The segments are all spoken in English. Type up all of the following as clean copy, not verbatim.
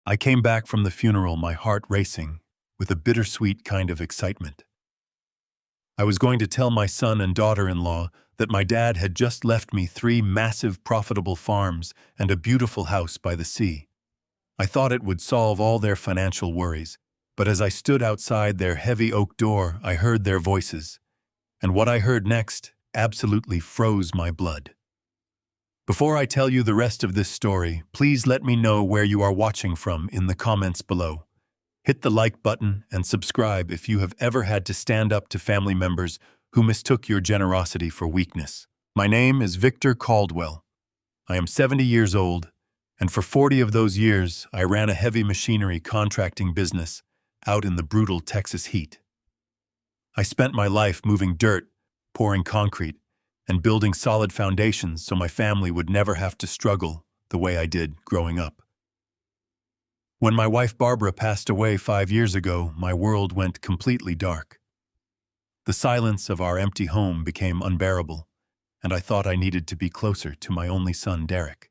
I came back from the funeral, my heart racing, with a bittersweet kind of excitement. I was going to tell my son and daughter-in-law that my dad had just left me 3 massive profitable farms and a beautiful house by the sea. I thought it would solve all their financial worries, but as I stood outside their heavy oak door, I heard their voices, and what I heard next absolutely froze my blood. Before I tell you the rest of this story, please let me know where you are watching from in the comments below. Hit the like button and subscribe if you have ever had to stand up to family members who mistook your generosity for weakness. My name is Victor Caldwell. I am 70 years old, and for 40 of those years, I ran a heavy machinery contracting business out in the brutal Texas heat. I spent my life moving dirt, pouring concrete, and building solid foundations so my family would never have to struggle the way I did growing up. When my wife Barbara passed away 5 years ago, my world went completely dark. The silence of our empty home became unbearable, and I thought I needed to be closer to my only son, Derek.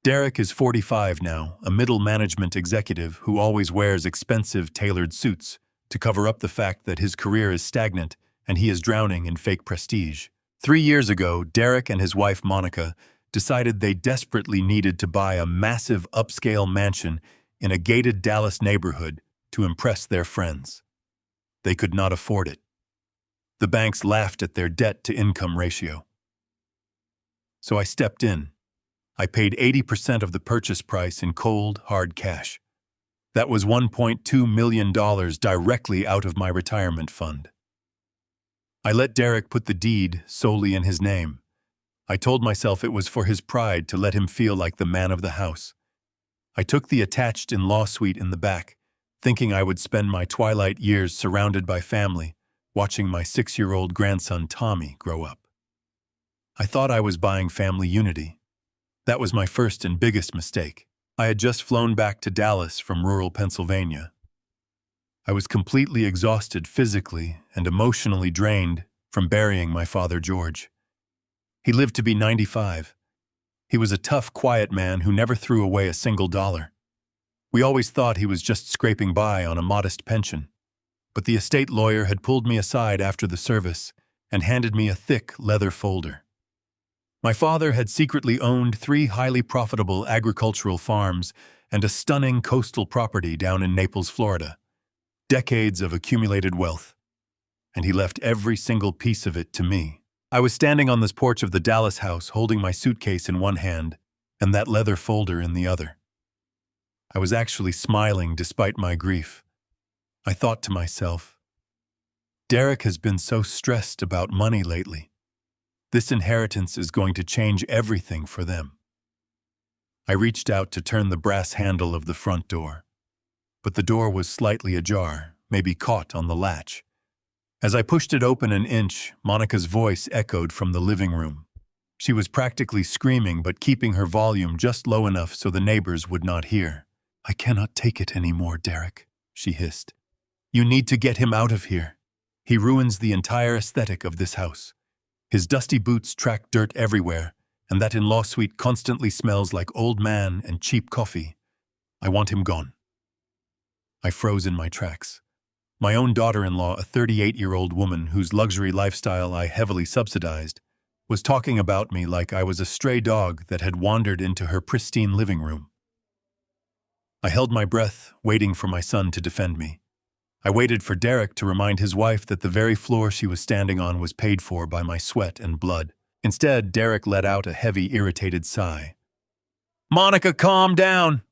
Derek is 45 now, a middle management executive who always wears expensive tailored suits to cover up the fact that his career is stagnant and he is drowning in fake prestige. 3 years ago, Derek and his wife Monica decided they desperately needed to buy a massive upscale mansion in a gated Dallas neighborhood to impress their friends. They could not afford it. The banks laughed at their debt-to-income ratio. So I stepped in. I paid 80% of the purchase price in cold, hard cash. That was $1.2 million directly out of my retirement fund. I let Derek put the deed solely in his name. I told myself it was for his pride to let him feel like the man of the house. I took the attached in-law suite in the back, thinking I would spend my twilight years surrounded by family, watching my 6-year-old grandson Tommy grow up. I thought I was buying family unity. That was my first and biggest mistake. I had just flown back to Dallas from rural Pennsylvania. I was completely exhausted physically and emotionally drained from burying my father George. He lived to be 95. He was a tough, quiet man who never threw away a single dollar. We always thought he was just scraping by on a modest pension. But the estate lawyer had pulled me aside after the service and handed me a thick leather folder. My father had secretly owned 3 highly profitable agricultural farms and a stunning coastal property down in Naples, Florida. Decades of accumulated wealth. And he left every single piece of it to me. I was standing on this porch of the Dallas house holding my suitcase in one hand and that leather folder in the other. I was actually smiling despite my grief. I thought to myself, Derek has been so stressed about money lately. This inheritance is going to change everything for them. I reached out to turn the brass handle of the front door, but the door was slightly ajar, maybe caught on the latch. As I pushed it open an inch, Monica's voice echoed from the living room. She was practically screaming but keeping her volume just low enough so the neighbors would not hear. "I cannot take it anymore, Derek," she hissed. "You need to get him out of here. He ruins the entire aesthetic of this house. His dusty boots track dirt everywhere, and that in-law suite constantly smells like old man and cheap coffee. I want him gone." I froze in my tracks. My own daughter-in-law, a 38-year-old woman whose luxury lifestyle I heavily subsidized, was talking about me like I was a stray dog that had wandered into her pristine living room. I held my breath, waiting for my son to defend me. I waited for Derek to remind his wife that the very floor she was standing on was paid for by my sweat and blood. Instead, Derek let out a heavy, irritated sigh. "Monica, calm down,"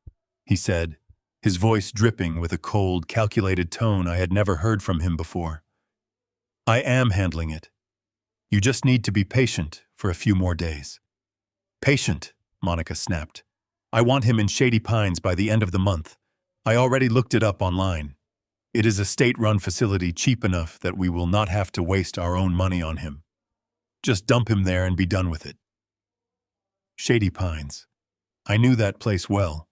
he said, his voice dripping with a cold, calculated tone I had never heard from him before. "I am handling it. You just need to be patient for a few more days." "Patient," Monica snapped. "I want him in Shady Pines by the end of the month. I already looked it up online. It is a state-run facility cheap enough that we will not have to waste our own money on him. Just dump him there and be done with it." Shady Pines. I knew that place well.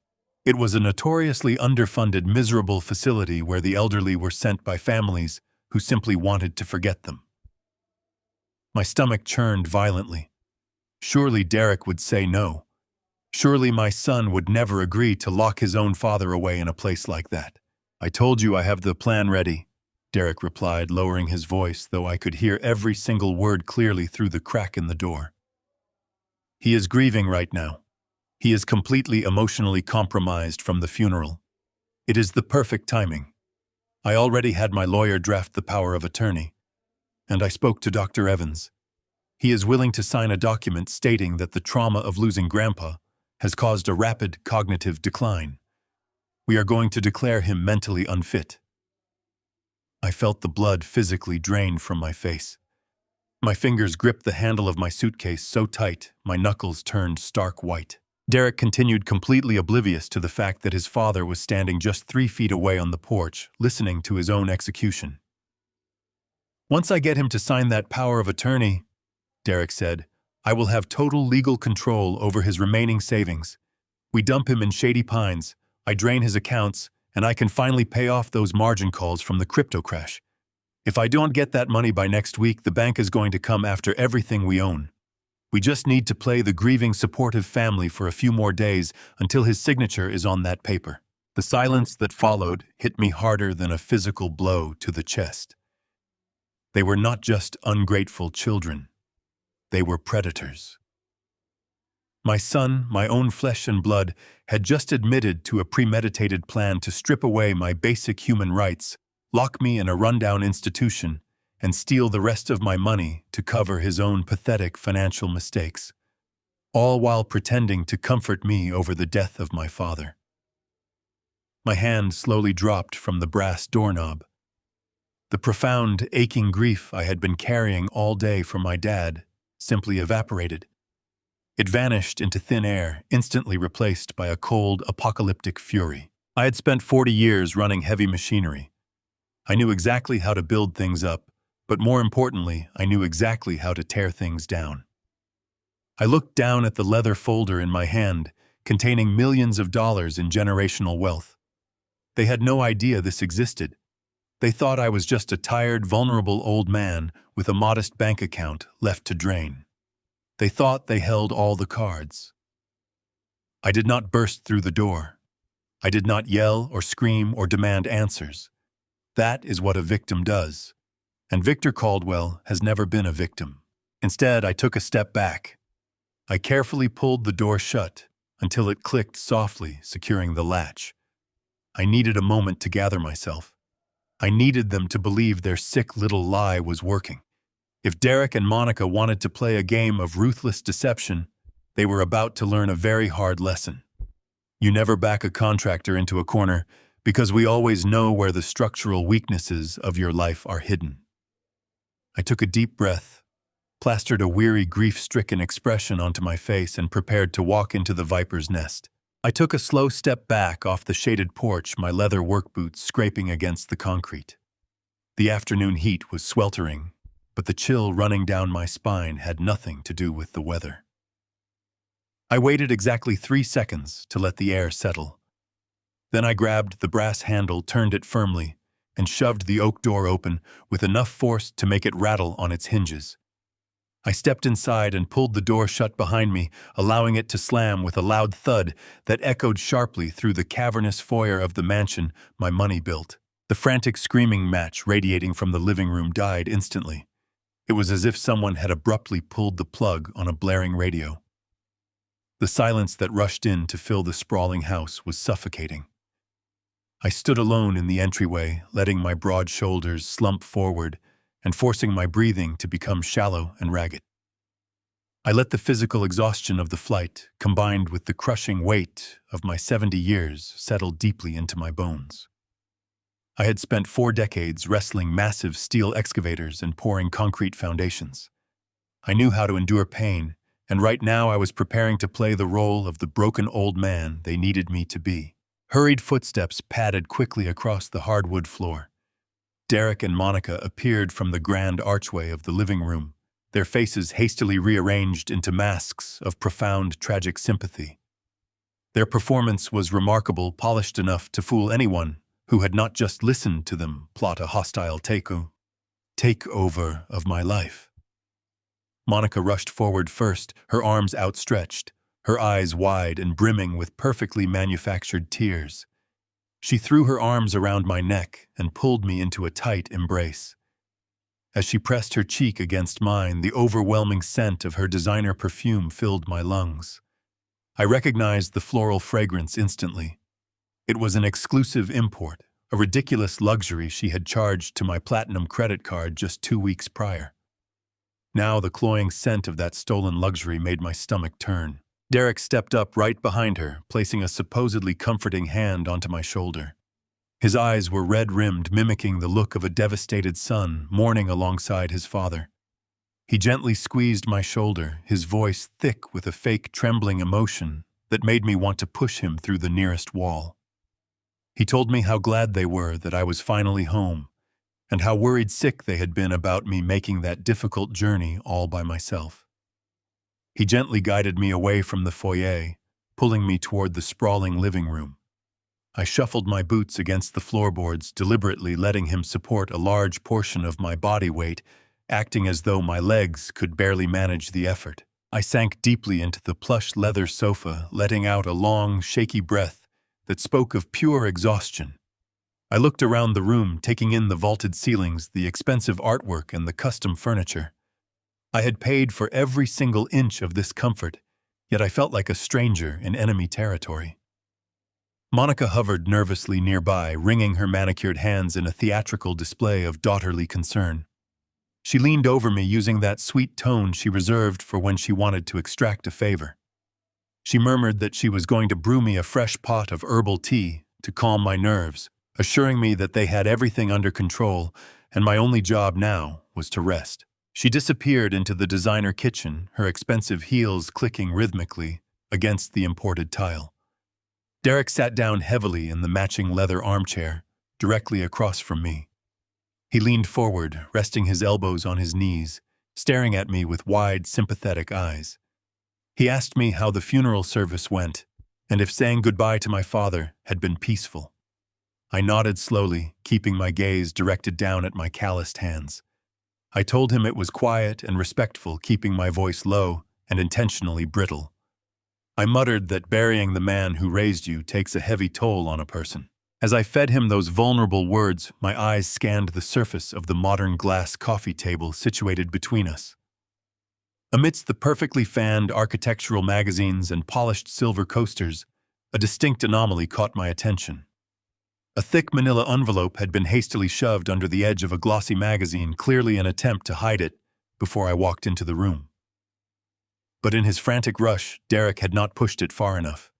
It was a notoriously underfunded, miserable facility where the elderly were sent by families who simply wanted to forget them. My stomach churned violently. Surely Derek would say no. Surely my son would never agree to lock his own father away in a place like that. I told you I have the plan ready, Derek replied, lowering his voice, though I could hear every single word clearly through the crack in the door. He is grieving right now. He is completely emotionally compromised from the funeral. It is the perfect timing. I already had my lawyer draft the power of attorney, and I spoke to Dr. Evans. He is willing to sign a document stating that the trauma of losing Grandpa has caused a rapid cognitive decline. We are going to declare him mentally unfit. I felt the blood physically drain from my face. My fingers gripped the handle of my suitcase so tight, my knuckles turned stark white. Derek continued completely oblivious to the fact that his father was standing just 3 feet away on the porch, listening to his own execution. Once I get him to sign that power of attorney, Derek said, I will have total legal control over his remaining savings. We dump him in Shady Pines, I drain his accounts, and I can finally pay off those margin calls from the crypto crash. If I don't get that money by next week, the bank is going to come after everything we own. We just need to play the grieving, supportive family for a few more days until his signature is on that paper. The silence that followed hit me harder than a physical blow to the chest. They were not just ungrateful children. They were predators. My son, my own flesh and blood, had just admitted to a premeditated plan to strip away my basic human rights, lock me in a rundown institution, and steal the rest of my money to cover his own pathetic financial mistakes, all while pretending to comfort me over the death of my father. My hand slowly dropped from the brass doorknob. The profound, aching grief I had been carrying all day for my dad simply evaporated. It vanished into thin air, instantly replaced by a cold, apocalyptic fury. I had spent 40 years running heavy machinery. I knew exactly how to build things up, but more importantly, I knew exactly how to tear things down. I looked down at the leather folder in my hand, containing millions of dollars in generational wealth. They had no idea this existed. They thought I was just a tired, vulnerable old man with a modest bank account left to drain. They thought they held all the cards. I did not burst through the door. I did not yell or scream or demand answers. That is what a victim does. And Victor Caldwell has never been a victim. Instead, I took a step back. I carefully pulled the door shut until it clicked softly, securing the latch. I needed a moment to gather myself. I needed them to believe their sick little lie was working. If Derek and Monica wanted to play a game of ruthless deception, they were about to learn a very hard lesson. You never back a contractor into a corner because we always know where the structural weaknesses of your life are hidden. I took a deep breath, plastered a weary, grief-stricken expression onto my face, and prepared to walk into the viper's nest. I took a slow step back off the shaded porch, my leather work boots scraping against the concrete. The afternoon heat was sweltering, but the chill running down my spine had nothing to do with the weather. I waited exactly 3 seconds to let the air settle. Then I grabbed the brass handle, turned it firmly, and shoved the oak door open with enough force to make it rattle on its hinges. I stepped inside and pulled the door shut behind me, allowing it to slam with a loud thud that echoed sharply through the cavernous foyer of the mansion my money built. The frantic screaming match radiating from the living room died instantly. It was as if someone had abruptly pulled the plug on a blaring radio. The silence that rushed in to fill the sprawling house was suffocating. I stood alone in the entryway, letting my broad shoulders slump forward and forcing my breathing to become shallow and ragged. I let the physical exhaustion of the flight, combined with the crushing weight of my 70 years, settle deeply into my bones. I had spent 4 decades wrestling massive steel excavators and pouring concrete foundations. I knew how to endure pain, and right now I was preparing to play the role of the broken old man they needed me to be. Hurried footsteps padded quickly across the hardwood floor. Derek and Monica appeared from the grand archway of the living room, their faces hastily rearranged into masks of profound, tragic sympathy. Their performance was remarkable, polished enough to fool anyone who had not just listened to them plot a hostile takeover of my life. Monica rushed forward first, her arms outstretched, her eyes wide and brimming with perfectly manufactured tears. She threw her arms around my neck and pulled me into a tight embrace. As she pressed her cheek against mine, the overwhelming scent of her designer perfume filled my lungs. I recognized the floral fragrance instantly. It was an exclusive import, a ridiculous luxury she had charged to my platinum credit card just 2 weeks prior. Now the cloying scent of that stolen luxury made my stomach turn. Derek stepped up right behind her, placing a supposedly comforting hand onto my shoulder. His eyes were red-rimmed, mimicking the look of a devastated son mourning alongside his father. He gently squeezed my shoulder, his voice thick with a fake trembling emotion that made me want to push him through the nearest wall. He told me how glad they were that I was finally home, and how worried sick they had been about me making that difficult journey all by myself. He gently guided me away from the foyer, pulling me toward the sprawling living room. I shuffled my boots against the floorboards, deliberately letting him support a large portion of my body weight, acting as though my legs could barely manage the effort. I sank deeply into the plush leather sofa, letting out a long, shaky breath that spoke of pure exhaustion. I looked around the room, taking in the vaulted ceilings, the expensive artwork, and the custom furniture. I had paid for every single inch of this comfort, yet I felt like a stranger in enemy territory. Monica hovered nervously nearby, wringing her manicured hands in a theatrical display of daughterly concern. She leaned over me, using that sweet tone she reserved for when she wanted to extract a favor. She murmured that she was going to brew me a fresh pot of herbal tea to calm my nerves, assuring me that they had everything under control and my only job now was to rest. She disappeared into the designer kitchen, her expensive heels clicking rhythmically against the imported tile. Derek sat down heavily in the matching leather armchair, directly across from me. He leaned forward, resting his elbows on his knees, staring at me with wide, sympathetic eyes. He asked me how the funeral service went, and if saying goodbye to my father had been peaceful. I nodded slowly, keeping my gaze directed down at my calloused hands. I told him it was quiet and respectful, keeping my voice low and intentionally brittle. I muttered that burying the man who raised you takes a heavy toll on a person. As I fed him those vulnerable words, my eyes scanned the surface of the modern glass coffee table situated between us. Amidst the perfectly fanned architectural magazines and polished silver coasters, a distinct anomaly caught my attention. A thick manila envelope had been hastily shoved under the edge of a glossy magazine, clearly an attempt to hide it before I walked into the room. But in his frantic rush, Derek had not pushed it far enough.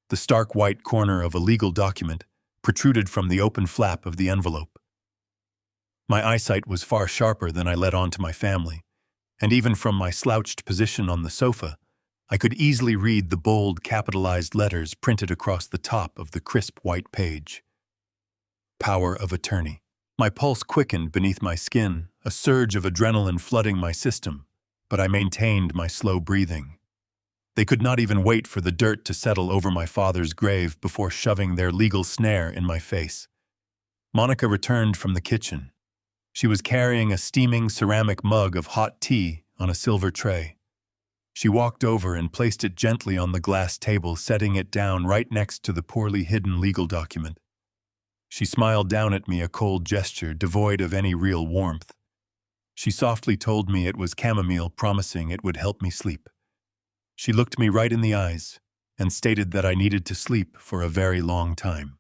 The stark white corner of a legal document protruded from the open flap of the envelope. My eyesight was far sharper than I let on to my family, and even from my slouched position on the sofa, I could easily read the bold, capitalized letters printed across the top of the crisp white page. Power of attorney. My pulse quickened beneath my skin, a surge of adrenaline flooding my system, but I maintained my slow breathing. They could not even wait for the dirt to settle over my father's grave before shoving their legal snare in my face. Monica returned from the kitchen. She was carrying a steaming ceramic mug of hot tea on a silver tray. She walked over and placed it gently on the glass table, setting it down right next to the poorly hidden legal document. She smiled down at me, a cold gesture devoid of any real warmth. She softly told me it was chamomile, promising it would help me sleep. She looked me right in the eyes and stated that I needed to sleep for a very long time.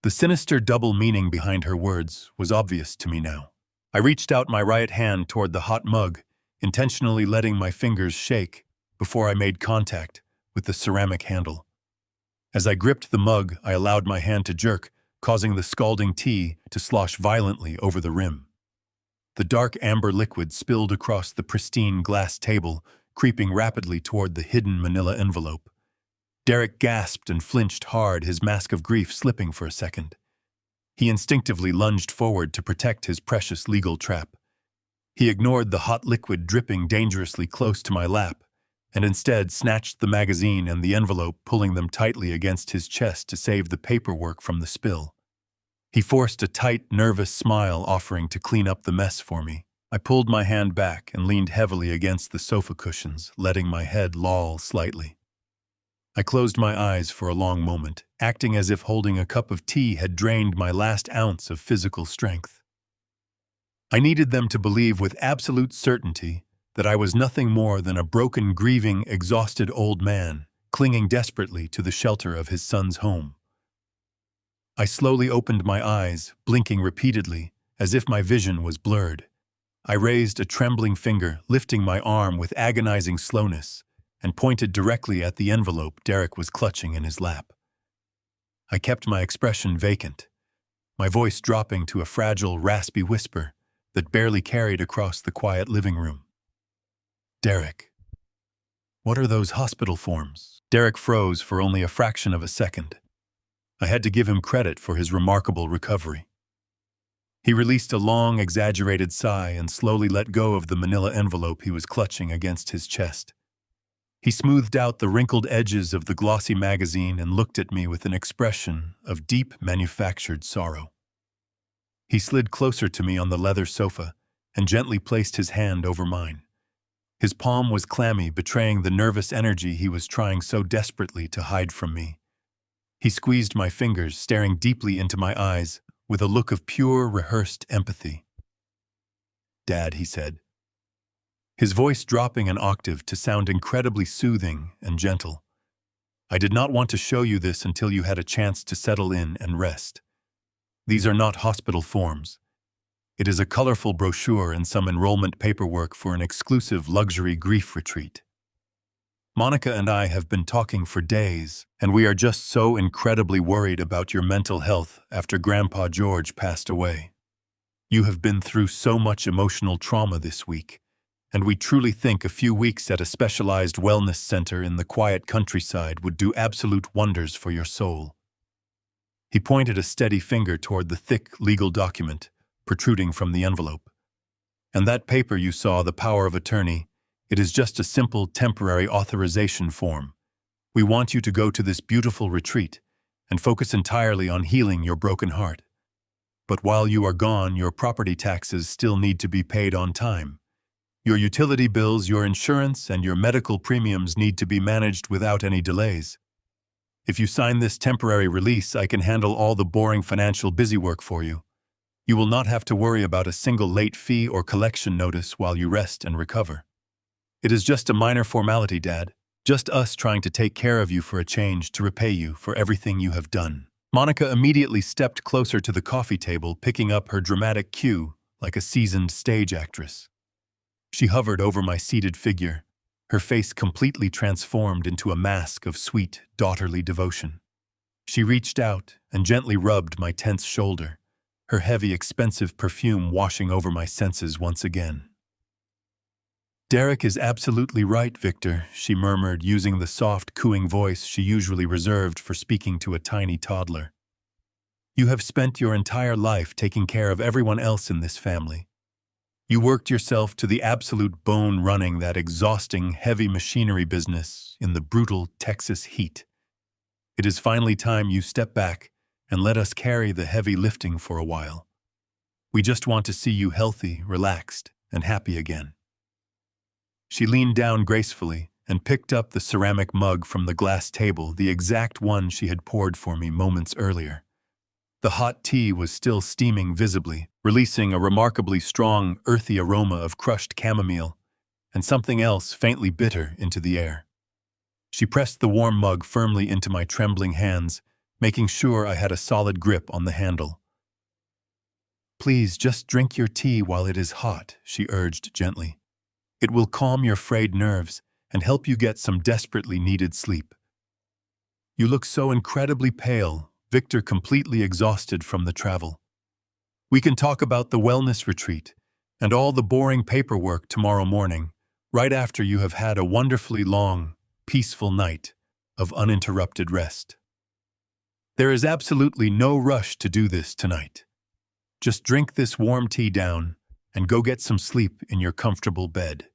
The sinister double meaning behind her words was obvious to me now. I reached out my right hand toward the hot mug, intentionally letting my fingers shake before I made contact with the ceramic handle. As I gripped the mug, I allowed my hand to jerk, causing the scalding tea to slosh violently over the rim. The dark amber liquid spilled across the pristine glass table, creeping rapidly toward the hidden manila envelope. Derek gasped and flinched hard, his mask of grief slipping for a second. He instinctively lunged forward to protect his precious legal trap. He ignored the hot liquid dripping dangerously close to my lap, and instead snatched the magazine and the envelope, pulling them tightly against his chest to save the paperwork from the spill. He forced a tight, nervous smile, offering to clean up the mess for me. I pulled my hand back and leaned heavily against the sofa cushions, letting my head loll slightly. I closed my eyes for a long moment, acting as if holding a cup of tea had drained my last ounce of physical strength. I needed them to believe with absolute certainty that I was nothing more than a broken, grieving, exhausted old man, clinging desperately to the shelter of his son's home. I slowly opened my eyes, blinking repeatedly, as if my vision was blurred. I raised a trembling finger, lifting my arm with agonizing slowness, and pointed directly at the envelope Derek was clutching in his lap. I kept my expression vacant, my voice dropping to a fragile, raspy whisper that barely carried across the quiet living room. Derek. What are those hospital forms? Derek froze for only a fraction of a second. I had to give him credit for his remarkable recovery. He released a long, exaggerated sigh and slowly let go of the manila envelope he was clutching against his chest. He smoothed out the wrinkled edges of the glossy magazine and looked at me with an expression of deep, manufactured sorrow. He slid closer to me on the leather sofa and gently placed his hand over mine. His palm was clammy, betraying the nervous energy he was trying so desperately to hide from me. He squeezed my fingers, staring deeply into my eyes with a look of pure, rehearsed empathy. "Dad," he said, his voice dropping an octave to sound incredibly soothing and gentle. "I did not want to show you this until you had a chance to settle in and rest. These are not hospital forms. It is a colorful brochure and some enrollment paperwork for an exclusive luxury grief retreat. Monica and I have been talking for days, and we are just so incredibly worried about your mental health after Grandpa George passed away. You have been through so much emotional trauma this week, and we truly think a few weeks at a specialized wellness center in the quiet countryside would do absolute wonders for your soul." He pointed a steady finger toward the thick legal document protruding from the envelope. "And that paper you saw, the power of attorney, it is just a simple temporary authorization form. We want you to go to this beautiful retreat and focus entirely on healing your broken heart. But while you are gone, your property taxes still need to be paid on time. Your utility bills, your insurance, and your medical premiums need to be managed without any delays. If you sign this temporary release, I can handle all the boring financial busywork for you. You will not have to worry about a single late fee or collection notice while you rest and recover. It is just a minor formality, Dad. Just us trying to take care of you for a change to repay you for everything you have done." Monica immediately stepped closer to the coffee table, picking up her dramatic cue like a seasoned stage actress. She hovered over my seated figure, her face completely transformed into a mask of sweet, daughterly devotion. She reached out and gently rubbed my tense shoulder, her heavy, expensive perfume washing over my senses once again. "Derek is absolutely right, Victor," she murmured, using the soft, cooing voice she usually reserved for speaking to a tiny toddler. "You have spent your entire life taking care of everyone else in this family. You worked yourself to the absolute bone running that exhausting, heavy machinery business in the brutal Texas heat. It is finally time you step back and let us carry the heavy lifting for a while. We just want to see you healthy, relaxed, and happy again." She leaned down gracefully and picked up the ceramic mug from the glass table, the exact one she had poured for me moments earlier. The hot tea was still steaming visibly, releasing a remarkably strong, earthy aroma of crushed chamomile and something else faintly bitter into the air. She pressed the warm mug firmly into my trembling hands, making sure I had a solid grip on the handle. "Please, just drink your tea while it is hot," she urged gently. "It will calm your frayed nerves and help you get some desperately needed sleep. You look so incredibly pale," Victor completely exhausted from the travel. "We can talk about the wellness retreat and all the boring paperwork tomorrow morning, right after you have had a wonderfully long, peaceful night of uninterrupted rest. There is absolutely no rush to do this tonight. Just drink this warm tea down and go get some sleep in your comfortable bed.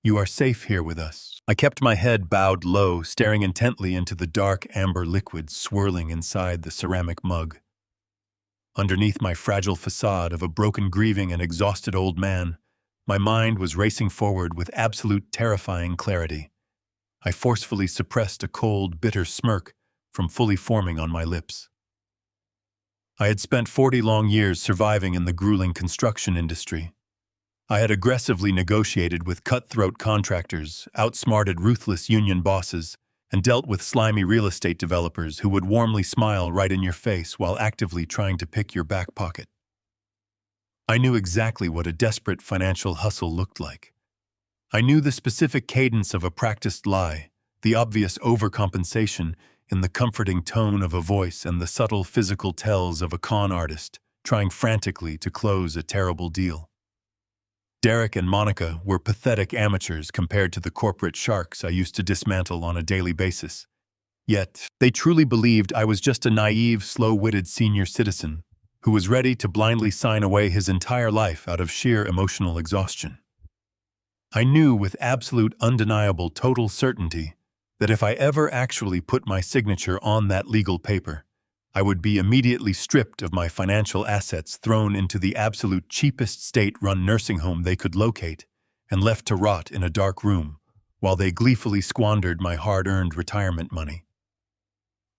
You are safe here with us." I kept my head bowed low, staring intently into the dark amber liquid swirling inside the ceramic mug. Underneath my fragile facade of a broken, grieving, and exhausted old man, my mind was racing forward with absolute terrifying clarity. I forcefully suppressed a cold, bitter smirk from fully forming on my lips. I had spent 40 long years surviving in the grueling construction industry. I had aggressively negotiated with cutthroat contractors, outsmarted ruthless union bosses, and dealt with slimy real estate developers who would warmly smile right in your face while actively trying to pick your back pocket. I knew exactly what a desperate financial hustle looked like. I knew the specific cadence of a practiced lie, the obvious overcompensation in the comforting tone of a voice and the subtle physical tells of a con artist trying frantically to close a terrible deal. Derek and Monica were pathetic amateurs compared to the corporate sharks I used to dismantle on a daily basis. Yet, they truly believed I was just a naive, slow-witted senior citizen who was ready to blindly sign away his entire life out of sheer emotional exhaustion. I knew with absolute, undeniable, total certainty that if I ever actually put my signature on that legal paper, I would be immediately stripped of my financial assets, thrown into the absolute cheapest state-run nursing home they could locate, and left to rot in a dark room, while they gleefully squandered my hard-earned retirement money.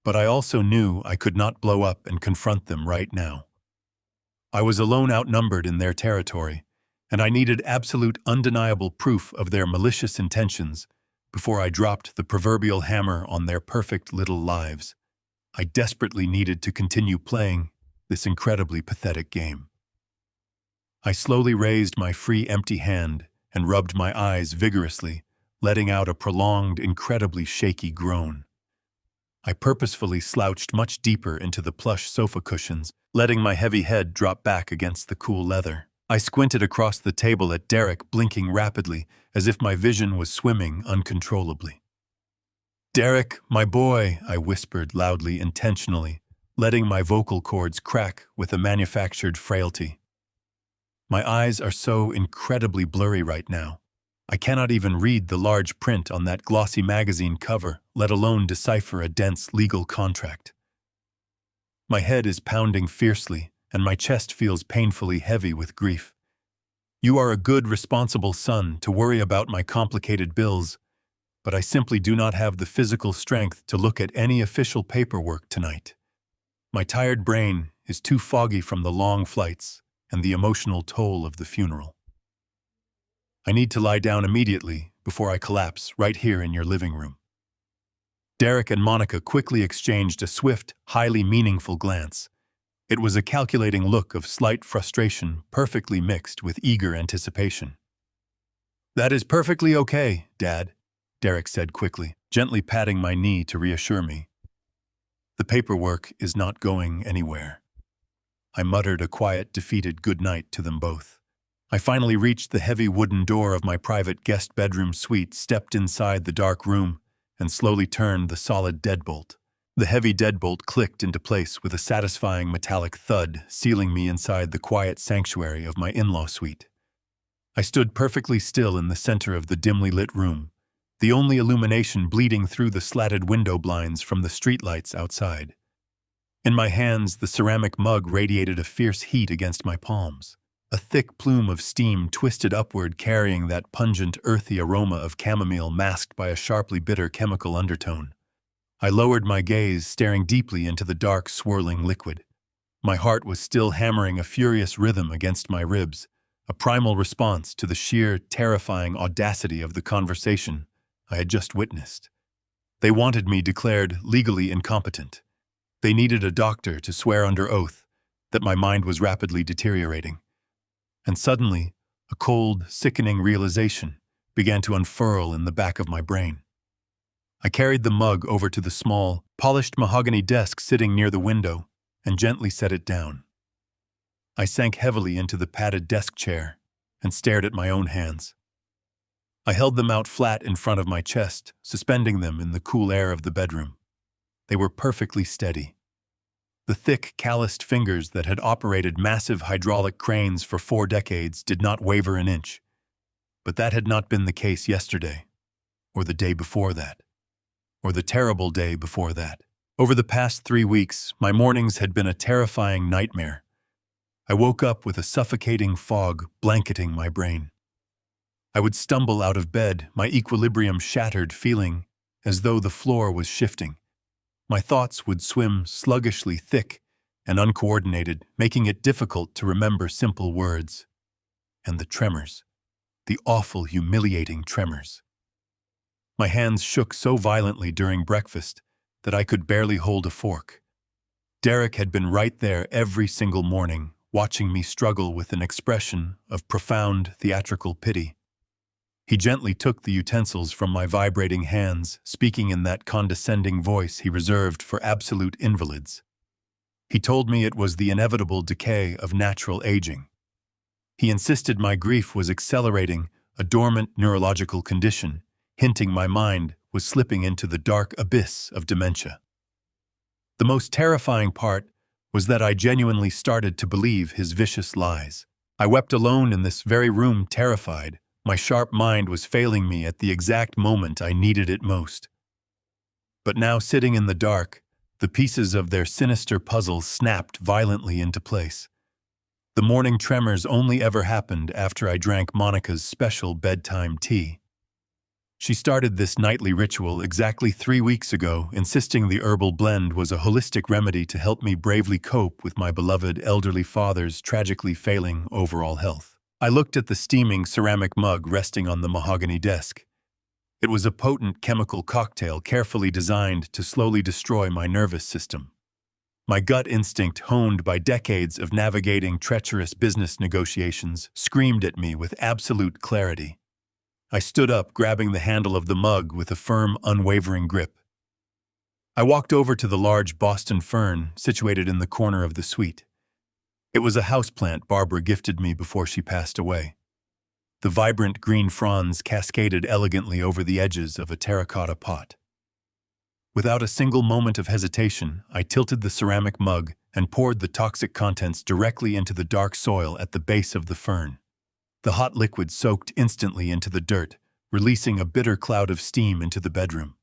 But I also knew I could not blow up and confront them right now. I was alone, outnumbered in their territory, and I needed absolute, undeniable proof of their malicious intentions before I dropped the proverbial hammer on their perfect little lives. I desperately needed to continue playing this incredibly pathetic game. I slowly raised my free, empty hand and rubbed my eyes vigorously, letting out a prolonged, incredibly shaky groan. I purposefully slouched much deeper into the plush sofa cushions, letting my heavy head drop back against the cool leather. I squinted across the table at Derek, blinking rapidly, as if my vision was swimming uncontrollably. "Derek, my boy," I whispered loudly, intentionally, letting my vocal cords crack with a manufactured frailty. My eyes are so incredibly blurry right now. I cannot even read the large print on that glossy magazine cover, let alone decipher a dense legal contract. My head is pounding fiercely, and my chest feels painfully heavy with grief. You are a good, responsible son to worry about my complicated bills, but I simply do not have the physical strength to look at any official paperwork tonight. My tired brain is too foggy from the long flights and the emotional toll of the funeral. I need to lie down immediately before I collapse right here in your living room." Derek and Monica quickly exchanged a swift, highly meaningful glance. It was a calculating look of slight frustration, perfectly mixed with eager anticipation. "That is perfectly okay, Dad," Derek said quickly, gently patting my knee to reassure me. "The paperwork is not going anywhere." I muttered a quiet, defeated goodnight to them both. I finally reached the heavy wooden door of my private guest bedroom suite, stepped inside the dark room, and slowly turned the solid deadbolt. The heavy deadbolt clicked into place with a satisfying metallic thud, sealing me inside the quiet sanctuary of my in-law suite. I stood perfectly still in the center of the dimly lit room, the only illumination bleeding through the slatted window blinds from the streetlights outside. In my hands, the ceramic mug radiated a fierce heat against my palms. A thick plume of steam twisted upward, carrying that pungent, earthy aroma of chamomile masked by a sharply bitter chemical undertone. I lowered my gaze, staring deeply into the dark, swirling liquid. My heart was still hammering a furious rhythm against my ribs, a primal response to the sheer, terrifying audacity of the conversation I had just witnessed. They wanted me declared legally incompetent. They needed a doctor to swear under oath that my mind was rapidly deteriorating. And suddenly, a cold, sickening realization began to unfurl in the back of my brain. I carried the mug over to the small, polished mahogany desk sitting near the window and gently set it down. I sank heavily into the padded desk chair and stared at my own hands. I held them out flat in front of my chest, suspending them in the cool air of the bedroom. They were perfectly steady. The thick, calloused fingers that had operated massive hydraulic cranes for 4 decades did not waver an inch. But that had not been the case yesterday, or the day before that, or the terrible day before that. Over the past 3 weeks, my mornings had been a terrifying nightmare, I woke up with a suffocating fog blanketing my brain. I would stumble out of bed, my equilibrium shattered, feeling as though the floor was shifting. My thoughts would swim sluggishly, thick and uncoordinated, making it difficult to remember simple words. And the tremors, the awful, humiliating tremors. My hands shook so violently during breakfast that I could barely hold a fork. Derek had been right there every single morning, watching me struggle with an expression of profound theatrical pity. He gently took the utensils from my vibrating hands, speaking in that condescending voice he reserved for absolute invalids. He told me it was the inevitable decay of natural aging. He insisted my grief was accelerating a dormant neurological condition, hinting my mind was slipping into the dark abyss of dementia. The most terrifying part was that I genuinely started to believe his vicious lies. I wept alone in this very room, terrified. My sharp mind was failing me at the exact moment I needed it most. But now, sitting in the dark, the pieces of their sinister puzzle snapped violently into place. The morning tremors only ever happened after I drank Monica's special bedtime tea. She started this nightly ritual exactly 3 weeks ago, insisting the herbal blend was a holistic remedy to help me bravely cope with my beloved elderly father's tragically failing overall health. I looked at the steaming ceramic mug resting on the mahogany desk. It was a potent chemical cocktail carefully designed to slowly destroy my nervous system. My gut instinct, honed by decades of navigating treacherous business negotiations, screamed at me with absolute clarity. I stood up, grabbing the handle of the mug with a firm, unwavering grip. I walked over to the large Boston fern situated in the corner of the suite. It was a houseplant Barbara gifted me before she passed away. The vibrant green fronds cascaded elegantly over the edges of a terracotta pot. Without a single moment of hesitation, I tilted the ceramic mug and poured the toxic contents directly into the dark soil at the base of the fern. The hot liquid soaked instantly into the dirt, releasing a bitter cloud of steam into the bedroom.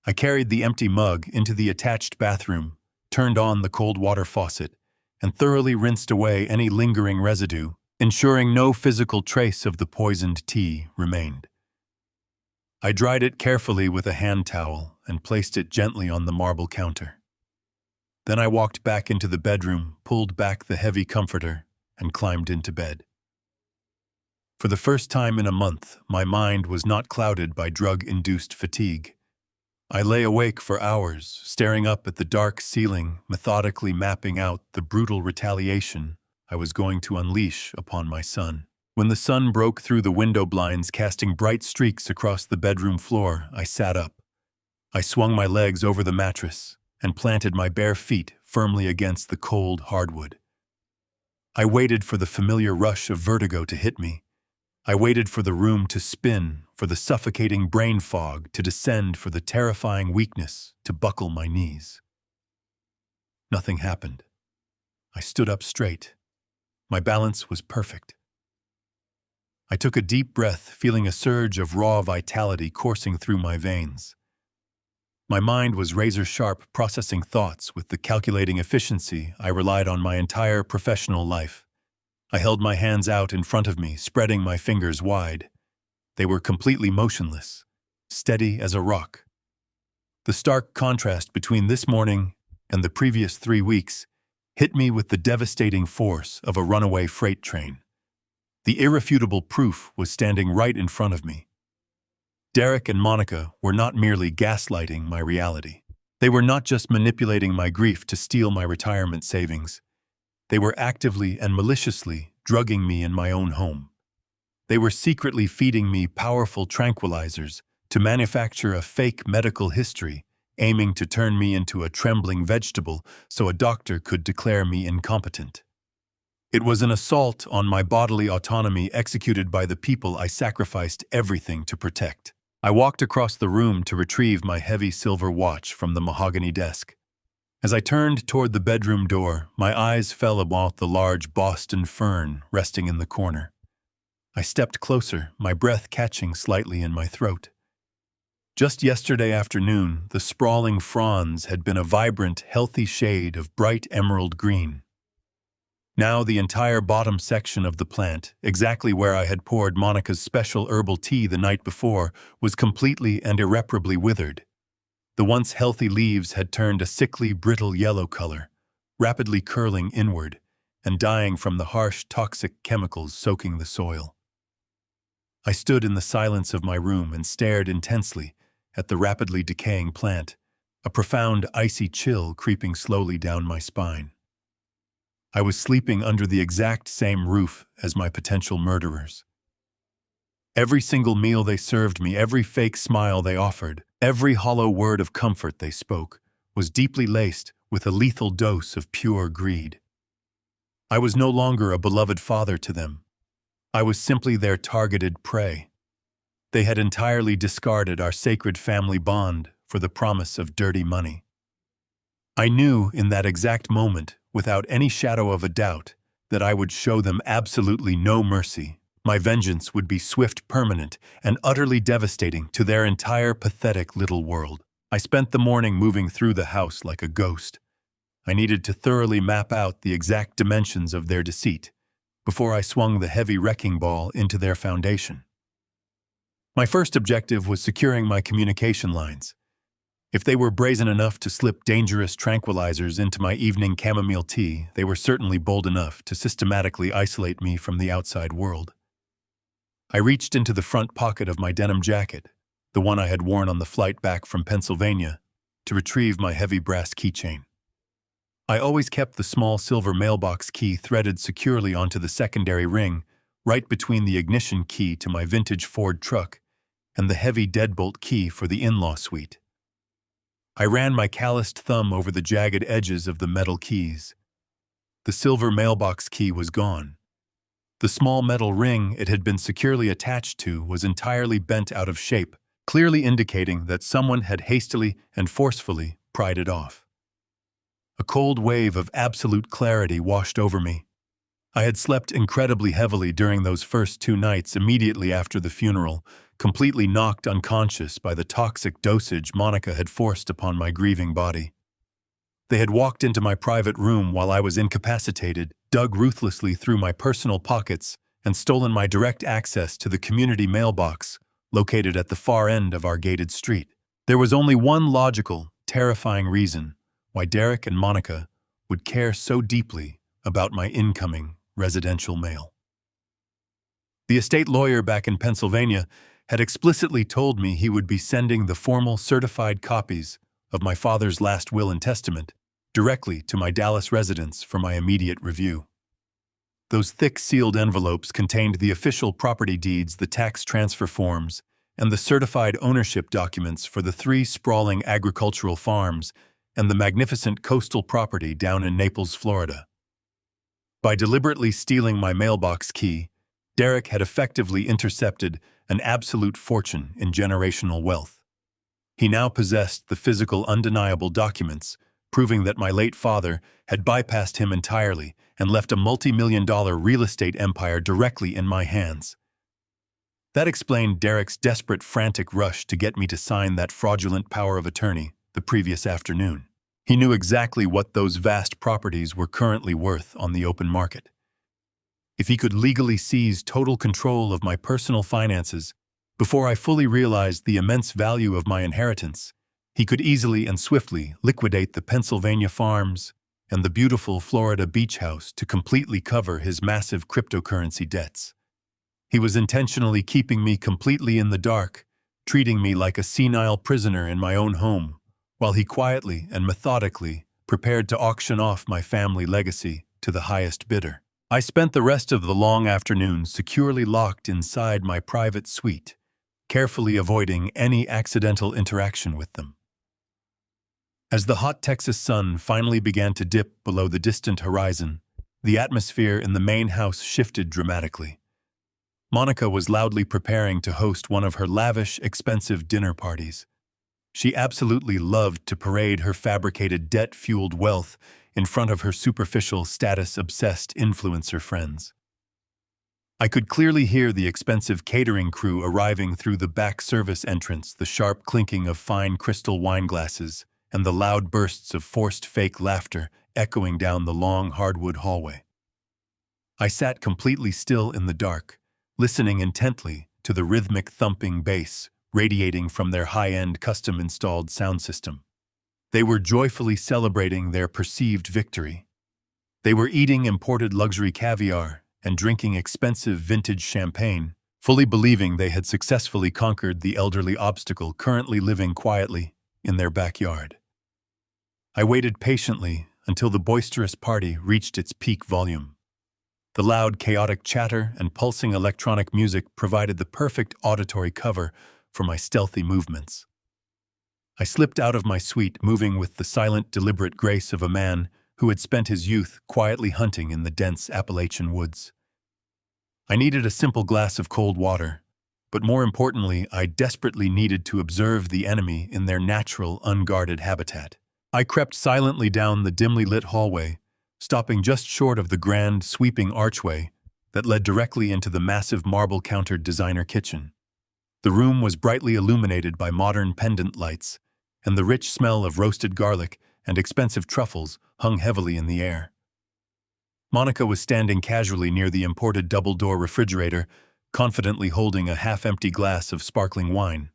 I carried the empty mug into the attached bathroom, turned on the cold water faucet, and thoroughly rinsed away any lingering residue, ensuring no physical trace of the poisoned tea remained. I dried it carefully with a hand towel and placed it gently on the marble counter. Then I walked back into the bedroom, pulled back the heavy comforter, and climbed into bed. For the first time in a month, my mind was not clouded by drug-induced fatigue. I lay awake for hours, staring up at the dark ceiling, methodically mapping out the brutal retaliation I was going to unleash upon my son. When the sun broke through the window blinds, casting bright streaks across the bedroom floor, I sat up. I swung my legs over the mattress and planted my bare feet firmly against the cold hardwood. I waited for the familiar rush of vertigo to hit me. I waited for the room to spin, for the suffocating brain fog to descend, for the terrifying weakness to buckle my knees. Nothing happened. I stood up straight. My balance was perfect. I took a deep breath, feeling a surge of raw vitality coursing through my veins. My mind was razor-sharp, processing thoughts with the calculating efficiency I relied on my entire professional life. I held my hands out in front of me, spreading my fingers wide. They were completely motionless, steady as a rock. The stark contrast between this morning and the previous 3 weeks hit me with the devastating force of a runaway freight train. The irrefutable proof was standing right in front of me. Derek and Monica were not merely gaslighting my reality. They were not just manipulating my grief to steal my retirement savings. They were actively and maliciously drugging me in my own home. They were secretly feeding me powerful tranquilizers to manufacture a fake medical history, aiming to turn me into a trembling vegetable so a doctor could declare me incompetent. It was an assault on my bodily autonomy executed by the people I sacrificed everything to protect. I walked across the room to retrieve my heavy silver watch from the mahogany desk. As I turned toward the bedroom door, my eyes fell upon the large Boston fern resting in the corner. I stepped closer, my breath catching slightly in my throat. Just yesterday afternoon, the sprawling fronds had been a vibrant, healthy shade of bright emerald green. Now the entire bottom section of the plant, exactly where I had poured Monica's special herbal tea the night before, was completely and irreparably withered. The once healthy leaves had turned a sickly, brittle yellow color, rapidly curling inward and dying from the harsh, toxic chemicals soaking the soil. I stood in the silence of my room and stared intensely at the rapidly decaying plant, a profound, icy chill creeping slowly down my spine. I was sleeping under the exact same roof as my potential murderers. Every single meal they served me, every fake smile they offered, every hollow word of comfort they spoke, was deeply laced with a lethal dose of pure greed. I was no longer a beloved father to them. I was simply their targeted prey. They had entirely discarded our sacred family bond for the promise of dirty money. I knew in that exact moment, without any shadow of a doubt, that I would show them absolutely no mercy. My vengeance would be swift, permanent, and utterly devastating to their entire pathetic little world. I spent the morning moving through the house like a ghost. I needed to thoroughly map out the exact dimensions of their deceit before I swung the heavy wrecking ball into their foundation. My first objective was securing my communication lines. If they were brazen enough to slip dangerous tranquilizers into my evening chamomile tea, they were certainly bold enough to systematically isolate me from the outside world. I reached into the front pocket of my denim jacket, the one I had worn on the flight back from Pennsylvania, to retrieve my heavy brass keychain. I always kept the small silver mailbox key threaded securely onto the secondary ring, right between the ignition key to my vintage Ford truck and the heavy deadbolt key for the in-law suite. I ran my calloused thumb over the jagged edges of the metal keys. The silver mailbox key was gone. The small metal ring it had been securely attached to was entirely bent out of shape, clearly indicating that someone had hastily and forcefully pried it off. A cold wave of absolute clarity washed over me. I had slept incredibly heavily during those first 2 nights immediately after the funeral, completely knocked unconscious by the toxic dosage Monica had forced upon my grieving body. They had walked into my private room while I was incapacitated, dug ruthlessly through my personal pockets, and stolen my direct access to the community mailbox located at the far end of our gated street. There was only one logical, terrifying reason why Derek and Monica would care so deeply about my incoming residential mail. The estate lawyer back in Pennsylvania had explicitly told me he would be sending the formal certified copies of my father's last will and testament directly to my Dallas residence for my immediate review. Those thick sealed envelopes contained the official property deeds, the tax transfer forms, and the certified ownership documents for the 3 sprawling agricultural farms and the magnificent coastal property down in Naples, Florida. By deliberately stealing my mailbox key, Derek had effectively intercepted an absolute fortune in generational wealth. He now possessed the physical, undeniable documents, proving that my late father had bypassed him entirely and left a multi-million-dollar real estate empire directly in my hands. That explained Derek's desperate, frantic rush to get me to sign that fraudulent power of attorney the previous afternoon. He knew exactly what those vast properties were currently worth on the open market. If he could legally seize total control of my personal finances before I fully realized the immense value of my inheritance, he could easily and swiftly liquidate the Pennsylvania farms and the beautiful Florida beach house to completely cover his massive cryptocurrency debts. He was intentionally keeping me completely in the dark, treating me like a senile prisoner in my own home, while he quietly and methodically prepared to auction off my family legacy to the highest bidder. I spent the rest of the long afternoon securely locked inside my private suite, carefully avoiding any accidental interaction with them. As the hot Texas sun finally began to dip below the distant horizon, the atmosphere in the main house shifted dramatically. Monica was loudly preparing to host one of her lavish, expensive dinner parties. She absolutely loved to parade her fabricated debt-fueled wealth in front of her superficial, status-obsessed influencer friends. I could clearly hear the expensive catering crew arriving through the back service entrance, the sharp clinking of fine crystal wine glasses, and the loud bursts of forced fake laughter echoing down the long hardwood hallway. I sat completely still in the dark, listening intently to the rhythmic thumping bass radiating from their high-end custom-installed sound system. They were joyfully celebrating their perceived victory. They were eating imported luxury caviar and drinking expensive vintage champagne, fully believing they had successfully conquered the elderly obstacle currently living quietly in their backyard. I waited patiently until the boisterous party reached its peak volume. The loud, chaotic chatter and pulsing electronic music provided the perfect auditory cover for my stealthy movements. I slipped out of my suite, moving with the silent, deliberate grace of a man who had spent his youth quietly hunting in the dense Appalachian woods. I needed a simple glass of cold water, but more importantly, I desperately needed to observe the enemy in their natural, unguarded habitat. I crept silently down the dimly lit hallway, stopping just short of the grand, sweeping archway that led directly into the massive marble-countered designer kitchen. The room was brightly illuminated by modern pendant lights, and the rich smell of roasted garlic and expensive truffles hung heavily in the air. Monica was standing casually near the imported double-door refrigerator, confidently holding a half-empty glass of sparkling wine.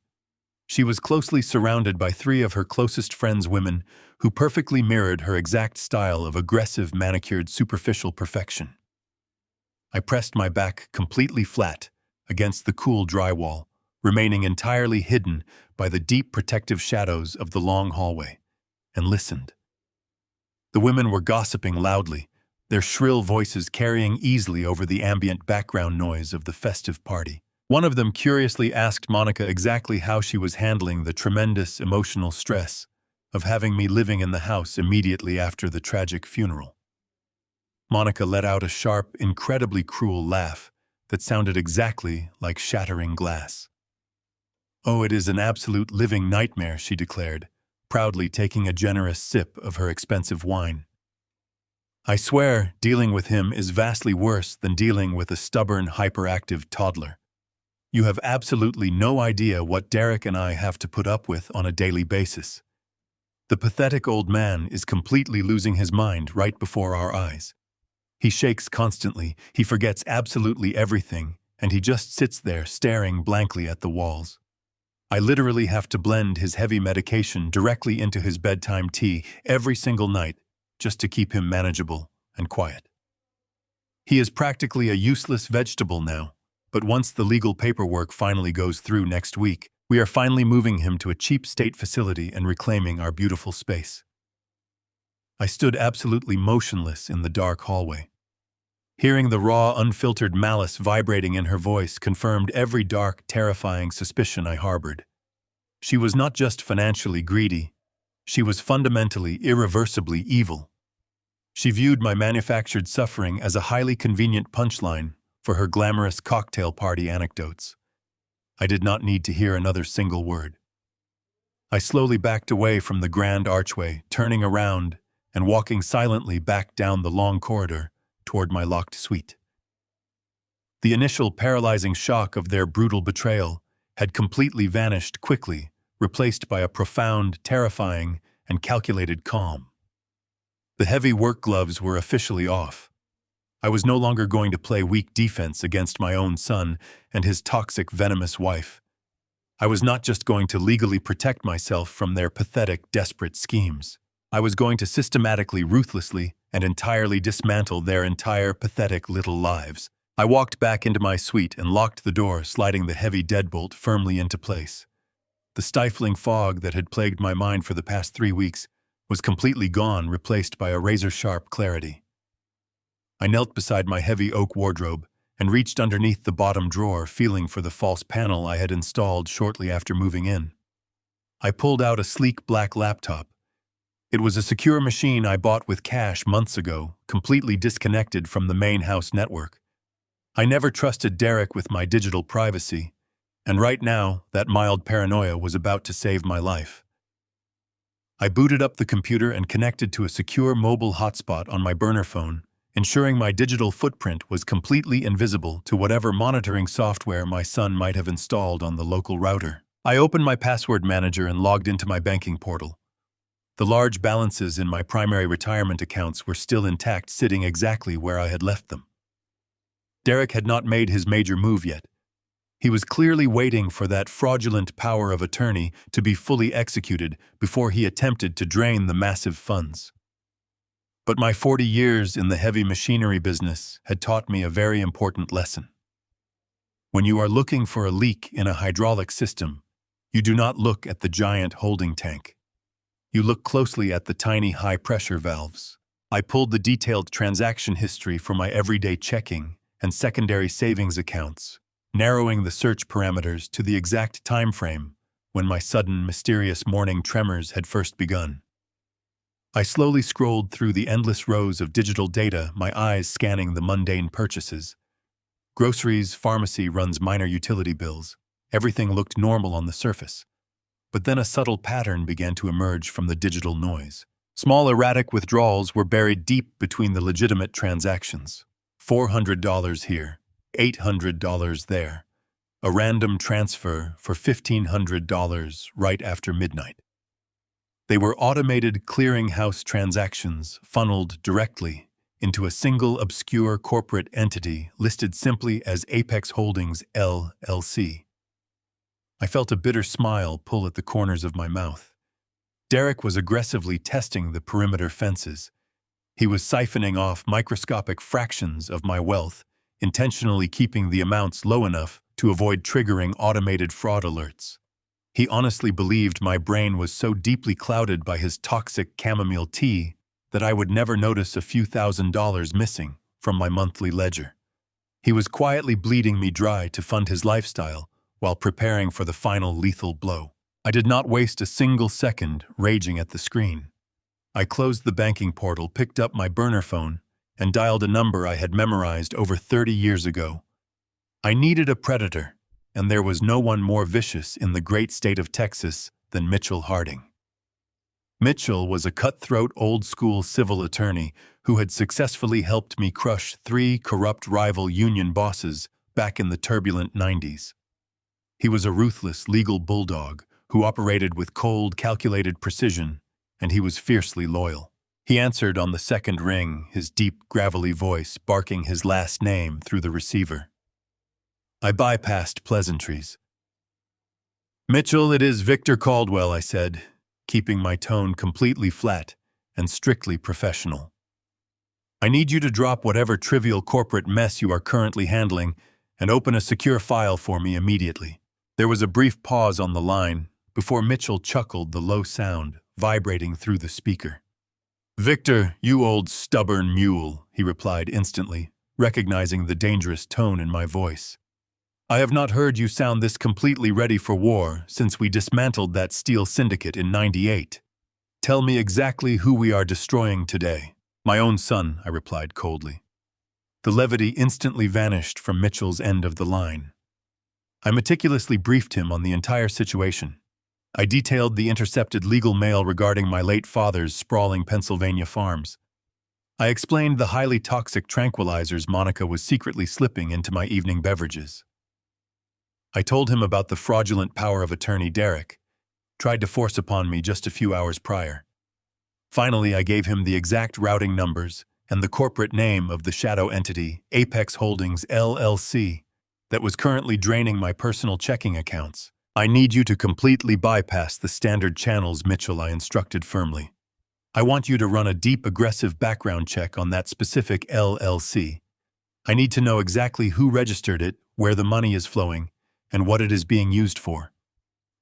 She was closely surrounded by three of her closest friends' women who perfectly mirrored her exact style of aggressive, manicured, superficial perfection. I pressed my back completely flat against the cool drywall, remaining entirely hidden by the deep protective shadows of the long hallway, and listened. The women were gossiping loudly, their shrill voices carrying easily over the ambient background noise of the festive party. One of them curiously asked Monica exactly how she was handling the tremendous emotional stress of having me living in the house immediately after the tragic funeral. Monica let out a sharp, incredibly cruel laugh that sounded exactly like shattering glass. "Oh, it is an absolute living nightmare," she declared, proudly taking a generous sip of her expensive wine. "I swear, dealing with him is vastly worse than dealing with a stubborn, hyperactive toddler. You have absolutely no idea what Derek and I have to put up with on a daily basis. The pathetic old man is completely losing his mind right before our eyes. He shakes constantly, he forgets absolutely everything, and he just sits there staring blankly at the walls. I literally have to blend his heavy medication directly into his bedtime tea every single night just to keep him manageable and quiet. He is practically a useless vegetable now, but once the legal paperwork finally goes through next week, we are finally moving him to a cheap state facility and reclaiming our beautiful space." I stood absolutely motionless in the dark hallway. Hearing the raw, unfiltered malice vibrating in her voice confirmed every dark, terrifying suspicion I harbored. She was not just financially greedy, she was fundamentally, irreversibly evil. She viewed my manufactured suffering as a highly convenient punchline for her glamorous cocktail party anecdotes. I did not need to hear another single word. I slowly backed away from the grand archway, turning around and walking silently back down the long corridor toward my locked suite. The initial paralyzing shock of their brutal betrayal had completely vanished quickly, replaced by a profound, terrifying, and calculated calm. The heavy work gloves were officially off. I was no longer going to play weak defense against my own son and his toxic, venomous wife. I was not just going to legally protect myself from their pathetic, desperate schemes. I was going to systematically, ruthlessly, and entirely dismantle their entire pathetic little lives. I walked back into my suite and locked the door, sliding the heavy deadbolt firmly into place. The stifling fog that had plagued my mind for the past 3 weeks was completely gone, replaced by a razor-sharp clarity. I knelt beside my heavy oak wardrobe and reached underneath the bottom drawer, feeling for the false panel I had installed shortly after moving in. I pulled out a sleek black laptop. It was a secure machine I bought with cash months ago, completely disconnected from the main house network. I never trusted Derek with my digital privacy, and right now, that mild paranoia was about to save my life. I booted up the computer and connected to a secure mobile hotspot on my burner phone, ensuring my digital footprint was completely invisible to whatever monitoring software my son might have installed on the local router. I opened my password manager and logged into my banking portal. The large balances in my primary retirement accounts were still intact, sitting exactly where I had left them. Derek had not made his major move yet. He was clearly waiting for that fraudulent power of attorney to be fully executed before he attempted to drain the massive funds. But my 40 years in the heavy machinery business had taught me a very important lesson. When you are looking for a leak in a hydraulic system, you do not look at the giant holding tank. You look closely at the tiny high-pressure valves. I pulled the detailed transaction history for my everyday checking and secondary savings accounts, narrowing the search parameters to the exact time frame when my sudden, mysterious morning tremors had first begun. I slowly scrolled through the endless rows of digital data, my eyes scanning the mundane purchases. Groceries, pharmacy runs minor utility bills. Everything looked normal on the surface. But then a subtle pattern began to emerge from the digital noise. Small erratic withdrawals were buried deep between the legitimate transactions. $400 here, $800 there. A random transfer for $1,500 right after midnight. They were automated clearinghouse transactions funneled directly into a single obscure corporate entity listed simply as Apex Holdings LLC. I felt a bitter smile pull at the corners of my mouth. Derek was aggressively testing the perimeter fences. He was siphoning off microscopic fractions of my wealth, intentionally keeping the amounts low enough to avoid triggering automated fraud alerts. He honestly believed my brain was so deeply clouded by his toxic chamomile tea that I would never notice a few $1,000s missing from my monthly ledger. He was quietly bleeding me dry to fund his lifestyle while preparing for the final lethal blow. I did not waste a single second raging at the screen. I closed the banking portal, picked up my burner phone, and dialed a number I had memorized over 30 years ago. I needed a predator, and there was no one more vicious in the great state of Texas than Mitchell Harding. Mitchell was a cutthroat old-school civil attorney who had successfully helped me crush 3 corrupt rival union bosses back in the turbulent 90s. He was a ruthless legal bulldog who operated with cold, calculated precision, and he was fiercely loyal. He answered on the second ring, his deep, gravelly voice barking his last name through the receiver. I bypassed pleasantries. "Mitchell, it is Victor Caldwell," I said, keeping my tone completely flat and strictly professional. "I need you to drop whatever trivial corporate mess you are currently handling and open a secure file for me immediately." There was a brief pause on the line before Mitchell chuckled, the low sound vibrating through the speaker. "Victor, you old stubborn mule," he replied instantly, recognizing the dangerous tone in my voice. "I have not heard you sound this completely ready for war since we dismantled that steel syndicate in '98. Tell me exactly who we are destroying today." "My own son," I replied coldly. The levity instantly vanished from Mitchell's end of the line. I meticulously briefed him on the entire situation. I detailed the intercepted legal mail regarding my late father's sprawling Pennsylvania farms. I explained the highly toxic tranquilizers Monica was secretly slipping into my evening beverages. I told him about the fraudulent power of attorney Derek, tried to force upon me just a few hours prior. Finally, I gave him the exact routing numbers and the corporate name of the shadow entity, Apex Holdings LLC, that was currently draining my personal checking accounts. "I need you to completely bypass the standard channels, Mitchell," I instructed firmly. "I want you to run a deep, aggressive background check on that specific LLC. I need to know exactly who registered it, where the money is flowing, and what it is being used for.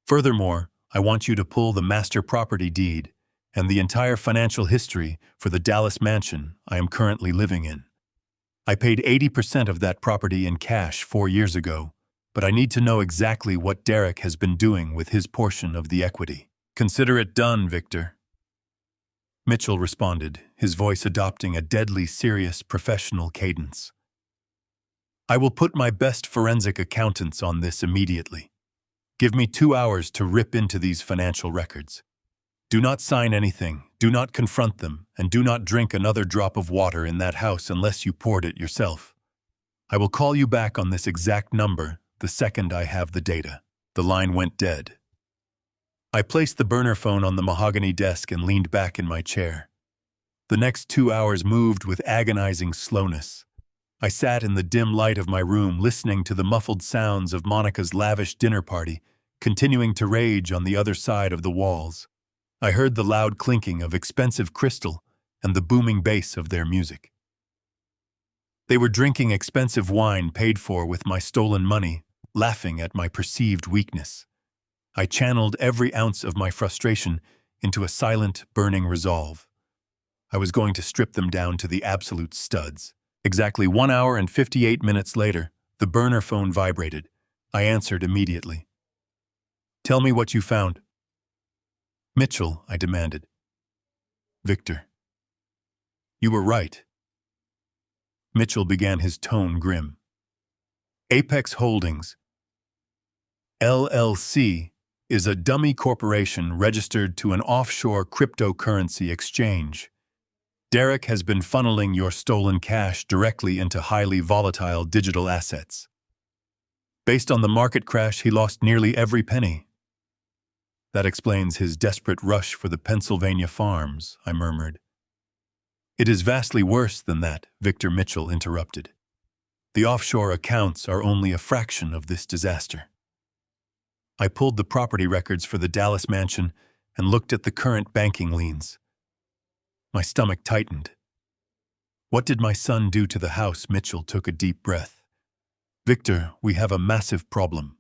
Furthermore, I want you to pull the master property deed and the entire financial history for the Dallas mansion I am currently living in. I paid 80% of that property in cash 4 years ago, but I need to know exactly what Derek has been doing with his portion of the equity." "Consider it done, Victor," Mitchell responded, his voice adopting a deadly serious professional cadence. "I will put my best forensic accountants on this immediately. Give me 2 hours to rip into these financial records. Do not sign anything, do not confront them, and do not drink another drop of water in that house unless you poured it yourself. I will call you back on this exact number the second I have the data." The line went dead. I placed the burner phone on the mahogany desk and leaned back in my chair. The next 2 hours moved with agonizing slowness. I sat in the dim light of my room listening to the muffled sounds of Monica's lavish dinner party, continuing to rage on the other side of the walls. I heard the loud clinking of expensive crystal and the booming bass of their music. They were drinking expensive wine paid for with my stolen money, laughing at my perceived weakness. I channeled every ounce of my frustration into a silent, burning resolve. I was going to strip them down to the absolute studs. Exactly 1 hour and 58 minutes later, the burner phone vibrated. I answered immediately. "Tell me what you found." "Mitchell," I demanded. "Victor." "You were right." Mitchell began, his tone grim. "Apex Holdings, LLC, is a dummy corporation registered to an offshore cryptocurrency exchange. Derek has been funneling your stolen cash directly into highly volatile digital assets. Based on the market crash, he lost nearly every penny." "That explains his desperate rush for the Pennsylvania farms," I murmured. "It is vastly worse than that," Victor Mitchell interrupted. "The offshore accounts are only a fraction of this disaster." I pulled the property records for the Dallas mansion and looked at the current banking liens. My stomach tightened. "What did my son do to the house?" Mitchell took a deep breath. "Victor, we have a massive problem.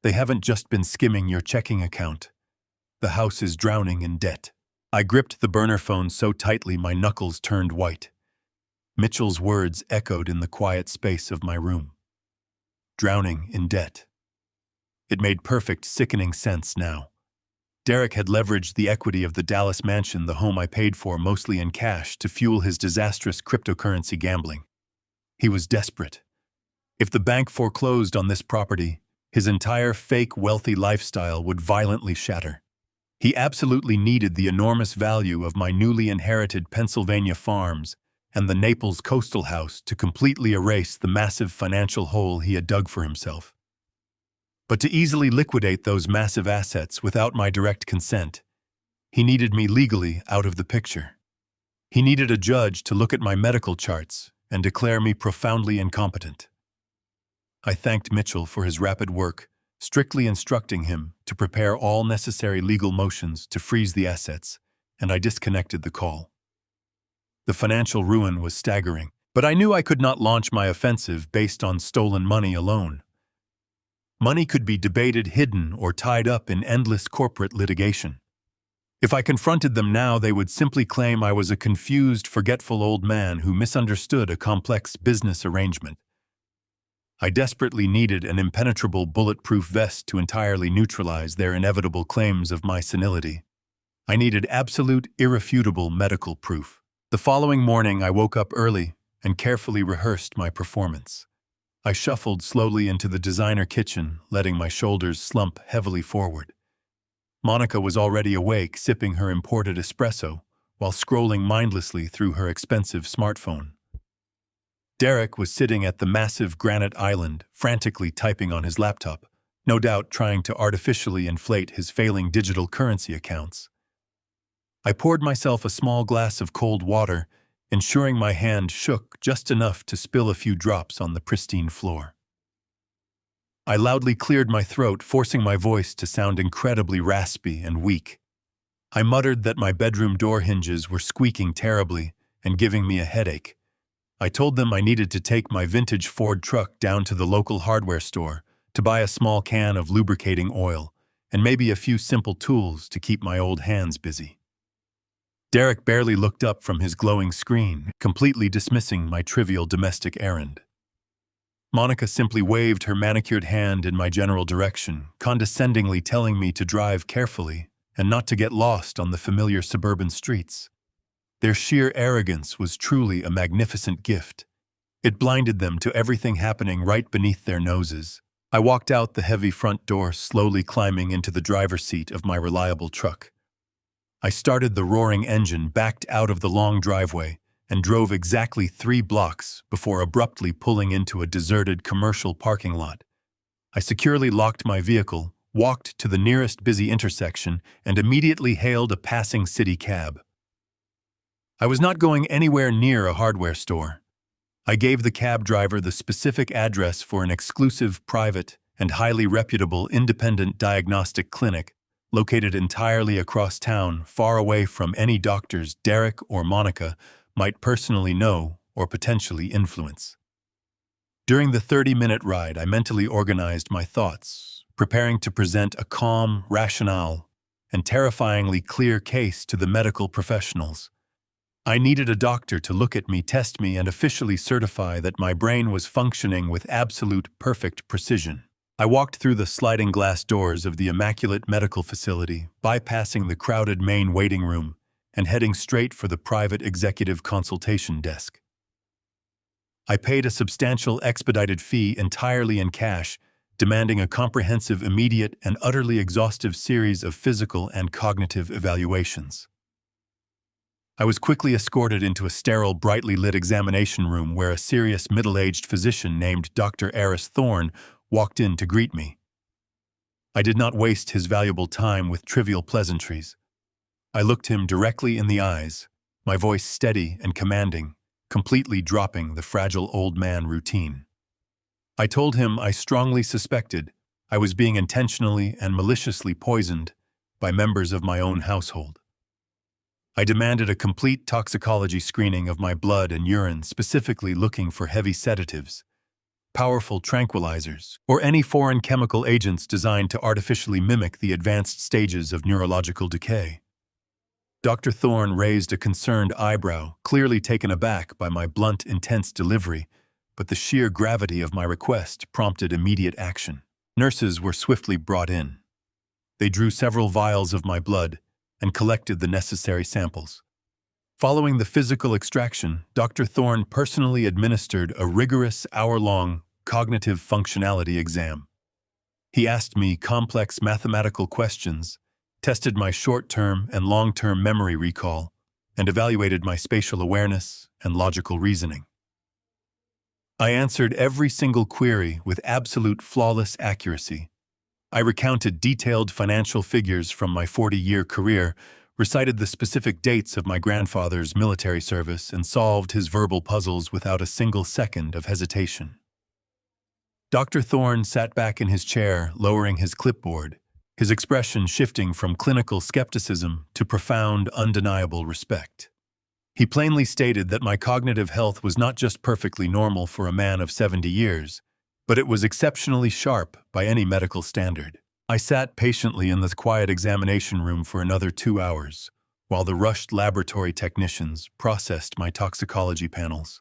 They haven't just been skimming your checking account. The house is drowning in debt." I gripped the burner phone so tightly my knuckles turned white. Mitchell's words echoed in the quiet space of my room. Drowning in debt. It made perfect, sickening sense now. Derek had leveraged the equity of the Dallas mansion, the home I paid for mostly in cash, to fuel his disastrous cryptocurrency gambling. He was desperate. If the bank foreclosed on this property, his entire fake wealthy lifestyle would violently shatter. He absolutely needed the enormous value of my newly inherited Pennsylvania farms and the Naples coastal house to completely erase the massive financial hole he had dug for himself. But to easily liquidate those massive assets without my direct consent, he needed me legally out of the picture. He needed a judge to look at my medical charts and declare me profoundly incompetent. I thanked Mitchell for his rapid work, strictly instructing him to prepare all necessary legal motions to freeze the assets, and I disconnected the call. The financial ruin was staggering, but I knew I could not launch my offensive based on stolen money alone. Money could be debated, hidden, or tied up in endless corporate litigation. If I confronted them now, they would simply claim I was a confused, forgetful old man who misunderstood a complex business arrangement. I desperately needed an impenetrable bulletproof vest to entirely neutralize their inevitable claims of my senility. I needed absolute, irrefutable medical proof. The following morning, I woke up early and carefully rehearsed my performance. I shuffled slowly into the designer kitchen, letting my shoulders slump heavily forward. Monica was already awake, sipping her imported espresso while scrolling mindlessly through her expensive smartphone. Derek was sitting at the massive granite island, frantically typing on his laptop, no doubt trying to artificially inflate his failing digital currency accounts. I poured myself a small glass of cold water, ensuring my hand shook just enough to spill a few drops on the pristine floor. I loudly cleared my throat, forcing my voice to sound incredibly raspy and weak. I muttered that my bedroom door hinges were squeaking terribly and giving me a headache. I told them I needed to take my vintage Ford truck down to the local hardware store to buy a small can of lubricating oil and maybe a few simple tools to keep my old hands busy. Derek barely looked up from his glowing screen, completely dismissing my trivial domestic errand. Monica simply waved her manicured hand in my general direction, condescendingly telling me to drive carefully and not to get lost on the familiar suburban streets. Their sheer arrogance was truly a magnificent gift. It blinded them to everything happening right beneath their noses. I walked out the heavy front door, slowly climbing into the driver's seat of my reliable truck. I started the roaring engine, backed out of the long driveway, and drove exactly 3 blocks before abruptly pulling into a deserted commercial parking lot. I securely locked my vehicle, walked to the nearest busy intersection, and immediately hailed a passing city cab. I was not going anywhere near a hardware store. I gave the cab driver the specific address for an exclusive, private, and highly reputable independent diagnostic clinic located entirely across town, far away from any doctors Derek or Monica might personally know or potentially influence. During the 30-minute ride, I mentally organized my thoughts, preparing to present a calm, rationale, and terrifyingly clear case to the medical professionals. I needed a doctor to look at me, test me, and officially certify that my brain was functioning with absolute perfect precision. I walked through the sliding glass doors of the immaculate medical facility, bypassing the crowded main waiting room and heading straight for the private executive consultation desk. I paid a substantial expedited fee entirely in cash, demanding a comprehensive, immediate, and utterly exhaustive series of physical and cognitive evaluations. I was quickly escorted into a sterile, brightly lit examination room where a serious middle-aged physician named Dr. Eris Thorne walked in to greet me. I did not waste his valuable time with trivial pleasantries. I looked him directly in the eyes, my voice steady and commanding, completely dropping the fragile old man routine. I told him I strongly suspected I was being intentionally and maliciously poisoned by members of my own household. I demanded a complete toxicology screening of my blood and urine, specifically looking for heavy sedatives, powerful tranquilizers, or any foreign chemical agents designed to artificially mimic the advanced stages of neurological decay. Dr. Thorne raised a concerned eyebrow, clearly taken aback by my blunt, intense delivery, but the sheer gravity of my request prompted immediate action. Nurses were swiftly brought in. They drew several vials of my blood and collected the necessary samples. Following the physical extraction, Dr. Thorne personally administered a rigorous hour-long cognitive functionality exam. He asked me complex mathematical questions, tested my short-term and long-term memory recall, and evaluated my spatial awareness and logical reasoning. I answered every single query with absolute flawless accuracy. I recounted detailed financial figures from my 40-year career, recited the specific dates of my grandfather's military service, and solved his verbal puzzles without a single second of hesitation. Dr. Thorne sat back in his chair, lowering his clipboard, his expression shifting from clinical skepticism to profound, undeniable respect. He plainly stated that my cognitive health was not just perfectly normal for a man of 70 years, but it was exceptionally sharp by any medical standard. I sat patiently in the quiet examination room for another 2 hours, while the rushed laboratory technicians processed my toxicology panels.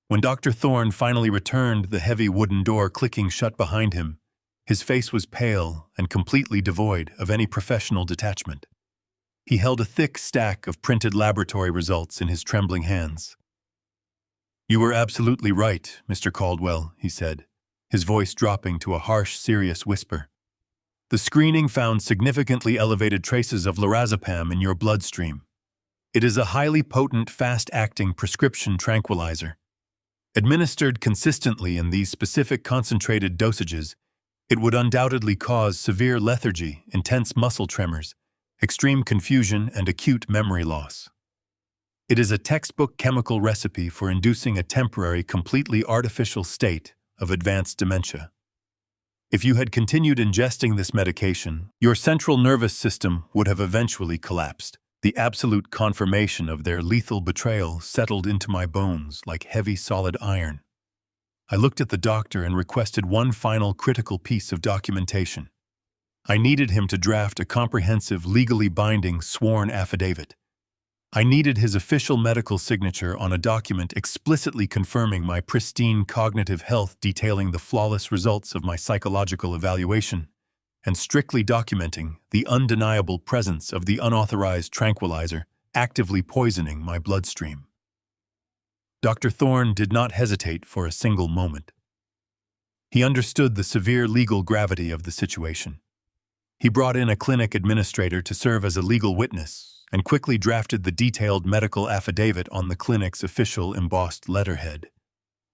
When Dr. Thorne finally returned, the heavy wooden door clicking shut behind him, his face was pale and completely devoid of any professional detachment. He held a thick stack of printed laboratory results in his trembling hands. "You were absolutely right, Mr. Caldwell," he said, his voice dropping to a harsh, serious whisper. "The screening found significantly elevated traces of lorazepam in your bloodstream. It is a highly potent, fast-acting prescription tranquilizer. Administered consistently in these specific concentrated dosages, it would undoubtedly cause severe lethargy, intense muscle tremors, extreme confusion, and acute memory loss. It is a textbook chemical recipe for inducing a temporary, completely artificial state of advanced dementia. If you had continued ingesting this medication, your central nervous system would have eventually collapsed. The absolute confirmation of their lethal betrayal settled into my bones like heavy, solid iron. I looked at the doctor and requested one final critical piece of documentation. I needed him to draft a comprehensive, legally binding, sworn affidavit. I needed his official medical signature on a document explicitly confirming my pristine cognitive health, detailing the flawless results of my psychological evaluation, and strictly documenting the undeniable presence of the unauthorized tranquilizer actively poisoning my bloodstream. Dr. Thorne did not hesitate for a single moment. He understood the severe legal gravity of the situation. He brought in a clinic administrator to serve as a legal witness and quickly drafted the detailed medical affidavit on the clinic's official embossed letterhead.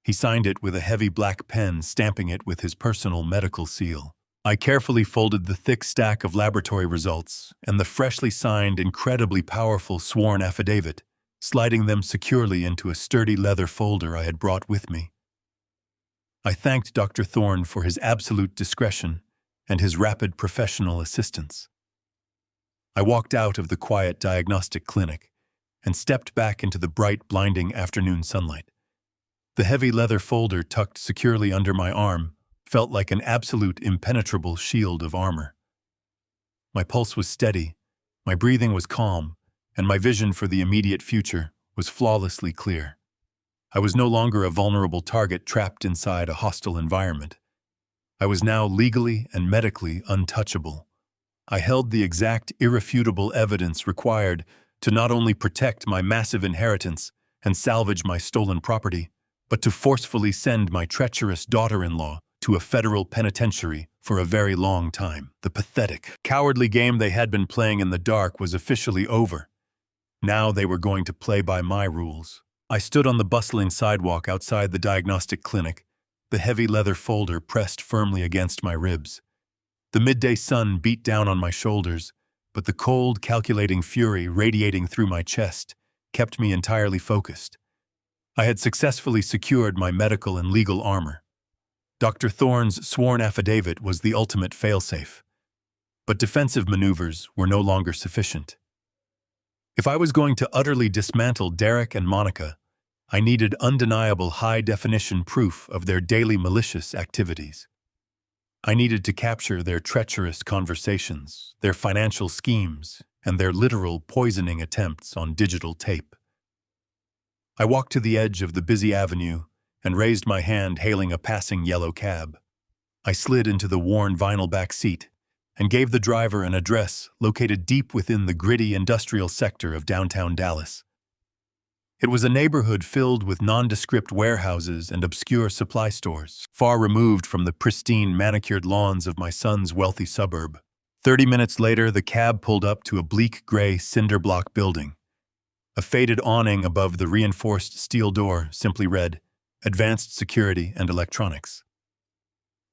He signed it with a heavy black pen, stamping it with his personal medical seal. I carefully folded the thick stack of laboratory results and the freshly signed, incredibly powerful sworn affidavit sliding them securely into a sturdy leather folder I had brought with me. I thanked Dr. Thorne for his absolute discretion and his rapid professional assistance. I walked out of the quiet diagnostic clinic and stepped back into the bright, blinding afternoon sunlight. The heavy leather folder tucked securely under my arm felt like an absolute impenetrable shield of armor. My pulse was steady, my breathing was calm, and my vision for the immediate future was flawlessly clear. I was no longer a vulnerable target trapped inside a hostile environment. I was now legally and medically untouchable. I held the exact irrefutable evidence required to not only protect my massive inheritance and salvage my stolen property, but to forcefully send my treacherous daughter-in-law to a federal penitentiary for a very long time. The pathetic, cowardly game they had been playing in the dark was officially over. Now they were going to play by my rules. I stood on the bustling sidewalk outside the diagnostic clinic, the heavy leather folder pressed firmly against my ribs. The midday sun beat down on my shoulders, but the cold, calculating fury radiating through my chest kept me entirely focused. I had successfully secured my medical and legal armor. Dr. Thorne's sworn affidavit was the ultimate failsafe, but defensive maneuvers were no longer sufficient. If I was going to utterly dismantle Derek and Monica, I needed undeniable high-definition proof of their daily malicious activities. I needed to capture their treacherous conversations, their financial schemes, and their literal poisoning attempts on digital tape. I walked to the edge of the busy avenue and raised my hand hailing a passing yellow cab. I slid into the worn vinyl back seat and gave the driver an address located deep within the gritty industrial sector of downtown Dallas. It was a neighborhood filled with nondescript warehouses and obscure supply stores, far removed from the pristine, manicured lawns of my son's wealthy suburb. 30 minutes later, the cab pulled up to a bleak gray cinder block building. A faded awning above the reinforced steel door simply read, "Advanced Security and Electronics."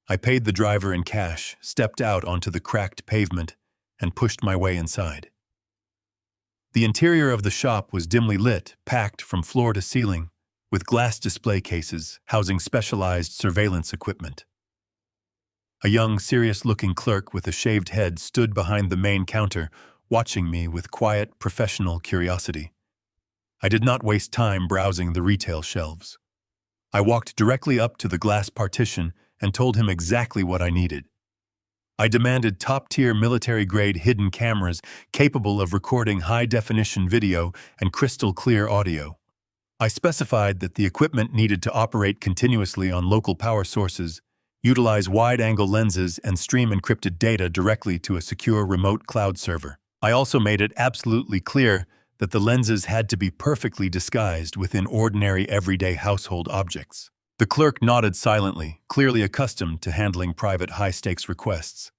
I paid the driver in cash, stepped out onto the cracked pavement, and pushed my way inside. The interior of the shop was dimly lit, packed from floor to ceiling, with glass display cases housing specialized surveillance equipment. A young, serious-looking clerk with a shaved head stood behind the main counter, watching me with quiet, professional curiosity. I did not waste time browsing the retail shelves. I walked directly up to the glass partition and told him exactly what I needed. I demanded top-tier military-grade hidden cameras capable of recording high-definition video and crystal-clear audio. I specified that the equipment needed to operate continuously on local power sources, utilize wide-angle lenses, and stream encrypted data directly to a secure remote cloud server. I also made it absolutely clear that the lenses had to be perfectly disguised within ordinary everyday household objects. The clerk nodded silently, clearly accustomed to handling private high-stakes requests.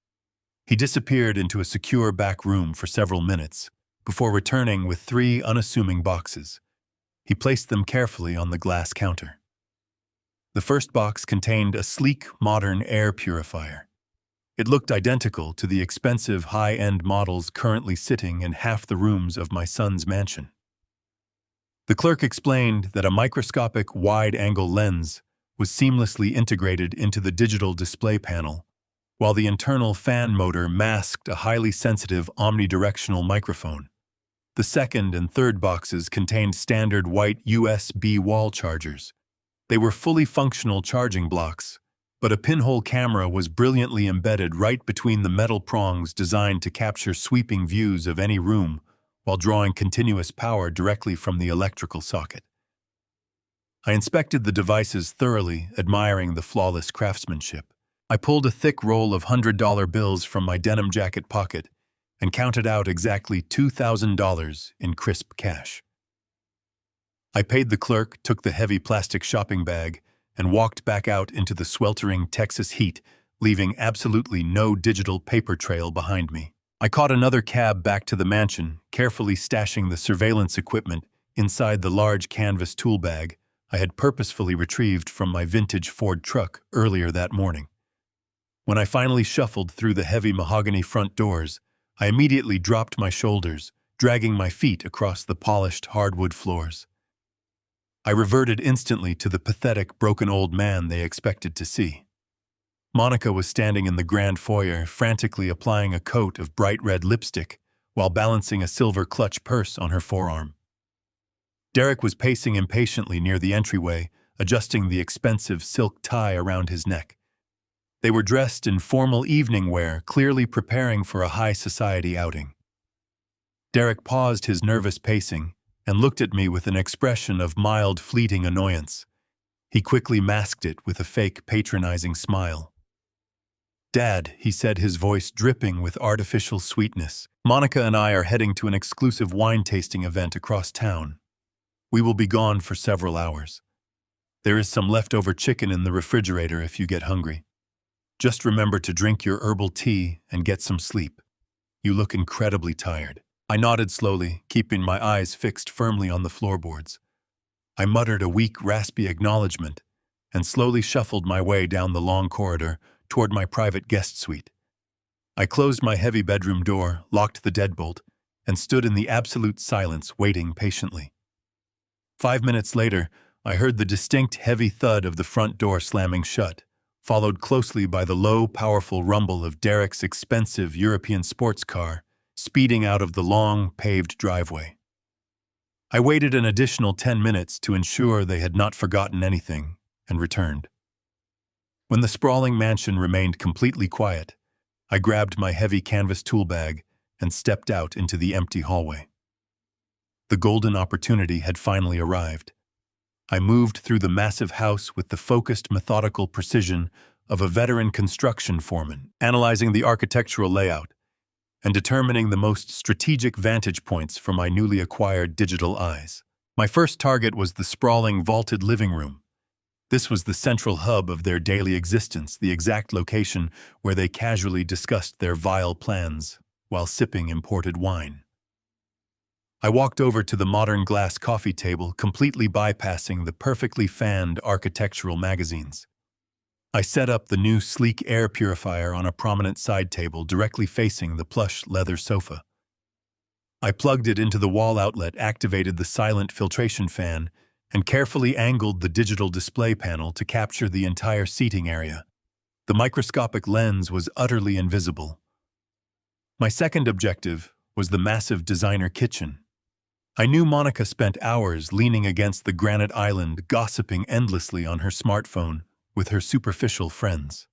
He disappeared into a secure back room for several minutes, before returning with 3 unassuming boxes. He placed them carefully on the glass counter. The first box contained a sleek, modern air purifier. It looked identical to the expensive, high-end models currently sitting in half the rooms of my son's mansion. The clerk explained that a microscopic, wide-angle lens was seamlessly integrated into the digital display panel, while the internal fan motor masked a highly sensitive omnidirectional microphone. The second and third boxes contained standard white USB wall chargers. They were fully functional charging blocks, but a pinhole camera was brilliantly embedded right between the metal prongs designed to capture sweeping views of any room while drawing continuous power directly from the electrical socket. I inspected the devices thoroughly, admiring the flawless craftsmanship. I pulled a thick roll of $100 bills from my denim jacket pocket and counted out exactly $2,000 in crisp cash. I paid the clerk, took the heavy plastic shopping bag, and walked back out into the sweltering Texas heat, leaving absolutely no digital paper trail behind me. I caught another cab back to the mansion, carefully stashing the surveillance equipment inside the large canvas tool bag I had purposefully retrieved from my vintage Ford truck earlier that morning. When I finally shuffled through the heavy mahogany front doors, I immediately dropped my shoulders, dragging my feet across the polished hardwood floors. I reverted instantly to the pathetic, broken old man they expected to see. Monica was standing in the grand foyer, frantically applying a coat of bright red lipstick while balancing a silver clutch purse on her forearm. Derek was pacing impatiently near the entryway, adjusting the expensive silk tie around his neck. They were dressed in formal evening wear, clearly preparing for a high society outing. Derek paused his nervous pacing and looked at me with an expression of mild, fleeting annoyance. He quickly masked it with a fake, patronizing smile. "Dad," he said, his voice dripping with artificial sweetness, "Monica and I are heading to an exclusive wine tasting event across town. We will be gone for several hours. There is some leftover chicken in the refrigerator if you get hungry. Just remember to drink your herbal tea and get some sleep. You look incredibly tired." I nodded slowly, keeping my eyes fixed firmly on the floorboards. I muttered a weak, raspy acknowledgement and slowly shuffled my way down the long corridor toward my private guest suite. I closed my heavy bedroom door, locked the deadbolt, and stood in the absolute silence, waiting patiently. 5 minutes later, I heard the distinct heavy thud of the front door slamming shut, followed closely by the low, powerful rumble of Derek's expensive European sports car speeding out of the long, paved driveway. I waited an additional 10 minutes to ensure they had not forgotten anything, and returned. When the sprawling mansion remained completely quiet, I grabbed my heavy canvas tool bag and stepped out into the empty hallway. The golden opportunity had finally arrived. I moved through the massive house with the focused, methodical precision of a veteran construction foreman, analyzing the architectural layout and determining the most strategic vantage points for my newly acquired digital eyes. My first target was the sprawling, vaulted living room. This was the central hub of their daily existence, the exact location where they casually discussed their vile plans while sipping imported wine. I walked over to the modern glass coffee table, completely bypassing the perfectly fanned architectural magazines. I set up the new sleek air purifier on a prominent side table directly facing the plush leather sofa. I plugged it into the wall outlet, activated the silent filtration fan, and carefully angled the digital display panel to capture the entire seating area. The microscopic lens was utterly invisible. My second objective was the massive designer kitchen. I knew Monica spent hours leaning against the granite island, gossiping endlessly on her smartphone with her superficial friends.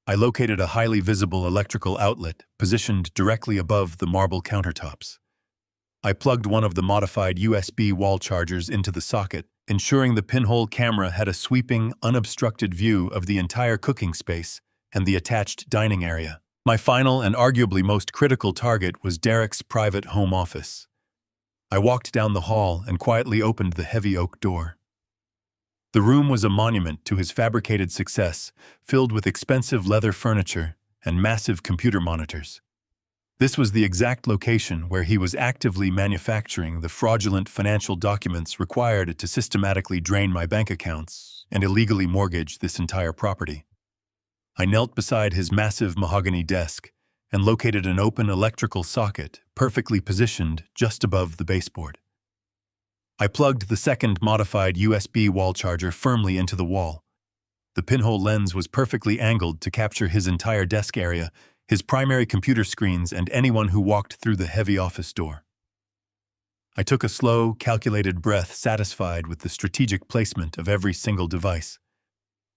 I located a highly visible electrical outlet positioned directly above the marble countertops. I plugged one of the modified USB wall chargers into the socket, ensuring the pinhole camera had a sweeping, unobstructed view of the entire cooking space and the attached dining area. My final and arguably most critical target was Derek's private home office. I walked down the hall and quietly opened the heavy oak door. The room was a monument to his fabricated success, filled with expensive leather furniture and massive computer monitors. This was the exact location where he was actively manufacturing the fraudulent financial documents required to systematically drain my bank accounts and illegally mortgage this entire property. I knelt beside his massive mahogany desk and located an open electrical socket perfectly positioned just above the baseboard. I plugged the second modified USB wall charger firmly into the wall. The pinhole lens was perfectly angled to capture his entire desk area, his primary computer screens, and anyone who walked through the heavy office door. I took a slow, calculated breath, satisfied with the strategic placement of every single device.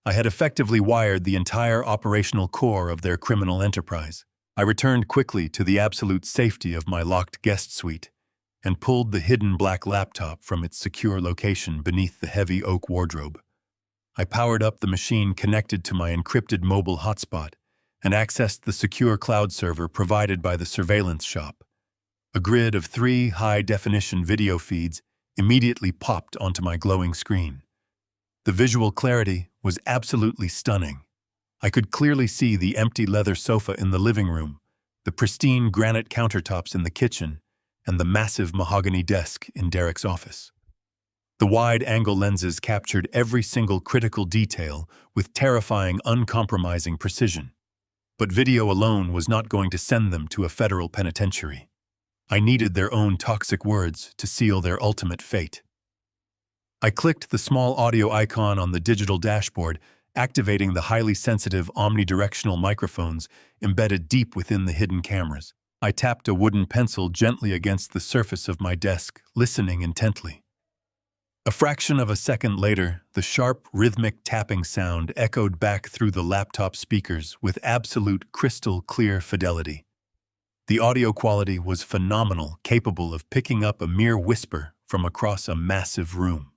I had effectively wired the entire operational core of their criminal enterprise. I returned quickly to the absolute safety of my locked guest suite and pulled the hidden black laptop from its secure location beneath the heavy oak wardrobe. I powered up the machine connected to my encrypted mobile hotspot and accessed the secure cloud server provided by the surveillance shop. A grid of 3 high-definition video feeds immediately popped onto my glowing screen. The visual clarity was absolutely stunning. I could clearly see the empty leather sofa in the living room, the pristine granite countertops in the kitchen, and the massive mahogany desk in Derek's office. The wide-angle lenses captured every single critical detail with terrifying, uncompromising precision. But video alone was not going to send them to a federal penitentiary. I needed their own toxic words to seal their ultimate fate. I clicked the small audio icon on the digital dashboard, activating the highly sensitive omnidirectional microphones embedded deep within the hidden cameras. I tapped a wooden pencil gently against the surface of my desk, listening intently. A fraction of a second later, the sharp, rhythmic tapping sound echoed back through the laptop speakers with absolute crystal-clear fidelity. The audio quality was phenomenal, capable of picking up a mere whisper from across a massive room.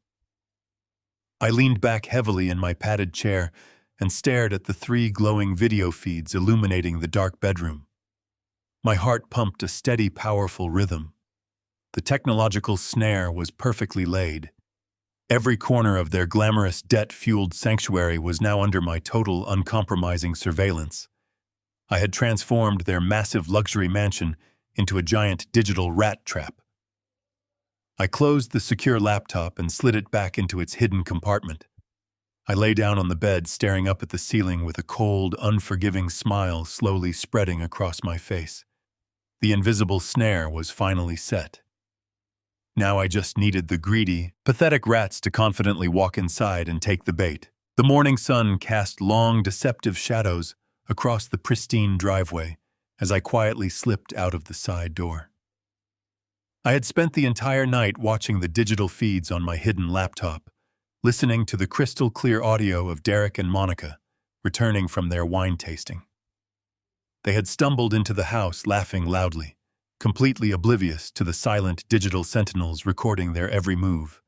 I leaned back heavily in my padded chair and stared at the 3 glowing video feeds illuminating the dark bedroom. My heart pumped a steady, powerful rhythm. The technological snare was perfectly laid. Every corner of their glamorous, debt-fueled sanctuary was now under my total, uncompromising surveillance. I had transformed their massive luxury mansion into a giant digital rat trap. I closed the secure laptop and slid it back into its hidden compartment. I lay down on the bed, staring up at the ceiling with a cold, unforgiving smile slowly spreading across my face. The invisible snare was finally set. Now I just needed the greedy, pathetic rats to confidently walk inside and take the bait. The morning sun cast long, deceptive shadows across the pristine driveway as I quietly slipped out of the side door. I had spent the entire night watching the digital feeds on my hidden laptop, listening to the crystal-clear audio of Derek and Monica returning from their wine tasting. They had stumbled into the house laughing loudly, completely oblivious to the silent digital sentinels recording their every move.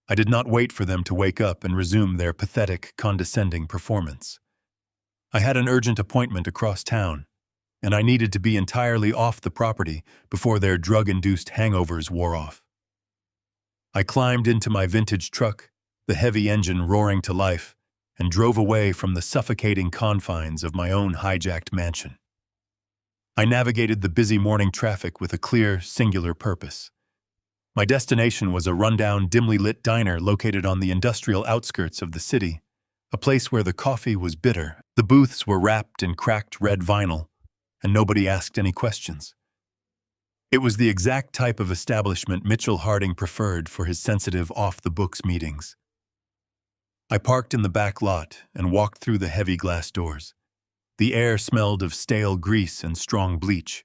I did not wait for them to wake up and resume their pathetic, condescending performance. I had an urgent appointment across town, and I needed to be entirely off the property before their drug-induced hangovers wore off. I climbed into my vintage truck, the heavy engine roaring to life, and drove away from the suffocating confines of my own hijacked mansion. I navigated the busy morning traffic with a clear, singular purpose. My destination was a rundown, dimly lit diner located on the industrial outskirts of the city, a place where the coffee was bitter, the booths were wrapped in cracked red vinyl, and nobody asked any questions. It was the exact type of establishment Mitchell Harding preferred for his sensitive, off-the-books meetings. I parked in the back lot and walked through the heavy glass doors. The air smelled of stale grease and strong bleach.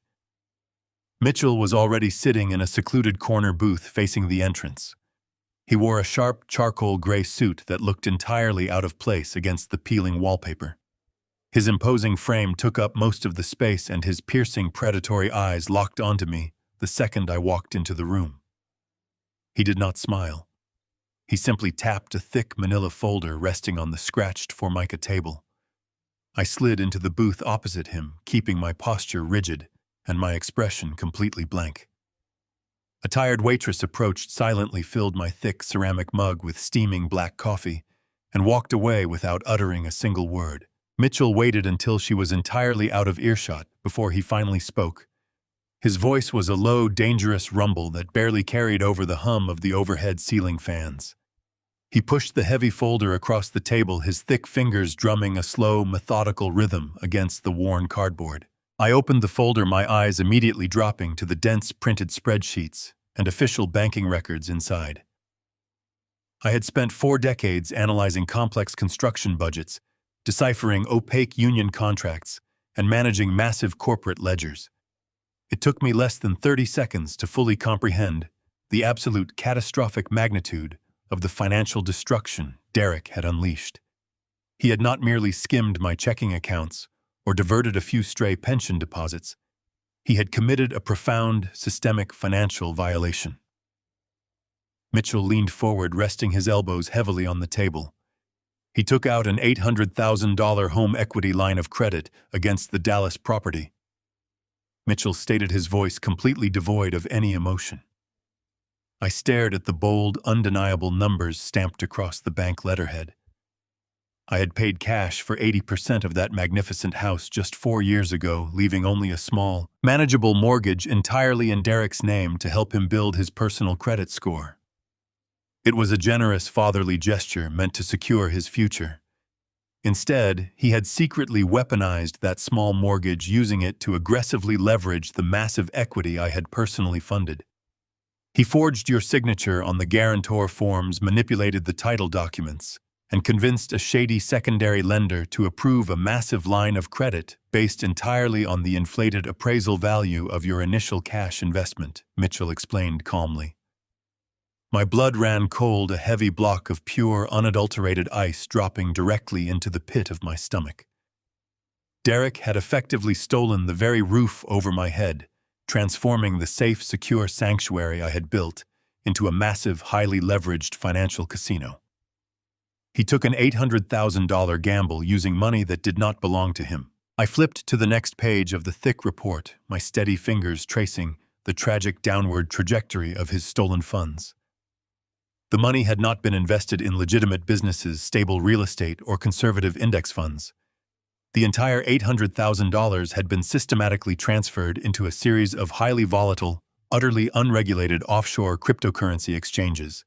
Mitchell was already sitting in a secluded corner booth facing the entrance. He wore a sharp charcoal gray suit that looked entirely out of place against the peeling wallpaper. His imposing frame took up most of the space, and his piercing, predatory eyes locked onto me the second I walked into the room. He did not smile. He simply tapped a thick manila folder resting on the scratched Formica table. I slid into the booth opposite him, keeping my posture rigid and my expression completely blank. A tired waitress approached, silently filled my thick ceramic mug with steaming black coffee, and walked away without uttering a single word. Mitchell waited until she was entirely out of earshot before he finally spoke. His voice was a low, dangerous rumble that barely carried over the hum of the overhead ceiling fans. He pushed the heavy folder across the table, his thick fingers drumming a slow, methodical rhythm against the worn cardboard. I opened the folder, my eyes immediately dropping to the dense printed spreadsheets and official banking records inside. I had spent 4 decades analyzing complex construction budgets, deciphering opaque union contracts, and managing massive corporate ledgers. It took me less than 30 seconds to fully comprehend the absolute catastrophic magnitude of the financial destruction Derek had unleashed. He had not merely skimmed my checking accounts or diverted a few stray pension deposits. He had committed a profound, systemic financial violation. Mitchell leaned forward, resting his elbows heavily on the table. He took out an $800,000 home equity line of credit against the Dallas property. Mitchell stated, his voice completely devoid of any emotion. I stared at the bold, undeniable numbers stamped across the bank letterhead. I had paid cash for 80% of that magnificent house just 4 years ago, leaving only a small, manageable mortgage entirely in Derek's name to help him build his personal credit score. It was a generous, fatherly gesture meant to secure his future. Instead, he had secretly weaponized that small mortgage, using it to aggressively leverage the massive equity I had personally funded. He forged your signature on the guarantor forms, manipulated the title documents, and convinced a shady secondary lender to approve a massive line of credit based entirely on the inflated appraisal value of your initial cash investment, Mitchell explained calmly. My blood ran cold, a heavy block of pure, unadulterated ice dropping directly into the pit of my stomach. Derek had effectively stolen the very roof over my head, transforming the safe, secure sanctuary I had built into a massive, highly leveraged financial casino. He took an $800,000 gamble using money that did not belong to him. I flipped to the next page of the thick report, my steady fingers tracing the tragic downward trajectory of his stolen funds. The money had not been invested in legitimate businesses, stable real estate, or conservative index funds. The entire $800,000 had been systematically transferred into a series of highly volatile, utterly unregulated offshore cryptocurrency exchanges.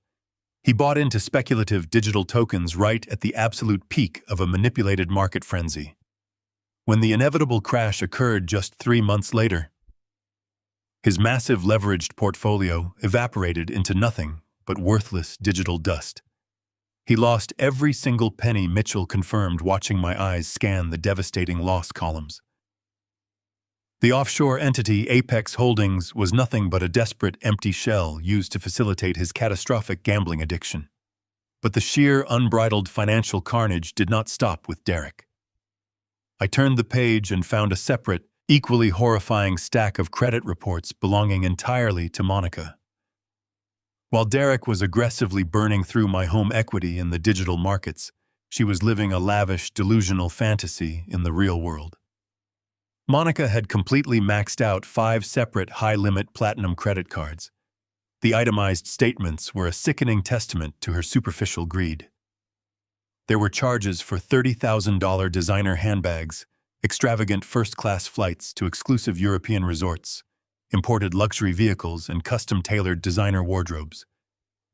He bought into speculative digital tokens right at the absolute peak of a manipulated market frenzy. When the inevitable crash occurred just 3 months later, his massive leveraged portfolio evaporated into nothing but worthless digital dust. He lost every single penny, Mitchell confirmed, watching my eyes scan the devastating loss columns. The offshore entity, Apex Holdings, was nothing but a desperate, empty shell used to facilitate his catastrophic gambling addiction. But the sheer, unbridled financial carnage did not stop with Derek. I turned the page and found a separate, equally horrifying stack of credit reports belonging entirely to Monica. While Derek was aggressively burning through my home equity in the digital markets, she was living a lavish, delusional fantasy in the real world. Monica had completely maxed out 5 separate high-limit platinum credit cards. The itemized statements were a sickening testament to her superficial greed. There were charges for $30,000 designer handbags, extravagant first-class flights to exclusive European resorts, imported luxury vehicles, and custom-tailored designer wardrobes.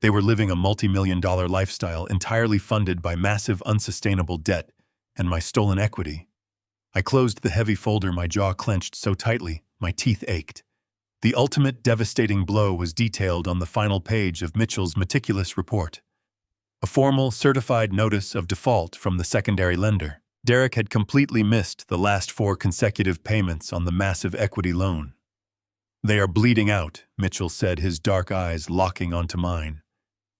They were living a multi-million-dollar lifestyle entirely funded by massive unsustainable debt and my stolen equity. I closed the heavy folder, my jaw clenched so tightly, my teeth ached. The ultimate devastating blow was detailed on the final page of Mitchell's meticulous report. A formal, certified notice of default from the secondary lender. Derek had completely missed the last 4 consecutive payments on the massive equity loan. "They are bleeding out," Mitchell said, his dark eyes locking onto mine.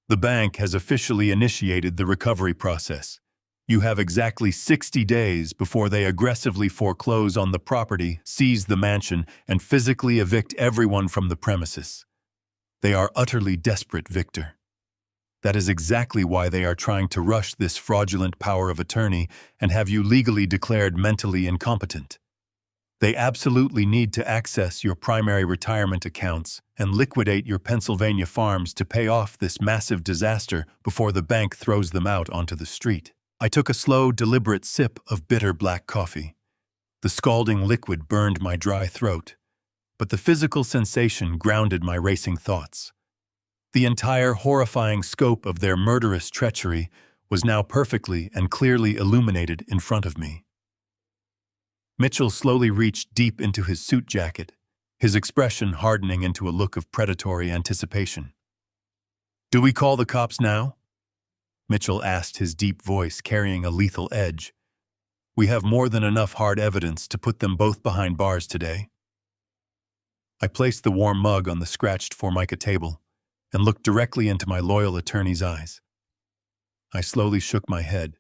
"The bank has officially initiated the recovery process. You have exactly 60 days before they aggressively foreclose on the property, seize the mansion, and physically evict everyone from the premises. They are utterly desperate, Victor. That is exactly why they are trying to rush this fraudulent power of attorney and have you legally declared mentally incompetent. They absolutely need to access your primary retirement accounts and liquidate your Pennsylvania farms to pay off this massive disaster before the bank throws them out onto the street." I took a slow, deliberate sip of bitter black coffee. The scalding liquid burned my dry throat, but the physical sensation grounded my racing thoughts. The entire horrifying scope of their murderous treachery was now perfectly and clearly illuminated in front of me. Mitchell slowly reached deep into his suit jacket, his expression hardening into a look of predatory anticipation. "Do we call the cops now?" Mitchell asked, his deep voice carrying a lethal edge. "We have more than enough hard evidence to put them both behind bars today." I placed the warm mug on the scratched Formica table and looked directly into my loyal attorney's eyes. I slowly shook my head.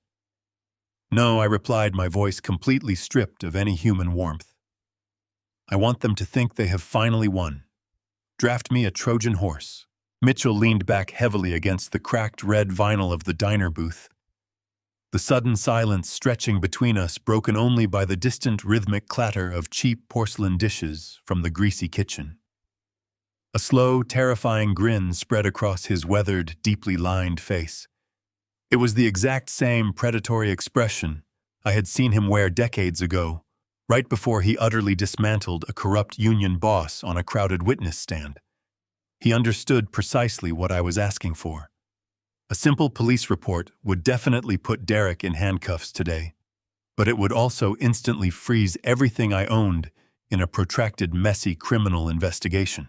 "No," I replied, my voice completely stripped of any human warmth. "I want them to think they have finally won. Draft me a Trojan horse." Mitchell leaned back heavily against the cracked red vinyl of the diner booth. The sudden silence stretching between us, broken only by the distant rhythmic clatter of cheap porcelain dishes from the greasy kitchen. A slow, terrifying grin spread across his weathered, deeply lined face. It was the exact same predatory expression I had seen him wear decades ago, right before he utterly dismantled a corrupt union boss on a crowded witness stand. He understood precisely what I was asking for. A simple police report would definitely put Derek in handcuffs today, but it would also instantly freeze everything I owned in a protracted, messy criminal investigation.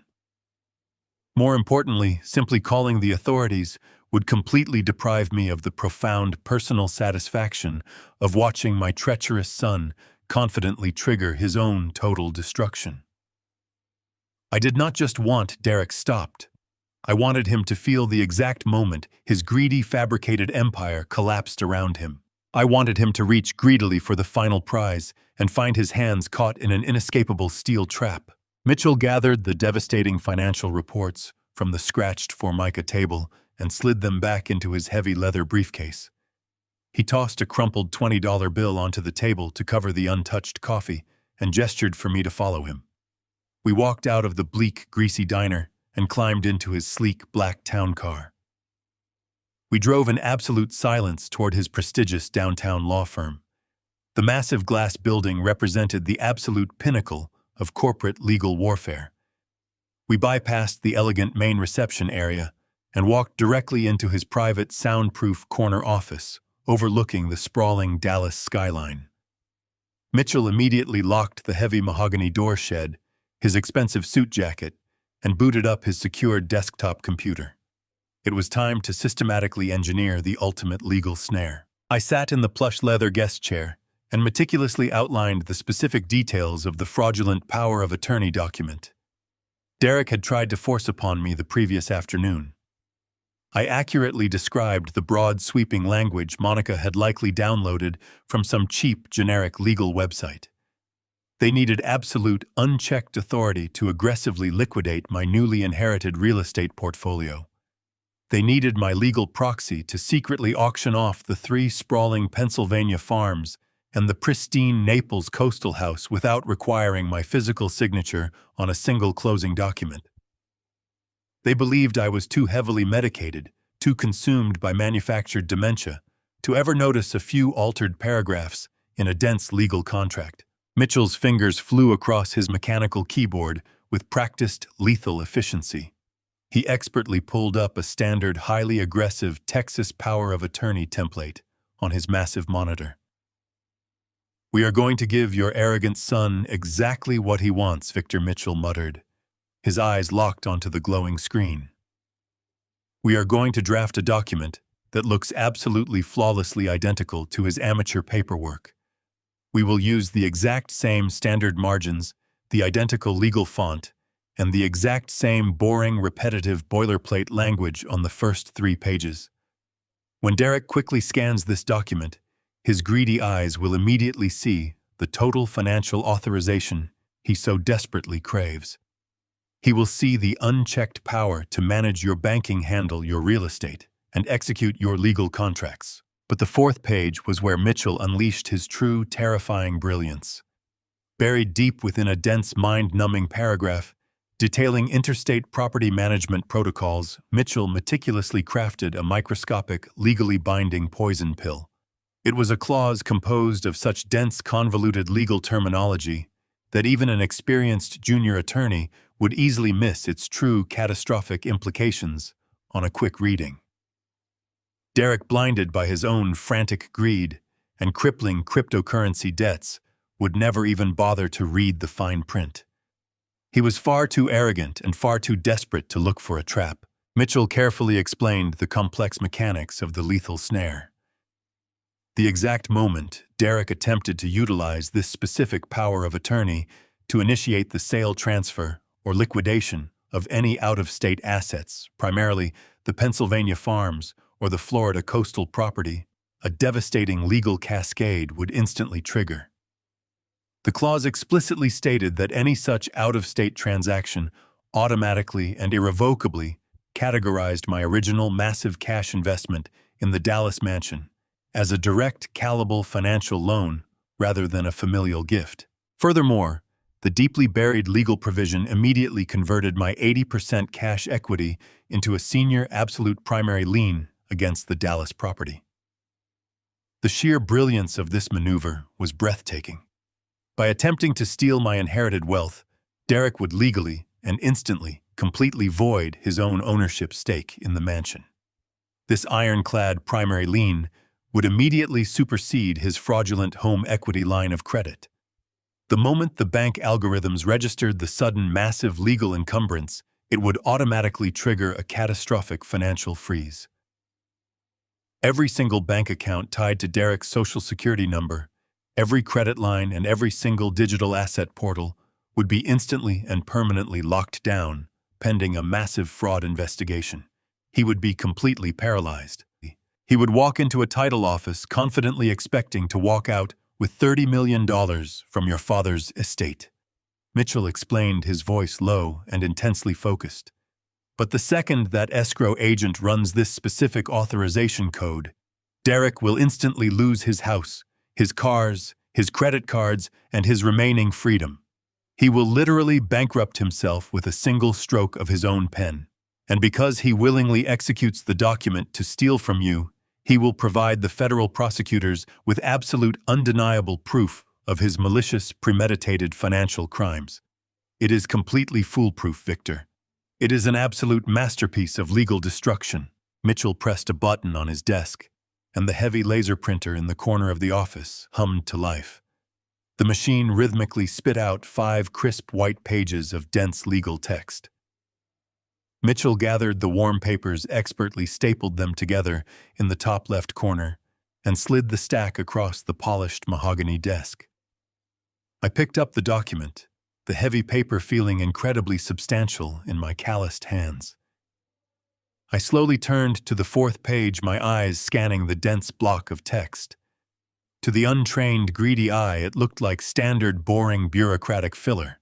More importantly, simply calling the authorities would completely deprive me of the profound personal satisfaction of watching my treacherous son confidently trigger his own total destruction. I did not just want Derek stopped. I wanted him to feel the exact moment his greedy, fabricated empire collapsed around him. I wanted him to reach greedily for the final prize and find his hands caught in an inescapable steel trap. Mitchell gathered the devastating financial reports from the scratched Formica table and slid them back into his heavy leather briefcase. He tossed a crumpled $20 bill onto the table to cover the untouched coffee and gestured for me to follow him. We walked out of the bleak, greasy diner and climbed into his sleek black town car. We drove in absolute silence toward his prestigious downtown law firm. The massive glass building represented the absolute pinnacle of corporate legal warfare. We bypassed the elegant main reception area and walked directly into his private, soundproof corner office, overlooking the sprawling Dallas skyline. Mitchell immediately locked the heavy mahogany door shed, his expensive suit jacket, and booted up his secured desktop computer. It was time to systematically engineer the ultimate legal snare. I sat in the plush leather guest chair and meticulously outlined the specific details of the fraudulent power of attorney document Derek had tried to force upon me the previous afternoon. I accurately described the broad, sweeping language Monica had likely downloaded from some cheap, generic legal website. They needed absolute, unchecked authority to aggressively liquidate my newly inherited real estate portfolio. They needed my legal proxy to secretly auction off the 3 sprawling Pennsylvania farms and the pristine Naples coastal house without requiring my physical signature on a single closing document. They believed I was too heavily medicated, too consumed by manufactured dementia, to ever notice a few altered paragraphs in a dense legal contract. Mitchell's fingers flew across his mechanical keyboard with practiced, lethal efficiency. He expertly pulled up a standard, highly aggressive Texas power of attorney template on his massive monitor. "We are going to give your arrogant son exactly what he wants," Victor Mitchell muttered, his eyes locked onto the glowing screen. "We are going to draft a document that looks absolutely flawlessly identical to his amateur paperwork. We will use the exact same standard margins, the identical legal font, and the exact same boring, repetitive boilerplate language on the first 3 pages. When Derek quickly scans this document, his greedy eyes will immediately see the total financial authorization he so desperately craves. He will see the unchecked power to manage your banking, handle your real estate, and execute your legal contracts." But the 4th page was where Mitchell unleashed his true, terrifying brilliance. Buried deep within a dense, mind-numbing paragraph detailing interstate property management protocols, Mitchell meticulously crafted a microscopic, legally binding poison pill. It was a clause composed of such dense, convoluted legal terminology that even an experienced junior attorney would easily miss its true catastrophic implications on a quick reading. Derek, blinded by his own frantic greed and crippling cryptocurrency debts, would never even bother to read the fine print. He was far too arrogant and far too desperate to look for a trap. Mitchell carefully explained the complex mechanics of the lethal snare. The exact moment Derek attempted to utilize this specific power of attorney to initiate the sale, transfer, or liquidation of any out-of-state assets, primarily the Pennsylvania farms or the Florida coastal property, a devastating legal cascade would instantly trigger. The clause explicitly stated that any such out-of-state transaction automatically and irrevocably categorized my original massive cash investment in the Dallas mansion as a direct, callable financial loan rather than a familial gift. Furthermore, the deeply buried legal provision immediately converted my 80% cash equity into a senior absolute primary lien against the Dallas property. The sheer brilliance of this maneuver was breathtaking. By attempting to steal my inherited wealth, Derek would legally and instantly completely void his own ownership stake in the mansion. This ironclad primary lien would immediately supersede his fraudulent home equity line of credit. The moment the bank algorithms registered the sudden massive legal encumbrance, it would automatically trigger a catastrophic financial freeze. Every single bank account tied to Derek's Social Security number, every credit line, and every single digital asset portal would be instantly and permanently locked down, pending a massive fraud investigation. He would be completely paralyzed. He would walk into a title office confidently expecting to walk out with $30 million from your father's estate. Mitchell explained, his voice low and intensely focused. But the second that escrow agent runs this specific authorization code, Derek will instantly lose his house, his cars, his credit cards, and his remaining freedom. He will literally bankrupt himself with a single stroke of his own pen. And because he willingly executes the document to steal from you, he will provide the federal prosecutors with absolute undeniable proof of his malicious, premeditated financial crimes. It is completely foolproof, Victor. It is an absolute masterpiece of legal destruction. Mitchell pressed a button on his desk, and the heavy laser printer in the corner of the office hummed to life. The machine rhythmically spit out 5 crisp white pages of dense legal text. Mitchell gathered the warm papers, expertly stapled them together in the top left corner, and slid the stack across the polished mahogany desk. I picked up the document, the heavy paper feeling incredibly substantial in my calloused hands. I slowly turned to the 4th page, my eyes scanning the dense block of text. To the untrained, greedy eye, it looked like standard, boring, bureaucratic filler.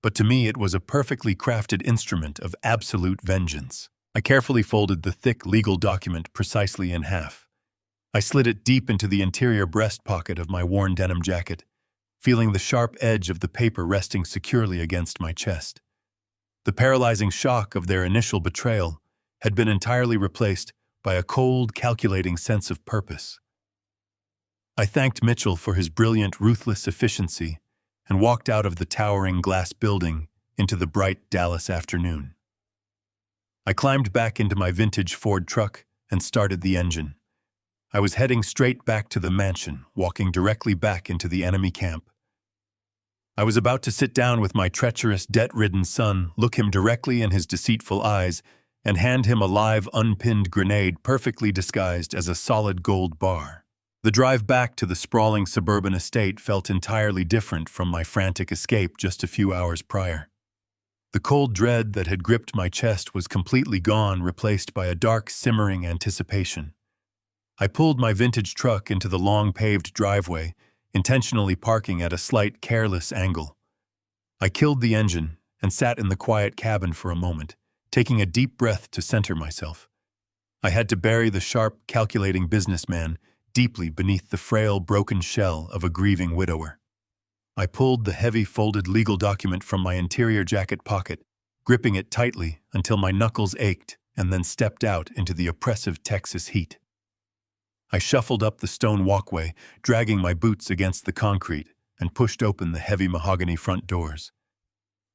But to me, it was a perfectly crafted instrument of absolute vengeance. I carefully folded the thick legal document precisely in half. I slid it deep into the interior breast pocket of my worn denim jacket, feeling the sharp edge of the paper resting securely against my chest. The paralyzing shock of their initial betrayal had been entirely replaced by a cold, calculating sense of purpose. I thanked Mitchell for his brilliant, ruthless efficiency and walked out of the towering glass building into the bright Dallas afternoon. I climbed back into my vintage Ford truck and started the engine. I was heading straight back to the mansion, walking directly back into the enemy camp. I was about to sit down with my treacherous, debt-ridden son, look him directly in his deceitful eyes, and hand him a live, unpinned grenade perfectly disguised as a solid gold bar. The drive back to the sprawling suburban estate felt entirely different from my frantic escape just a few hours prior. The cold dread that had gripped my chest was completely gone, replaced by a dark, simmering anticipation. I pulled my vintage truck into the long paved driveway, intentionally parking at a slight, careless angle. I killed the engine and sat in the quiet cabin for a moment, taking a deep breath to center myself. I had to bury the sharp, calculating businessman deeply beneath the frail, broken shell of a grieving widower. I pulled the heavy, folded legal document from my interior jacket pocket, gripping it tightly until my knuckles ached, and then stepped out into the oppressive Texas heat. I shuffled up the stone walkway, dragging my boots against the concrete, and pushed open the heavy mahogany front doors.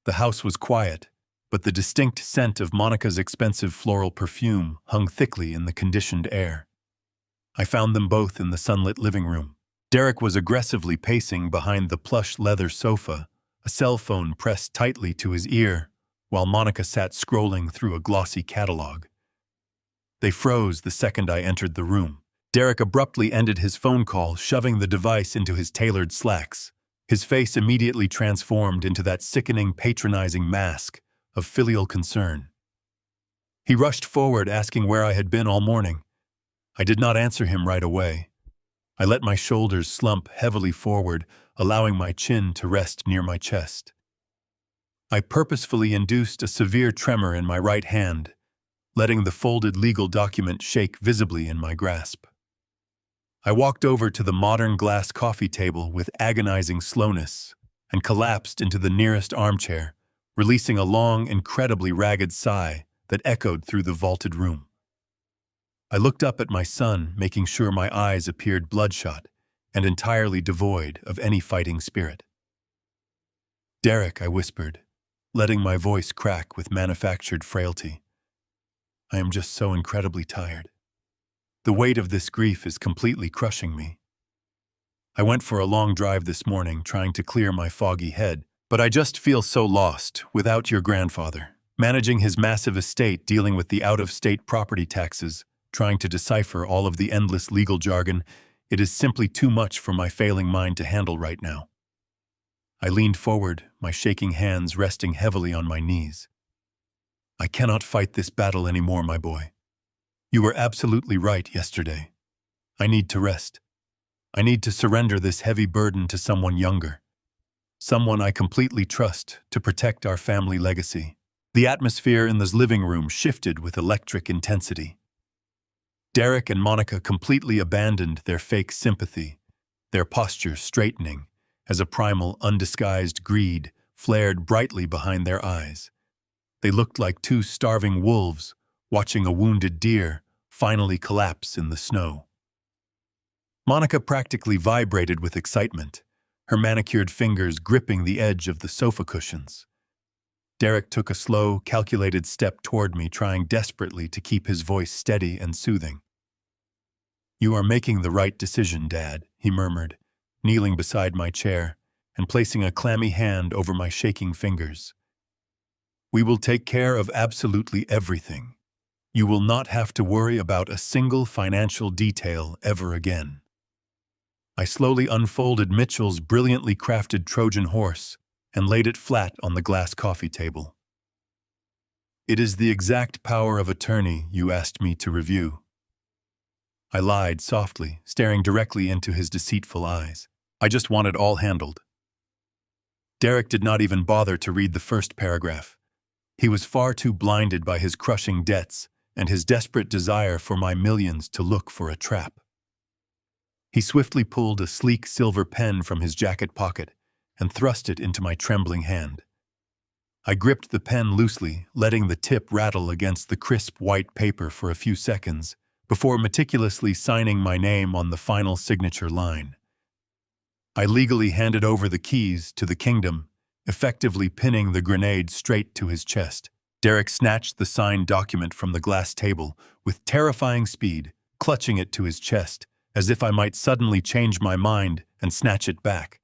The house was quiet, but the distinct scent of Monica's expensive floral perfume hung thickly in the conditioned air. I found them both in the sunlit living room. Derek was aggressively pacing behind the plush leather sofa, a cell phone pressed tightly to his ear, while Monica sat scrolling through a glossy catalog. They froze the second I entered the room. Derek abruptly ended his phone call, shoving the device into his tailored slacks. His face immediately transformed into that sickening, patronizing mask of filial concern. He rushed forward, asking where I had been all morning. I did not answer him right away. I let my shoulders slump heavily forward, allowing my chin to rest near my chest. I purposefully induced a severe tremor in my right hand, letting the folded legal document shake visibly in my grasp. I walked over to the modern glass coffee table with agonizing slowness and collapsed into the nearest armchair, releasing a long, incredibly ragged sigh that echoed through the vaulted room. I looked up at my son, making sure my eyes appeared bloodshot and entirely devoid of any fighting spirit. "Derek," I whispered, letting my voice crack with manufactured frailty. "I am just so incredibly tired." The weight of this grief is completely crushing me. I went for a long drive this morning trying to clear my foggy head, but I just feel so lost without your grandfather. Managing his massive estate, dealing with the out-of-state property taxes, trying to decipher all of the endless legal jargon, it is simply too much for my failing mind to handle right now. I leaned forward, my shaking hands resting heavily on my knees. I cannot fight this battle anymore, my boy. You were absolutely right yesterday. I need to rest. I need to surrender this heavy burden to someone younger. Someone I completely trust to protect our family legacy. The atmosphere in the living room shifted with electric intensity. Derek and Monica completely abandoned their fake sympathy, their posture straightening as a primal, undisguised greed flared brightly behind their eyes. They looked like two starving wolves watching a wounded deer finally collapse in the snow. Monica practically vibrated with excitement, her manicured fingers gripping the edge of the sofa cushions. Derek took a slow, calculated step toward me, trying desperately to keep his voice steady and soothing. "You are making the right decision, Dad," he murmured, kneeling beside my chair and placing a clammy hand over my shaking fingers. "We will take care of absolutely everything. You will not have to worry about a single financial detail ever again." I slowly unfolded Mitchell's brilliantly crafted Trojan horse and laid it flat on the glass coffee table. "It is the exact power of attorney you asked me to review." I lied softly, staring directly into his deceitful eyes. "I just want it all handled." Derek did not even bother to read the first paragraph. He was far too blinded by his crushing debts and his desperate desire for my millions to look for a trap. He swiftly pulled a sleek silver pen from his jacket pocket and thrust it into my trembling hand. I gripped the pen loosely, letting the tip rattle against the crisp white paper for a few seconds before meticulously signing my name on the final signature line. I legally handed over the keys to the kingdom, effectively pinning the grenade straight to his chest. Derek snatched the signed document from the glass table with terrifying speed, clutching it to his chest, as if I might suddenly change my mind and snatch it back.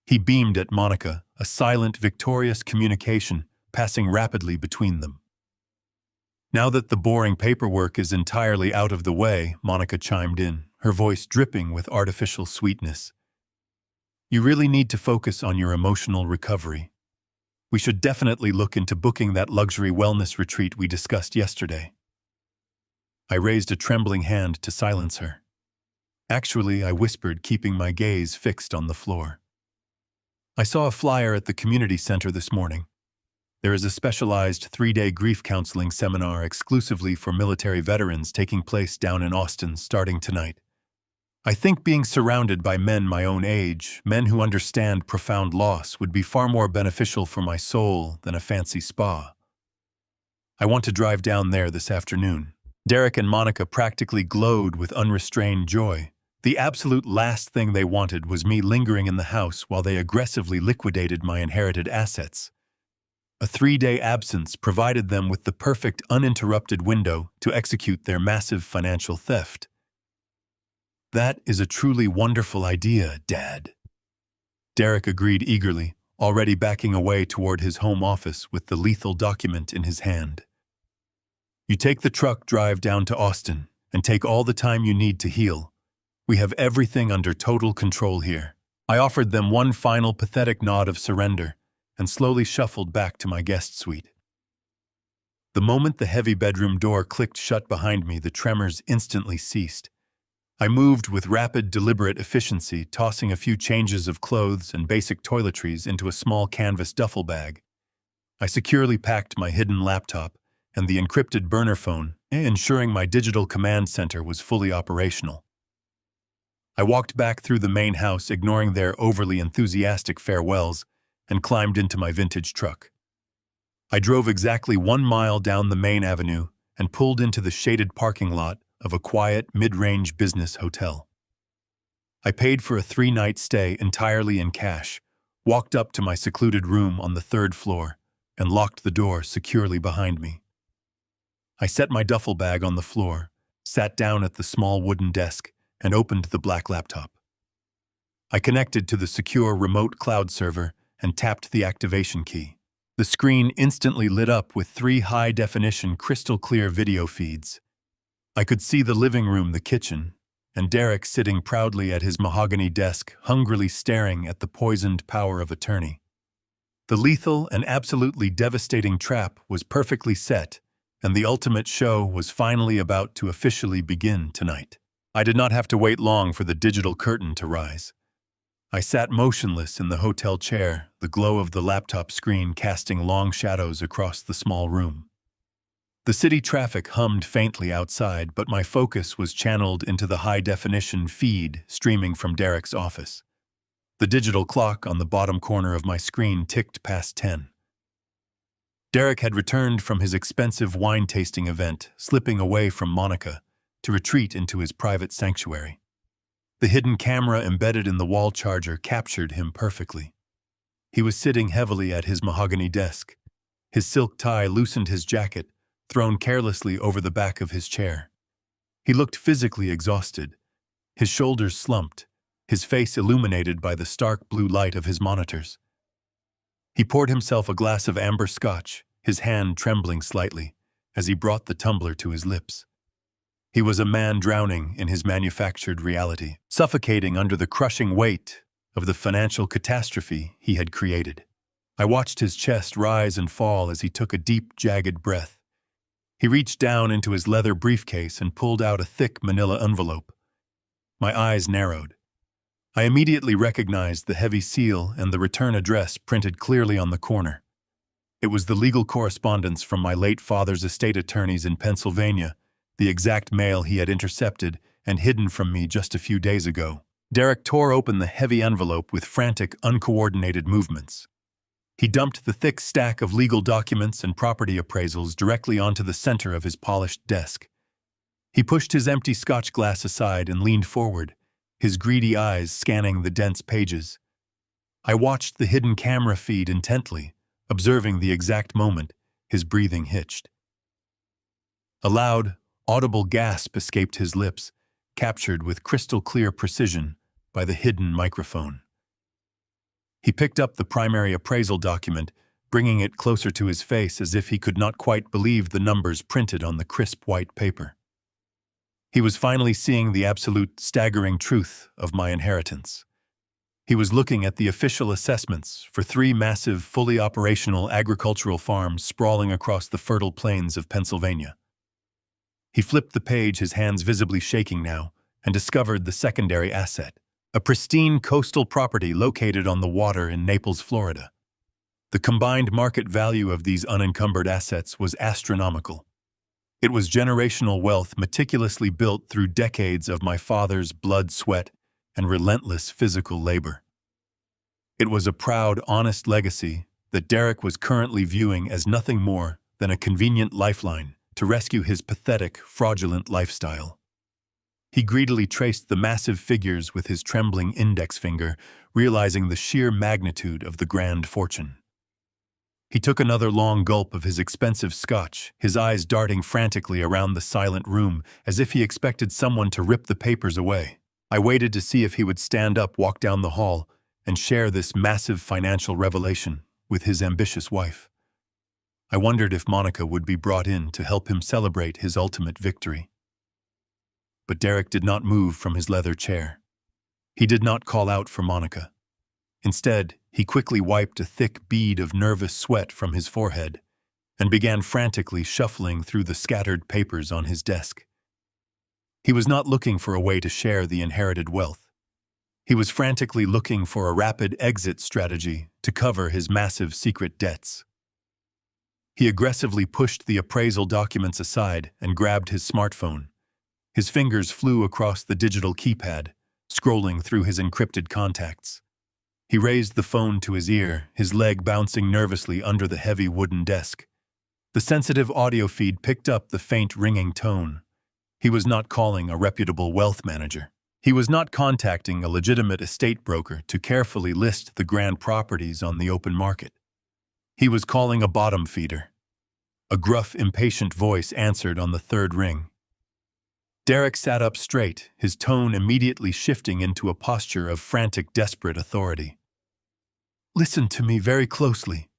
He beamed at Monica, a silent, victorious communication passing rapidly between them. "Now that the boring paperwork is entirely out of the way," Monica chimed in, her voice dripping with artificial sweetness, "you really need to focus on your emotional recovery. We should definitely look into booking that luxury wellness retreat we discussed yesterday." I raised a trembling hand to silence her. "Actually," I whispered, keeping my gaze fixed on the floor. "I saw a flyer at the community center this morning. There is a specialized 3-day grief counseling seminar exclusively for military veterans taking place down in Austin starting tonight. I think being surrounded by men my own age, men who understand profound loss, would be far more beneficial for my soul than a fancy spa. I want to drive down there this afternoon." Derek and Monica practically glowed with unrestrained joy. The absolute last thing they wanted was me lingering in the house while they aggressively liquidated my inherited assets. A 3-day absence provided them with the perfect uninterrupted window to execute their massive financial theft. "That is a truly wonderful idea, Dad." Derek agreed eagerly, already backing away toward his home office with the lethal document in his hand. "You take the truck drive down to Austin and take all the time you need to heal. We have everything under total control here." I offered them one final pathetic nod of surrender and slowly shuffled back to my guest suite. The moment the heavy bedroom door clicked shut behind me, the tremors instantly ceased. I moved with rapid, deliberate efficiency, tossing a few changes of clothes and basic toiletries into a small canvas duffel bag. I securely packed my hidden laptop and the encrypted burner phone, ensuring my digital command center was fully operational. I walked back through the main house, ignoring their overly enthusiastic farewells, and climbed into my vintage truck. I drove exactly 1 mile down the main avenue and pulled into the shaded parking lot of a quiet, mid-range business hotel. I paid for a 3-night stay entirely in cash, walked up to my secluded room on the 3rd floor, and locked the door securely behind me. I set my duffel bag on the floor, sat down at the small wooden desk, and opened the black laptop. I connected to the secure remote cloud server and tapped the activation key. The screen instantly lit up with 3 high-definition, crystal-clear video feeds. I could see the living room, the kitchen, and Derek sitting proudly at his mahogany desk, hungrily staring at the poisoned power of attorney. The lethal and absolutely devastating trap was perfectly set, and the ultimate show was finally about to officially begin tonight. I did not have to wait long for the digital curtain to rise. I sat motionless in the hotel chair, the glow of the laptop screen casting long shadows across the small room. The city traffic hummed faintly outside, but my focus was channeled into the high-definition feed streaming from Derek's office. The digital clock on the bottom corner of my screen ticked past 10. Derek had returned from his expensive wine-tasting event, slipping away from Monica to retreat into his private sanctuary. The hidden camera embedded in the wall charger captured him perfectly. He was sitting heavily at his mahogany desk. His silk tie loosened his jacket, thrown carelessly over the back of his chair. He looked physically exhausted, his shoulders slumped, his face illuminated by the stark blue light of his monitors. He poured himself a glass of amber scotch, his hand trembling slightly, as he brought the tumbler to his lips. He was a man drowning in his manufactured reality, suffocating under the crushing weight of the financial catastrophe he had created. I watched his chest rise and fall as he took a deep, jagged breath. He reached down into his leather briefcase and pulled out a thick manila envelope. My eyes narrowed. I immediately recognized the heavy seal and the return address printed clearly on the corner. It was the legal correspondence from my late father's estate attorneys in Pennsylvania, the exact mail he had intercepted and hidden from me just a few days ago. Derek tore open the heavy envelope with frantic, uncoordinated movements. He dumped the thick stack of legal documents and property appraisals directly onto the center of his polished desk. He pushed his empty scotch glass aside and leaned forward, his greedy eyes scanning the dense pages. I watched the hidden camera feed intently, observing the exact moment his breathing hitched. A loud, audible gasp escaped his lips, captured with crystal-clear precision by the hidden microphone. He picked up the primary appraisal document, bringing it closer to his face as if he could not quite believe the numbers printed on the crisp white paper. He was finally seeing the absolute, staggering truth of my inheritance. He was looking at the official assessments for 3 massive, fully operational agricultural farms sprawling across the fertile plains of Pennsylvania. He flipped the page, his hands visibly shaking now, and discovered the secondary asset, a pristine coastal property located on the water in Naples, Florida. The combined market value of these unencumbered assets was astronomical. It was generational wealth meticulously built through decades of my father's blood, sweat, and relentless physical labor. It was a proud, honest legacy that Derek was currently viewing as nothing more than a convenient lifeline to rescue his pathetic, fraudulent lifestyle. He greedily traced the massive figures with his trembling index finger, realizing the sheer magnitude of the grand fortune. He took another long gulp of his expensive scotch, his eyes darting frantically around the silent room as if he expected someone to rip the papers away. I waited to see if he would stand up, walk down the hall, and share this massive financial revelation with his ambitious wife. I wondered if Monica would be brought in to help him celebrate his ultimate victory. But Derek did not move from his leather chair. He did not call out for Monica. Instead, he quickly wiped a thick bead of nervous sweat from his forehead and began frantically shuffling through the scattered papers on his desk. He was not looking for a way to share the inherited wealth. He was frantically looking for a rapid exit strategy to cover his massive secret debts. He aggressively pushed the appraisal documents aside and grabbed his smartphone. His fingers flew across the digital keypad, scrolling through his encrypted contacts. He raised the phone to his ear, his leg bouncing nervously under the heavy wooden desk. The sensitive audio feed picked up the faint ringing tone. He was not calling a reputable wealth manager. He was not contacting a legitimate estate broker to carefully list the grand properties on the open market. He was calling a bottom feeder. A gruff, impatient voice answered on the third ring. Derek sat up straight, his tone immediately shifting into a posture of frantic, desperate authority. "Listen to me very closely,"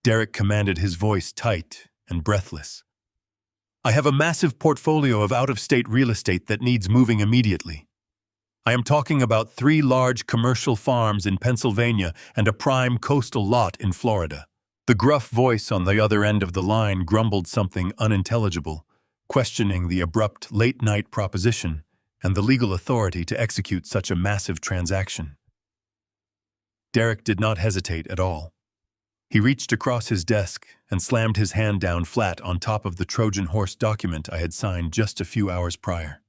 Derek commanded, his voice tight and breathless. "I have a massive portfolio of out-of-state real estate that needs moving immediately. I am talking about 3 large commercial farms in Pennsylvania and a prime coastal lot in Florida." The gruff voice on the other end of the line grumbled something unintelligible, questioning the abrupt late-night proposition and the legal authority to execute such a massive transaction. Derek did not hesitate at all. He reached across his desk and slammed his hand down flat on top of the Trojan horse document I had signed just a few hours prior.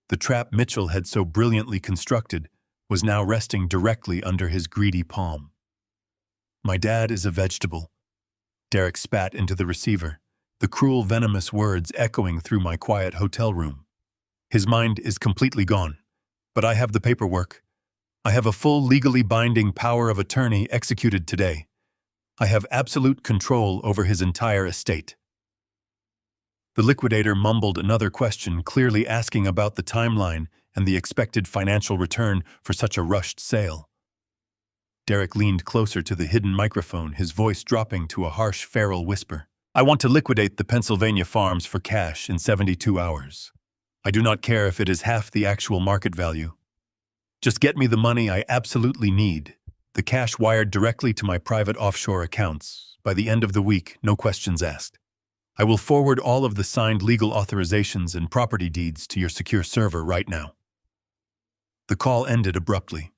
The trap Mitchell had so brilliantly constructed was now resting directly under his greedy palm. "My dad is a vegetable," Derek spat into the receiver, the cruel, venomous words echoing through my quiet hotel room. "His mind is completely gone, but I have the paperwork. I have a full legally binding power of attorney executed today. I have absolute control over his entire estate." The liquidator mumbled another question, clearly asking about the timeline and the expected financial return for such a rushed sale. Derek leaned closer to the hidden microphone, his voice dropping to a harsh, feral whisper. "I want to liquidate the Pennsylvania farms for cash in 72 hours. I do not care if it is half the actual market value. Just get me the money I absolutely need, the cash wired directly to my private offshore accounts, by the end of the week, no questions asked. I will forward all of the signed legal authorizations and property deeds to your secure server right now." The call ended abruptly.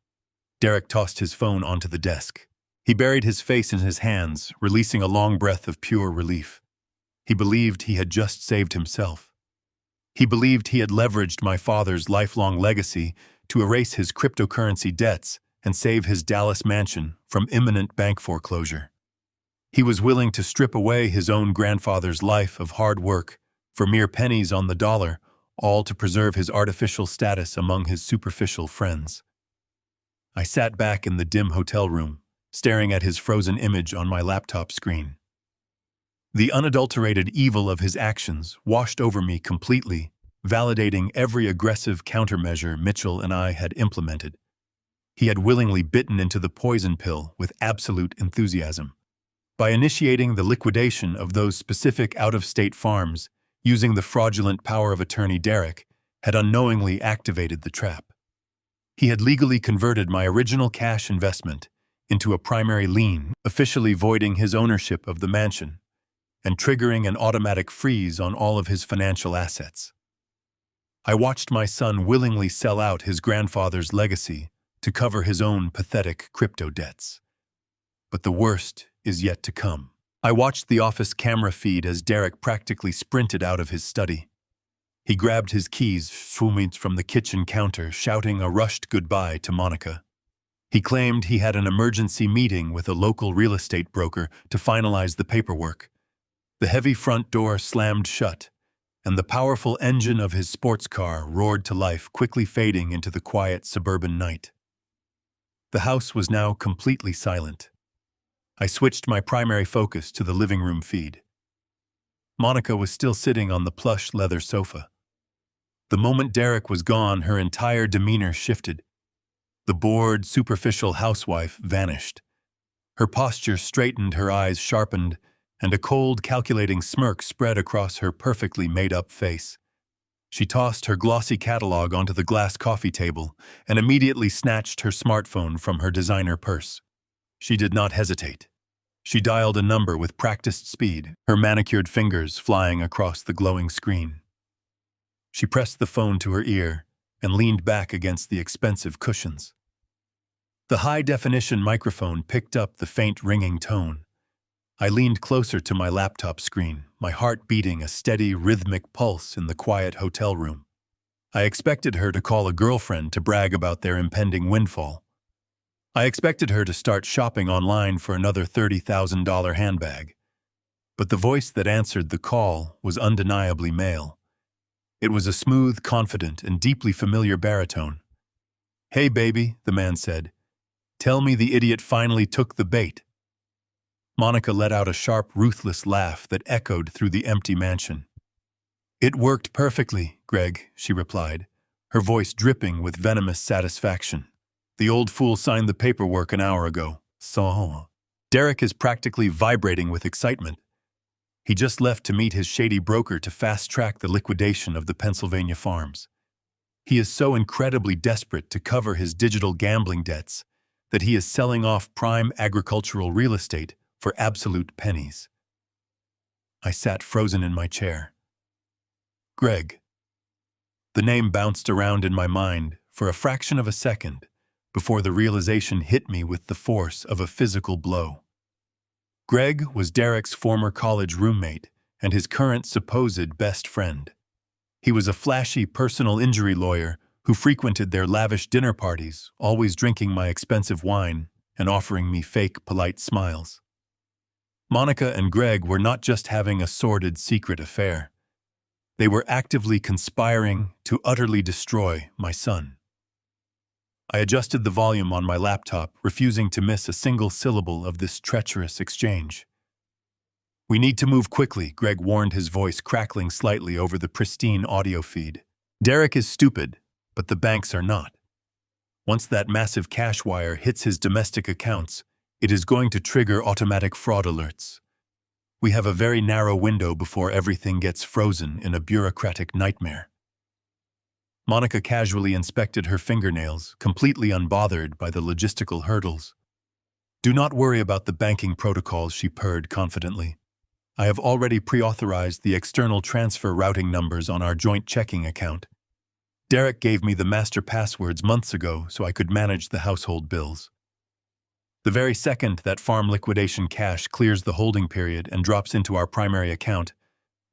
Derek tossed his phone onto the desk. He buried his face in his hands, releasing a long breath of pure relief. He believed he had just saved himself. He believed he had leveraged my father's lifelong legacy to erase his cryptocurrency debts and save his Dallas mansion from imminent bank foreclosure. He was willing to strip away his own grandfather's life of hard work for mere pennies on the dollar, all to preserve his artificial status among his superficial friends. I sat back in the dim hotel room, staring at his frozen image on my laptop screen. The unadulterated evil of his actions washed over me completely, validating every aggressive countermeasure Mitchell and I had implemented. He had willingly bitten into the poison pill with absolute enthusiasm. By initiating the liquidation of those specific out-of-state farms, using the fraudulent power of attorney, Derek had unknowingly activated the trap. He had legally converted my original cash investment into a primary lien, officially voiding his ownership of the mansion and triggering an automatic freeze on all of his financial assets. I watched my son willingly sell out his grandfather's legacy to cover his own pathetic crypto debts. But the worst is yet to come. I watched the office camera feed as Derek practically sprinted out of his study. He grabbed his keys from the kitchen counter, shouting a rushed goodbye to Monica. He claimed he had an emergency meeting with a local real estate broker to finalize the paperwork. The heavy front door slammed shut, and the powerful engine of his sports car roared to life, quickly fading into the quiet suburban night. The house was now completely silent. I switched my primary focus to the living room feed. Monica was still sitting on the plush leather sofa. The moment Derek was gone, her entire demeanor shifted. The bored, superficial housewife vanished. Her posture straightened, her eyes sharpened, and a cold, calculating smirk spread across her perfectly made-up face. She tossed her glossy catalog onto the glass coffee table and immediately snatched her smartphone from her designer purse. She did not hesitate. She dialed a number with practiced speed, her manicured fingers flying across the glowing screen. She pressed the phone to her ear and leaned back against the expensive cushions. The high-definition microphone picked up the faint ringing tone. I leaned closer to my laptop screen, my heart beating a steady, rhythmic pulse in the quiet hotel room. I expected her to call a girlfriend to brag about their impending windfall. I expected her to start shopping online for another $30,000 handbag. But the voice that answered the call was undeniably male. It was a smooth, confident, and deeply familiar baritone. "Hey, baby," the man said. "Tell me the idiot finally took the bait." Monica let out a sharp, ruthless laugh that echoed through the empty mansion. It worked perfectly, Greg, she replied, her voice dripping with venomous satisfaction. The old fool signed the paperwork an hour ago. So, Derek is practically vibrating with excitement. He just left to meet his shady broker to fast-track the liquidation of the Pennsylvania farms. He is so incredibly desperate to cover his digital gambling debts that he is selling off prime agricultural real estate for absolute pennies. I sat frozen in my chair. Greg. The name bounced around in my mind for a fraction of a second before the realization hit me with the force of a physical blow. Greg was Derek's former college roommate and his current supposed best friend. He was a flashy personal injury lawyer who frequented their lavish dinner parties, always drinking my expensive wine and offering me fake, polite smiles. Monica and Greg were not just having a sordid secret affair. They were actively conspiring to utterly destroy my son. I adjusted the volume on my laptop, refusing to miss a single syllable of this treacherous exchange. "We need to move quickly," Greg warned, his voice crackling slightly over the pristine audio feed. "Derek is stupid, but the banks are not. Once that massive cash wire hits his domestic accounts, it is going to trigger automatic fraud alerts. We have a very narrow window before everything gets frozen in a bureaucratic nightmare." Monica casually inspected her fingernails, completely unbothered by the logistical hurdles. "Do not worry about the banking protocols," she purred confidently. "I have already pre-authorized the external transfer routing numbers on our joint checking account. Derek gave me the master passwords months ago so I could manage the household bills. The very second that farm liquidation cash clears the holding period and drops into our primary account,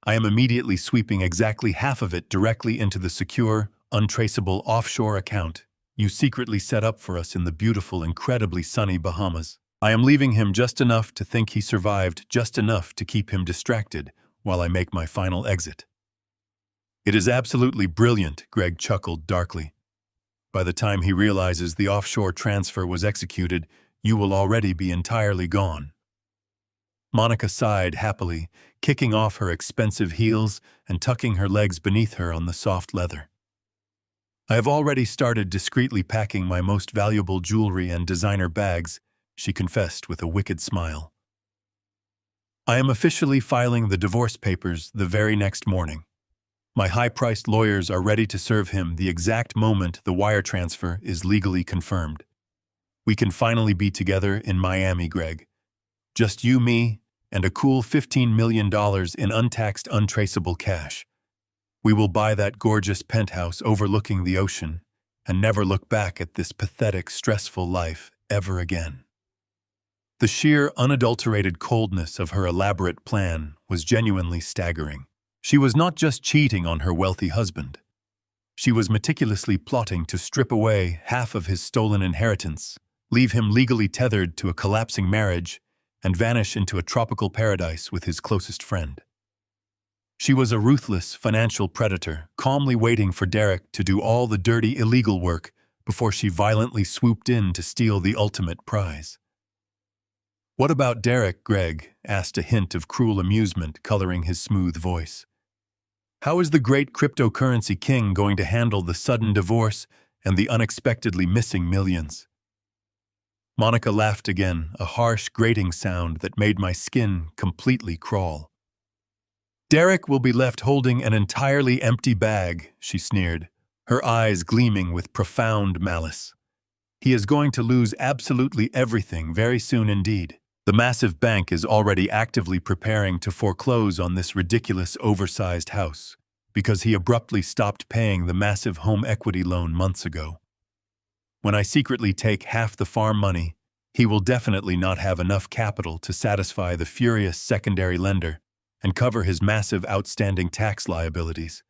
I am immediately sweeping exactly half of it directly into the secure, untraceable offshore account you secretly set up for us in the beautiful, incredibly sunny Bahamas. I am leaving him just enough to think he survived, just enough to keep him distracted while I make my final exit." "It is absolutely brilliant," Greg chuckled darkly. "By the time he realizes the offshore transfer was executed, you will already be entirely gone." Monica sighed happily, kicking off her expensive heels and tucking her legs beneath her on the soft leather. "I have already started discreetly packing my most valuable jewelry and designer bags," she confessed with a wicked smile. "I am officially filing the divorce papers the very next morning. My high-priced lawyers are ready to serve him the exact moment the wire transfer is legally confirmed. We can finally be together in Miami, Greg. Just you, me, and a cool $15 million in untaxed, untraceable cash. We will buy that gorgeous penthouse overlooking the ocean and never look back at this pathetic, stressful life ever again." The sheer, unadulterated coldness of her elaborate plan was genuinely staggering. She was not just cheating on her wealthy husband. She was meticulously plotting to strip away half of his stolen inheritance, leave him legally tethered to a collapsing marriage, and vanish into a tropical paradise with his closest friend. She was a ruthless financial predator, calmly waiting for Derek to do all the dirty, illegal work before she violently swooped in to steal the ultimate prize. "What about Derek?" Greg asked, a hint of cruel amusement coloring his smooth voice. "How is the great cryptocurrency king going to handle the sudden divorce and the unexpectedly missing millions?" Monica laughed again, a harsh, grating sound that made my skin completely crawl. "Derek will be left holding an entirely empty bag," she sneered, her eyes gleaming with profound malice. "He is going to lose absolutely everything very soon indeed. The massive bank is already actively preparing to foreclose on this ridiculous, oversized house because he abruptly stopped paying the massive home equity loan months ago. When I secretly take half the farm money, he will definitely not have enough capital to satisfy the furious secondary lender and cover his massive outstanding tax liabilities.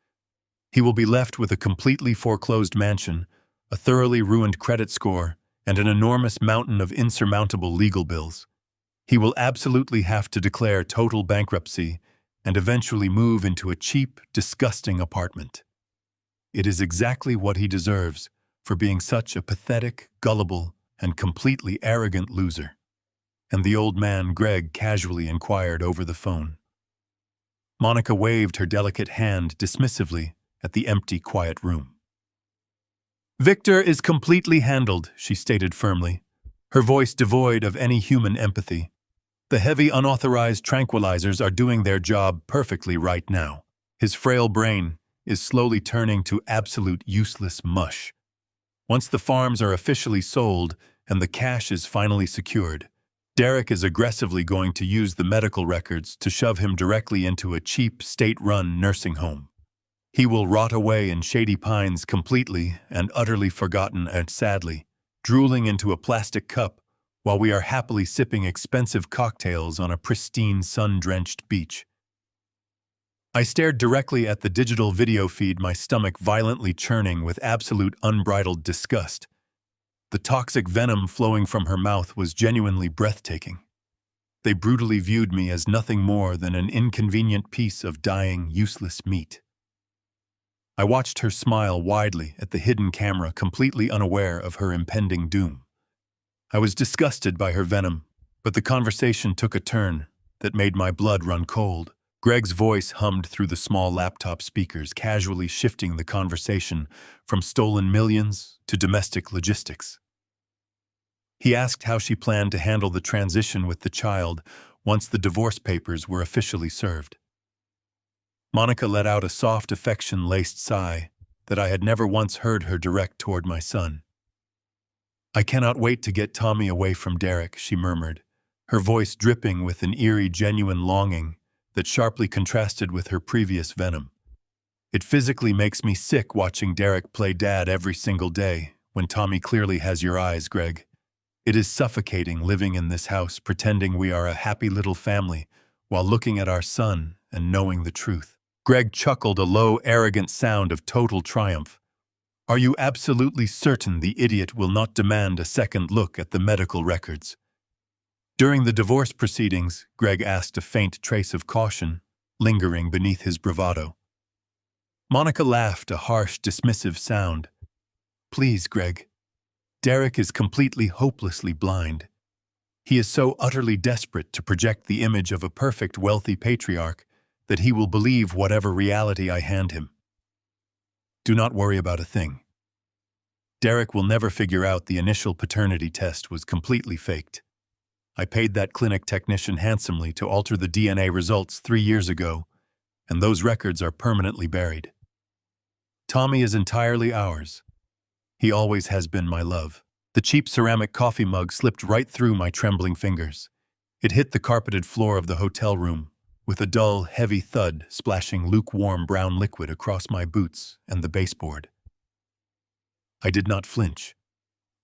He will be left with a completely foreclosed mansion, a thoroughly ruined credit score, and an enormous mountain of insurmountable legal bills. He will absolutely have to declare total bankruptcy and eventually move into a cheap, disgusting apartment. It is exactly what he deserves for being such a pathetic, gullible, and completely arrogant loser." And the old man, Greg, casually inquired over the phone. Monica waved her delicate hand dismissively at the empty, quiet room. "Victor is completely handled," she stated firmly, her voice devoid of any human empathy. "The heavy unauthorized tranquilizers are doing their job perfectly right now. His frail brain is slowly turning to absolute useless mush. Once the farms are officially sold and the cash is finally secured, Derek is aggressively going to use the medical records to shove him directly into a cheap, state-run nursing home. He will rot away in Shady Pines completely and utterly forgotten and sadly, drooling into a plastic cup while we are happily sipping expensive cocktails on a pristine, sun-drenched beach." I stared directly at the digital video feed, my stomach violently churning with absolute unbridled disgust. The toxic venom flowing from her mouth was genuinely breathtaking. They brutally viewed me as nothing more than an inconvenient piece of dying, useless meat. I watched her smile widely at the hidden camera, completely unaware of her impending doom. I was disgusted by her venom, but the conversation took a turn that made my blood run cold. Greg's voice hummed through the small laptop speakers, casually shifting the conversation from stolen millions to domestic logistics. He asked how she planned to handle the transition with the child once the divorce papers were officially served. Monica let out a soft, affection-laced sigh that I had never once heard her direct toward my son. "I cannot wait to get Tommy away from Derek," she murmured, her voice dripping with an eerie, genuine longing that sharply contrasted with her previous venom. "It physically makes me sick watching Derek play dad every single day when Tommy clearly has your eyes, Greg. It is suffocating living in this house pretending we are a happy little family while looking at our son and knowing the truth." Greg chuckled a low, arrogant sound of total triumph. "Are you absolutely certain the idiot will not demand a second look at the medical records?" During the divorce proceedings, Greg asked, a faint trace of caution lingering beneath his bravado. Monica laughed, a harsh, dismissive sound. "Please, Greg. Derek is completely, hopelessly blind. He is so utterly desperate to project the image of a perfect, wealthy patriarch that he will believe whatever reality I hand him. Do not worry about a thing. Derek will never figure out the initial paternity test was completely faked. I paid that clinic technician handsomely to alter the DNA results 3 years ago, and those records are permanently buried. Tommy is entirely ours. He always has been, my love." The cheap ceramic coffee mug slipped right through my trembling fingers. It hit the carpeted floor of the hotel room, with a dull, heavy thud splashing lukewarm brown liquid across my boots and the baseboard. I did not flinch.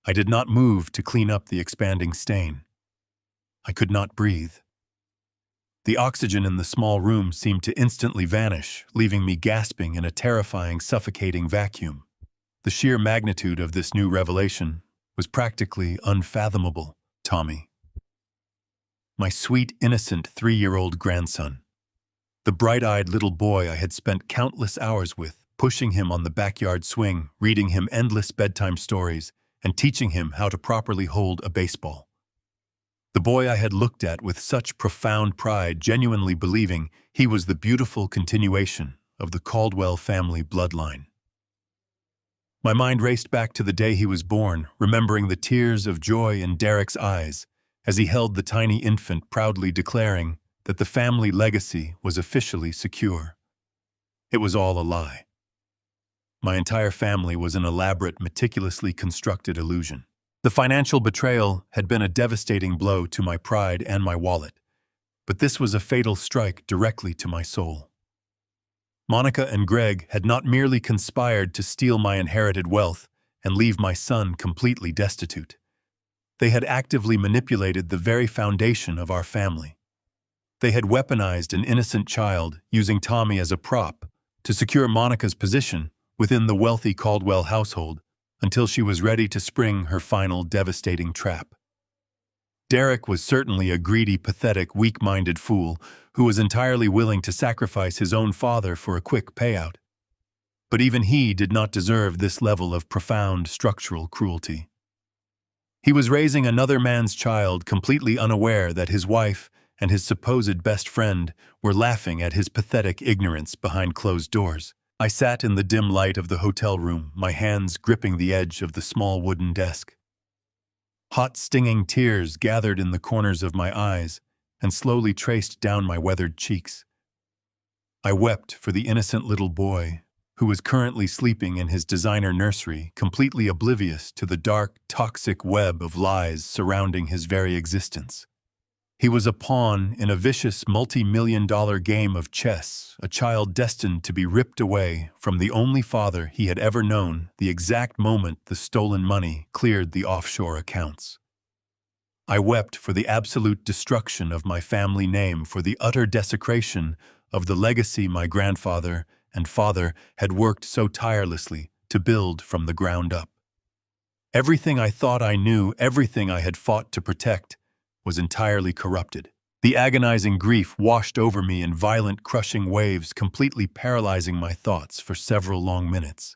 I did not move to clean up the expanding stain. I could not breathe. The oxygen in the small room seemed to instantly vanish, leaving me gasping in a terrifying, suffocating vacuum. The sheer magnitude of this new revelation was practically unfathomable. Tommy. My sweet, innocent 3-year-old grandson. The bright-eyed little boy I had spent countless hours with, pushing him on the backyard swing, reading him endless bedtime stories, and teaching him how to properly hold a baseball. The boy I had looked at with such profound pride, genuinely believing he was the beautiful continuation of the Caldwell family bloodline. My mind raced back to the day he was born, remembering the tears of joy in Derek's eyes as he held the tiny infant, proudly declaring that the family legacy was officially secure. It was all a lie. My entire family was an elaborate, meticulously constructed illusion. The financial betrayal had been a devastating blow to my pride and my wallet, but this was a fatal strike directly to my soul. Monica and Greg had not merely conspired to steal my inherited wealth and leave my son completely destitute. They had actively manipulated the very foundation of our family. They had weaponized an innocent child, using Tommy as a prop, to secure Monica's position within the wealthy Caldwell household until she was ready to spring her final devastating trap. Derek was certainly a greedy, pathetic, weak-minded fool who was entirely willing to sacrifice his own father for a quick payout. But even he did not deserve this level of profound structural cruelty. He was raising another man's child, completely unaware that his wife and his supposed best friend were laughing at his pathetic ignorance behind closed doors. I sat in the dim light of the hotel room, my hands gripping the edge of the small wooden desk. Hot, stinging tears gathered in the corners of my eyes and slowly traced down my weathered cheeks. I wept for the innocent little boy who was currently sleeping in his designer nursery, completely oblivious to the dark, toxic web of lies surrounding his very existence. He was a pawn in a vicious multi-million-dollar game of chess, a child destined to be ripped away from the only father he had ever known the exact moment the stolen money cleared the offshore accounts. I wept for the absolute destruction of my family name, for the utter desecration of the legacy my grandfather and father had worked so tirelessly to build from the ground up. Everything I thought I knew, everything I had fought to protect, was entirely corrupted. The agonizing grief washed over me in violent, crushing waves, completely paralyzing my thoughts for several long minutes.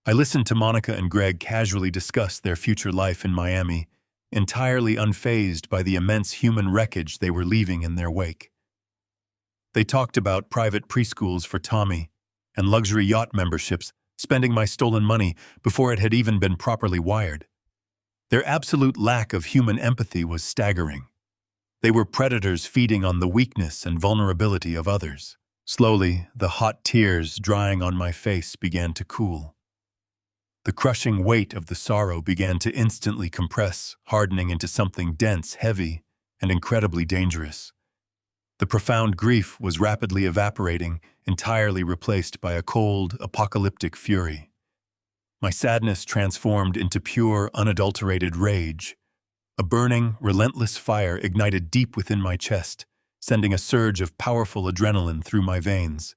I listened to Monica and Greg casually discuss their future life in Miami, entirely unfazed by the immense human wreckage they were leaving in their wake. They talked about private preschools for Tommy and luxury yacht memberships, spending my stolen money before it had even been properly wired. Their absolute lack of human empathy was staggering. They were predators feeding on the weakness and vulnerability of others. Slowly, the hot tears drying on my face began to cool. The crushing weight of the sorrow began to instantly compress, hardening into something dense, heavy, and incredibly dangerous. The profound grief was rapidly evaporating, entirely replaced by a cold, apocalyptic fury. My sadness transformed into pure, unadulterated rage. A burning, relentless fire ignited deep within my chest, sending a surge of powerful adrenaline through my veins.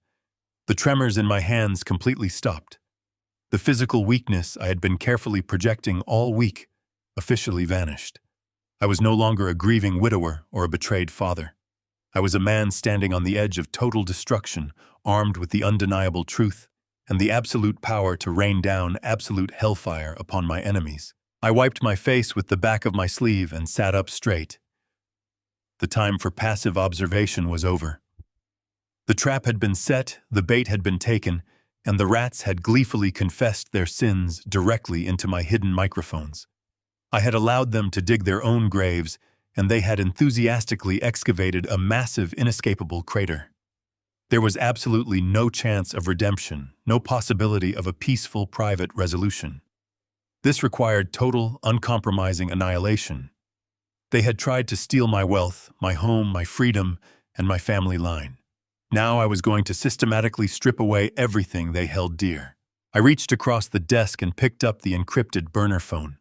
The tremors in my hands completely stopped. The physical weakness I had been carefully projecting all week officially vanished. I was no longer a grieving widower or a betrayed father. I was a man standing on the edge of total destruction, armed with the undeniable truth and the absolute power to rain down absolute hellfire upon my enemies. I wiped my face with the back of my sleeve and sat up straight. The time for passive observation was over. The trap had been set, the bait had been taken, and the rats had gleefully confessed their sins directly into my hidden microphones. I had allowed them to dig their own graves, and they had enthusiastically excavated a massive, inescapable crater. There was absolutely no chance of redemption, no possibility of a peaceful, private resolution. This required total, uncompromising annihilation. They had tried to steal my wealth, my home, my freedom, and my family line. Now I was going to systematically strip away everything they held dear. I reached across the desk and picked up the encrypted burner phone.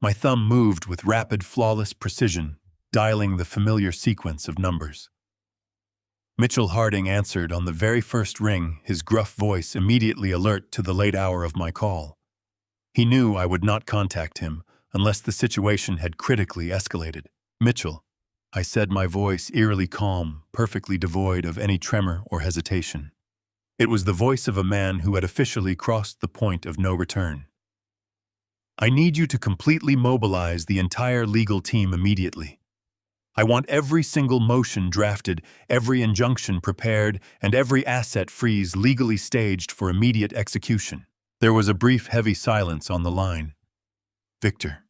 My thumb moved with rapid, flawless precision, dialing the familiar sequence of numbers. Mitchell Harding answered on the very first ring, his gruff voice immediately alert to the late hour of my call. He knew I would not contact him unless the situation had critically escalated. "Mitchell," I said, my voice eerily calm, perfectly devoid of any tremor or hesitation. It was the voice of a man who had officially crossed the point of no return. "I need you to completely mobilize the entire legal team immediately. I want every single motion drafted, every injunction prepared, and every asset freeze legally staged for immediate execution." There was a brief, heavy silence on the line. "Victor."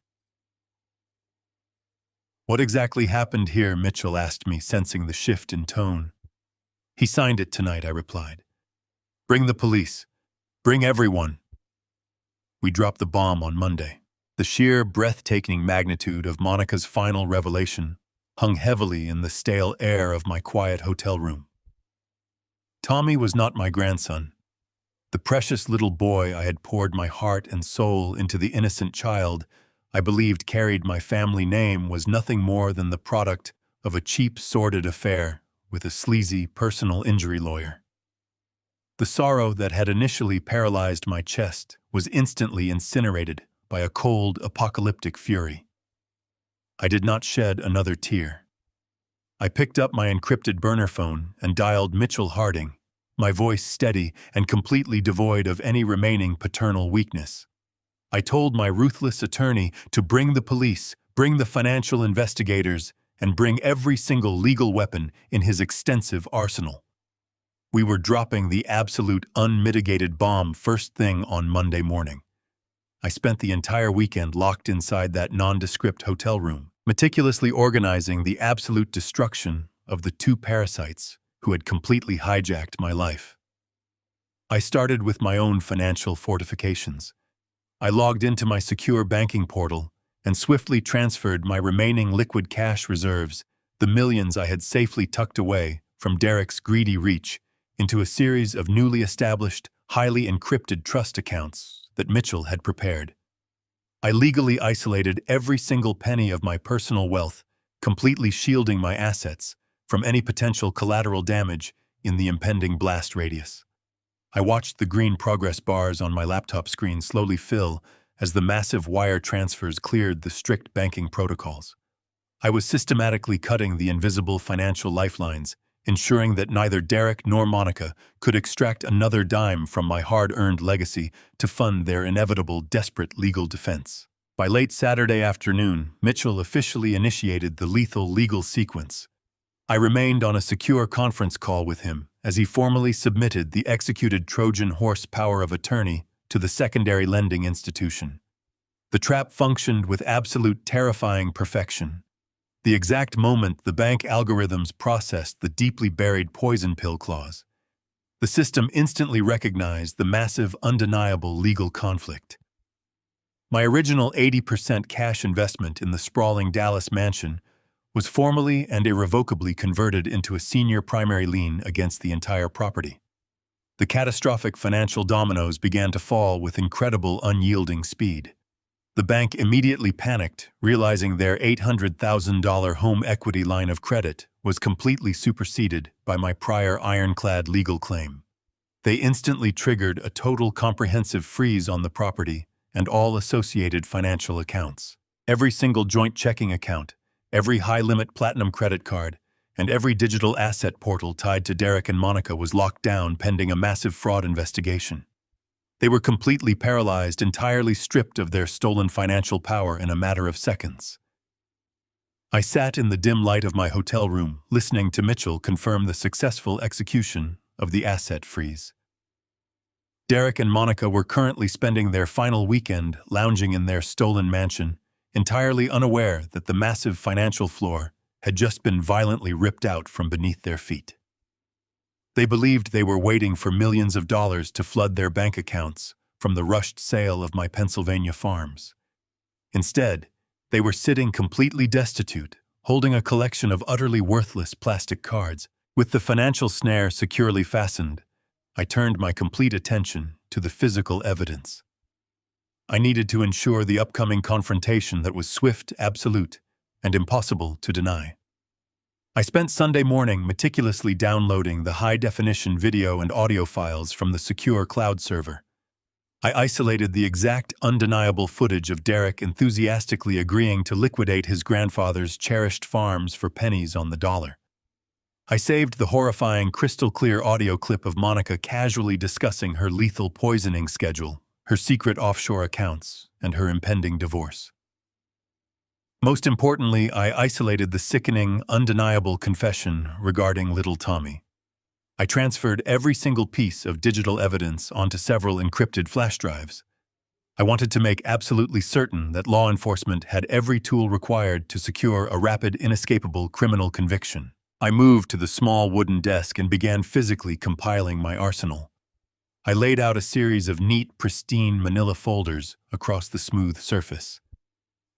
"What exactly happened here?" Mitchell asked me, sensing the shift in tone. "He signed it tonight," I replied. "Bring the police. Bring everyone." We dropped the bomb on Monday. The sheer, breathtaking magnitude of Monica's final revelation hung heavily in the stale air of my quiet hotel room. Tommy was not my grandson. The precious little boy I had poured my heart and soul into, the innocent child I believed carried my family name, was nothing more than the product of a cheap, sordid affair with a sleazy personal injury lawyer. The sorrow that had initially paralyzed my chest was instantly incinerated by a cold, apocalyptic fury. I did not shed another tear. I picked up my encrypted burner phone and dialed Mitchell Harding, my voice steady and completely devoid of any remaining paternal weakness. I told my ruthless attorney to bring the police, bring the financial investigators, and bring every single legal weapon in his extensive arsenal. We were dropping the absolute unmitigated bomb first thing on Monday morning. I spent the entire weekend locked inside that nondescript hotel room, meticulously organizing the absolute destruction of the two parasites who had completely hijacked my life. I started with my own financial fortifications. I logged into my secure banking portal and swiftly transferred my remaining liquid cash reserves, the millions I had safely tucked away from Derek's greedy reach, into a series of newly established, highly encrypted trust accounts that Mitchell had prepared. I legally isolated every single penny of my personal wealth, completely shielding my assets from any potential collateral damage in the impending blast radius. I watched the green progress bars on my laptop screen slowly fill as the massive wire transfers cleared the strict banking protocols. I was systematically cutting the invisible financial lifelines, ensuring that neither Derek nor Monica could extract another dime from my hard-earned legacy to fund their inevitable desperate legal defense. By late Saturday afternoon, Mitchell officially initiated the lethal legal sequence. I remained on a secure conference call with him as he formally submitted the executed Trojan horse power of attorney to the secondary lending institution. The trap functioned with absolute terrifying perfection. The exact moment the bank algorithms processed the deeply buried poison pill clause, the system instantly recognized the massive, undeniable legal conflict. My original 80% cash investment in the sprawling Dallas mansion was formally and irrevocably converted into a senior primary lien against the entire property. The catastrophic financial dominoes began to fall with incredible, unyielding speed. The bank immediately panicked, realizing their $800,000 home equity line of credit was completely superseded by my prior ironclad legal claim. They instantly triggered a total comprehensive freeze on the property and all associated financial accounts. Every single joint checking account, every high-limit platinum credit card, and every digital asset portal tied to Derek and Monica was locked down pending a massive fraud investigation. They were completely paralyzed, entirely stripped of their stolen financial power in a matter of seconds. I sat in the dim light of my hotel room, listening to Mitchell confirm the successful execution of the asset freeze. Derek and Monica were currently spending their final weekend lounging in their stolen mansion, entirely unaware that the massive financial floor had just been violently ripped out from beneath their feet. They believed they were waiting for millions of dollars to flood their bank accounts from the rushed sale of my Pennsylvania farms. Instead, they were sitting completely destitute, holding a collection of utterly worthless plastic cards. With the financial snare securely fastened, I turned my complete attention to the physical evidence. I needed to ensure the upcoming confrontation that was swift, absolute, and impossible to deny. I spent Sunday morning meticulously downloading the high-definition video and audio files from the secure cloud server. I isolated the exact, undeniable footage of Derek enthusiastically agreeing to liquidate his grandfather's cherished farms for pennies on the dollar. I saved the horrifying, crystal-clear audio clip of Monica casually discussing her lethal poisoning schedule, her secret offshore accounts, and her impending divorce. Most importantly, I isolated the sickening, undeniable confession regarding little Tommy. I transferred every single piece of digital evidence onto several encrypted flash drives. I wanted to make absolutely certain that law enforcement had every tool required to secure a rapid, inescapable criminal conviction. I moved to the small wooden desk and began physically compiling my arsenal. I laid out a series of neat, pristine manila folders across the smooth surface.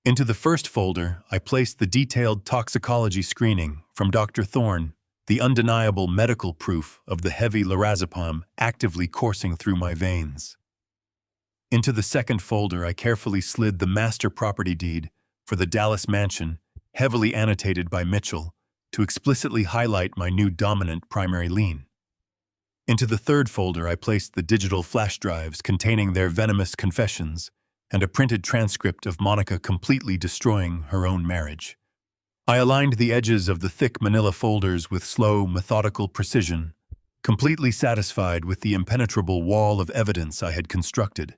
Into the first folder, I placed the detailed toxicology screening from Dr. Thorne, the undeniable medical proof of the heavy lorazepam actively coursing through my veins. Into the second folder, I carefully slid the master property deed for the Dallas mansion, heavily annotated by Mitchell, to explicitly highlight my new dominant primary lien. Into the third folder, I placed the digital flash drives containing their venomous confessions and a printed transcript of Monica completely destroying her own marriage. I aligned the edges of the thick manila folders with slow, methodical precision, completely satisfied with the impenetrable wall of evidence I had constructed.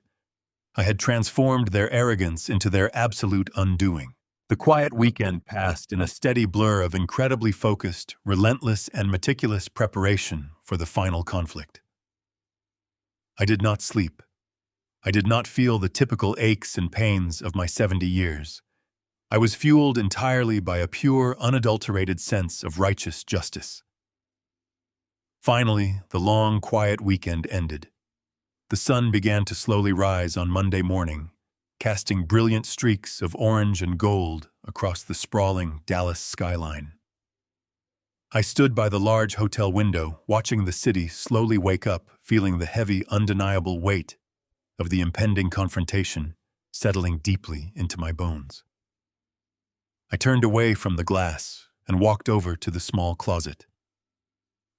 I had transformed their arrogance into their absolute undoing. The quiet weekend passed in a steady blur of incredibly focused, relentless, and meticulous preparation for the final conflict. I did not sleep. I did not feel the typical aches and pains of my 70 years. I was fueled entirely by a pure, unadulterated sense of righteous justice. Finally, the long, quiet weekend ended. The sun began to slowly rise on Monday morning, casting brilliant streaks of orange and gold across the sprawling Dallas skyline. I stood by the large hotel window, watching the city slowly wake up, feeling the heavy, undeniable weight of the impending confrontation settling deeply into my bones. I turned away from the glass and walked over to the small closet.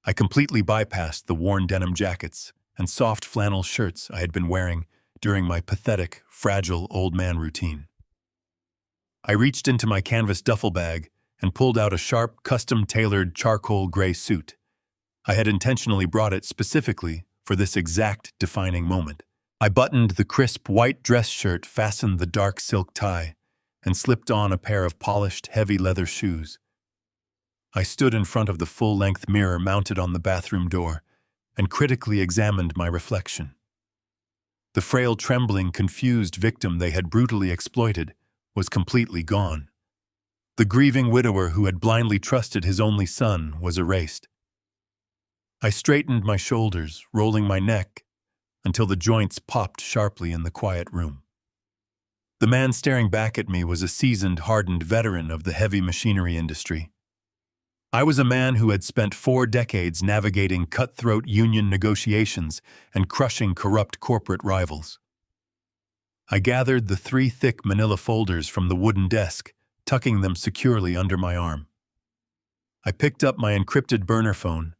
I completely bypassed the worn denim jackets and soft flannel shirts I had been wearing during my pathetic, fragile old man routine. I reached into my canvas duffel bag and pulled out a sharp, custom-tailored charcoal gray suit. I had intentionally brought it specifically for this exact defining moment. I buttoned the crisp white dress shirt, fastened the dark silk tie, and slipped on a pair of polished, heavy leather shoes. I stood in front of the full-length mirror mounted on the bathroom door and critically examined my reflection. The frail, trembling, confused victim they had brutally exploited was completely gone. The grieving widower who had blindly trusted his only son was erased. I straightened my shoulders, rolling my neck, until the joints popped sharply in the quiet room. The man staring back at me was a seasoned, hardened veteran of the heavy machinery industry. I was a man who had spent 4 decades navigating cutthroat union negotiations and crushing corrupt corporate rivals. I gathered the 3 thick manila folders from the wooden desk, tucking them securely under my arm. I picked up my encrypted burner phone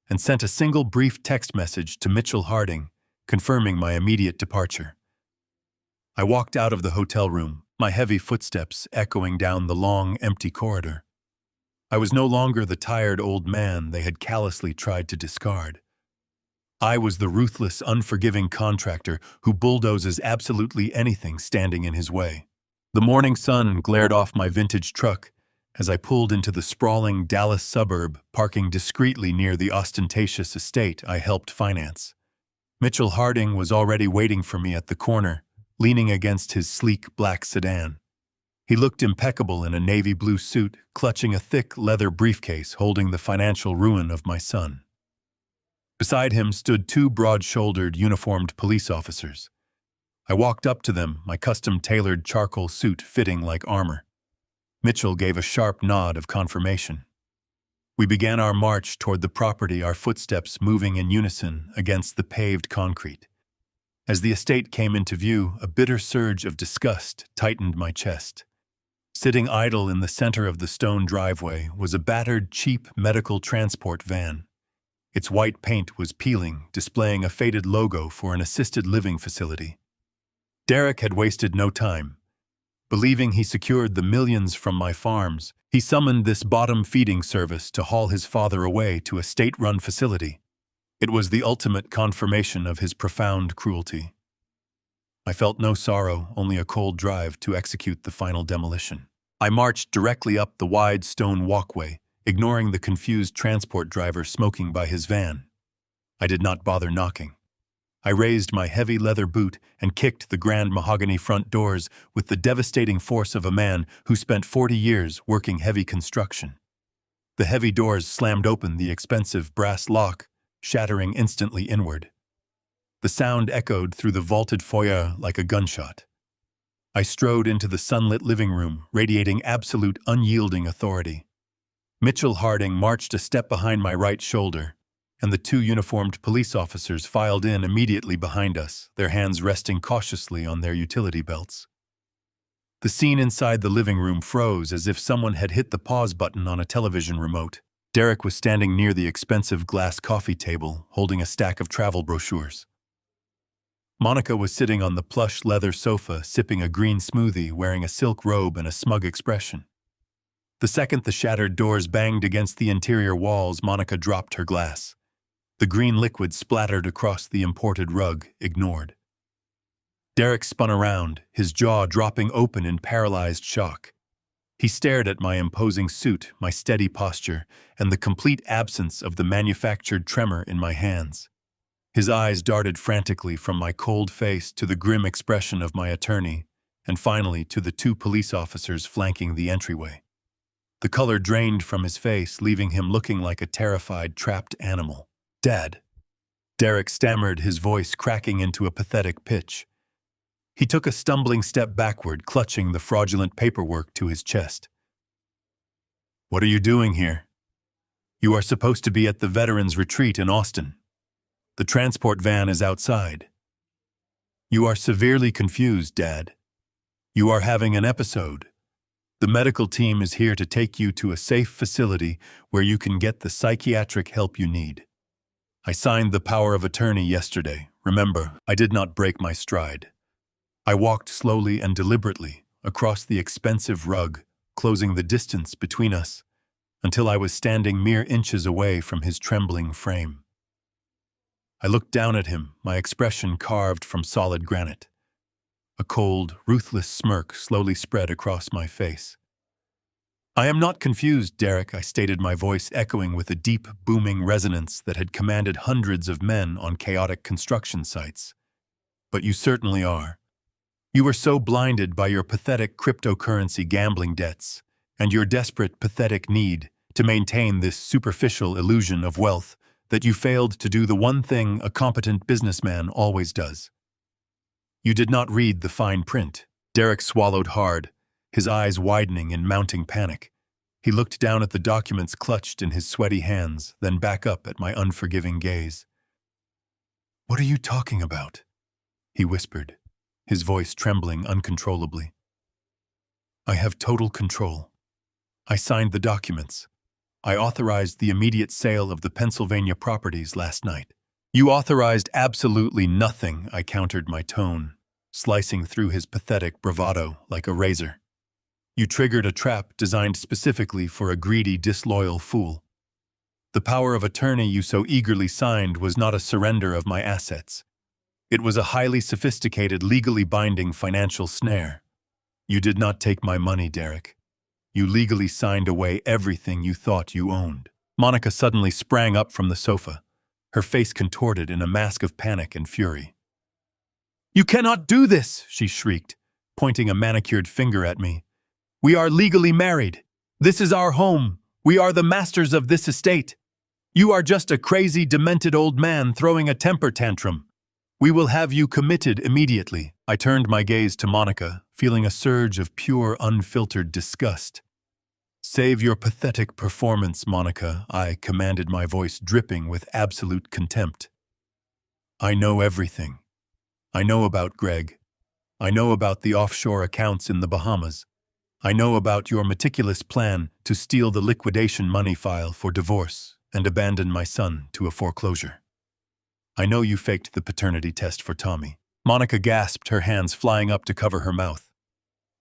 and sent a single brief text message to Mitchell Harding, confirming my immediate departure. I walked out of the hotel room, my heavy footsteps echoing down the long, empty corridor. I was no longer the tired old man they had callously tried to discard. I was the ruthless, unforgiving contractor who bulldozes absolutely anything standing in his way. The morning sun glared off my vintage truck as I pulled into the sprawling Dallas suburb, parking discreetly near the ostentatious estate I helped finance. Mitchell Harding was already waiting for me at the corner, leaning against his sleek black sedan. He looked impeccable in a navy blue suit, clutching a thick leather briefcase holding the financial ruin of my son. Beside him stood 2 broad-shouldered, uniformed police officers. I walked up to them, my custom-tailored charcoal suit fitting like armor. Mitchell gave a sharp nod of confirmation. We began our march toward the property, our footsteps moving in unison against the paved concrete. As the estate came into view, a bitter surge of disgust tightened my chest. Sitting idle in the center of the stone driveway was a battered, cheap medical transport van. Its white paint was peeling, displaying a faded logo for an assisted living facility. Derek had wasted no time. Believing he secured the millions from my farms, he summoned this bottom-feeding service to haul his father away to a state-run facility. It was the ultimate confirmation of his profound cruelty. I felt no sorrow, only a cold drive to execute the final demolition. I marched directly up the wide stone walkway, ignoring the confused transport driver smoking by his van. I did not bother knocking. I raised my heavy leather boot and kicked the grand mahogany front doors with the devastating force of a man who spent 40 years working heavy construction. The heavy doors slammed open the expensive brass lock, shattering instantly inward. The sound echoed through the vaulted foyer like a gunshot. I strode into the sunlit living room, radiating absolute, unyielding authority. Mitchell Harding marched a step behind my right shoulder, and the 2 uniformed police officers filed in immediately behind us, their hands resting cautiously on their utility belts. The scene inside the living room froze as if someone had hit the pause button on a television remote. Derek was standing near the expensive glass coffee table, holding a stack of travel brochures. Monica was sitting on the plush leather sofa, sipping a green smoothie, wearing a silk robe and a smug expression. The second the shattered doors banged against the interior walls, Monica dropped her glass. The green liquid splattered across the imported rug, ignored. Derek spun around, his jaw dropping open in paralyzed shock. He stared at my imposing suit, my steady posture, and the complete absence of the manufactured tremor in my hands. His eyes darted frantically from my cold face to the grim expression of my attorney, and finally to the two police officers flanking the entryway. The color drained from his face, leaving him looking like a terrified, trapped animal. "Dad," Derek stammered, his voice cracking into a pathetic pitch. He took a stumbling step backward, clutching the fraudulent paperwork to his chest. "What are you doing here? You are supposed to be at the Veterans Retreat in Austin. The transport van is outside." "You are severely confused, Dad. You are having an episode. The medical team is here to take you to a safe facility where you can get the psychiatric help you need. I signed the power of attorney yesterday. Remember, I did not break my stride. I walked slowly and deliberately across the expensive rug, closing the distance between us, until I was standing mere inches away from his trembling frame. I looked down at him, my expression carved from solid granite. A cold, ruthless smirk slowly spread across my face. "I am not confused, Derek," I stated, my voice echoing with a deep, booming resonance that had commanded hundreds of men on chaotic construction sites. "But you certainly are. You were so blinded by your pathetic cryptocurrency gambling debts and your desperate, pathetic need to maintain this superficial illusion of wealth that you failed to do the one thing a competent businessman always does. You did not read the fine print." Derek swallowed hard, his eyes widening in mounting panic. He looked down at the documents clutched in his sweaty hands, then back up at my unforgiving gaze. "What are you talking about?" he whispered, his voice trembling uncontrollably. "I have total control. I signed the documents. I authorized the immediate sale of the Pennsylvania properties last night." "You authorized absolutely nothing," I countered, my tone slicing through his pathetic bravado like a razor. "You triggered a trap designed specifically for a greedy, disloyal fool. The power of attorney you so eagerly signed was not a surrender of my assets. It was a highly sophisticated, legally binding financial snare. You did not take my money, Derek. You legally signed away everything you thought you owned." Monica suddenly sprang up from the sofa, her face contorted in a mask of panic and fury. "You cannot do this," she shrieked, pointing a manicured finger at me. "We are legally married. This is our home. We are the masters of this estate. You are just a crazy, demented old man throwing a temper tantrum. We will have you committed immediately." I turned my gaze to Monica, feeling a surge of pure, unfiltered disgust. "Save your pathetic performance, Monica," I commanded, my voice dripping with absolute contempt. "I know everything. I know about Greg. I know about the offshore accounts in the Bahamas. I know about your meticulous plan to steal the liquidation money file for divorce and abandon my son to a foreclosure. I know you faked the paternity test for Tommy." Monica gasped, her hands flying up to cover her mouth.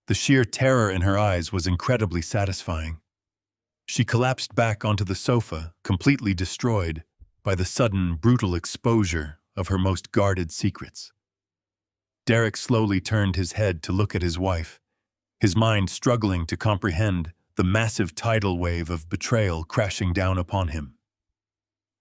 The sheer terror in her eyes was incredibly satisfying. She collapsed back onto the sofa, completely destroyed by the sudden, brutal exposure of her most guarded secrets. Derek slowly turned his head to look at his wife, his mind struggling to comprehend the massive tidal wave of betrayal crashing down upon him.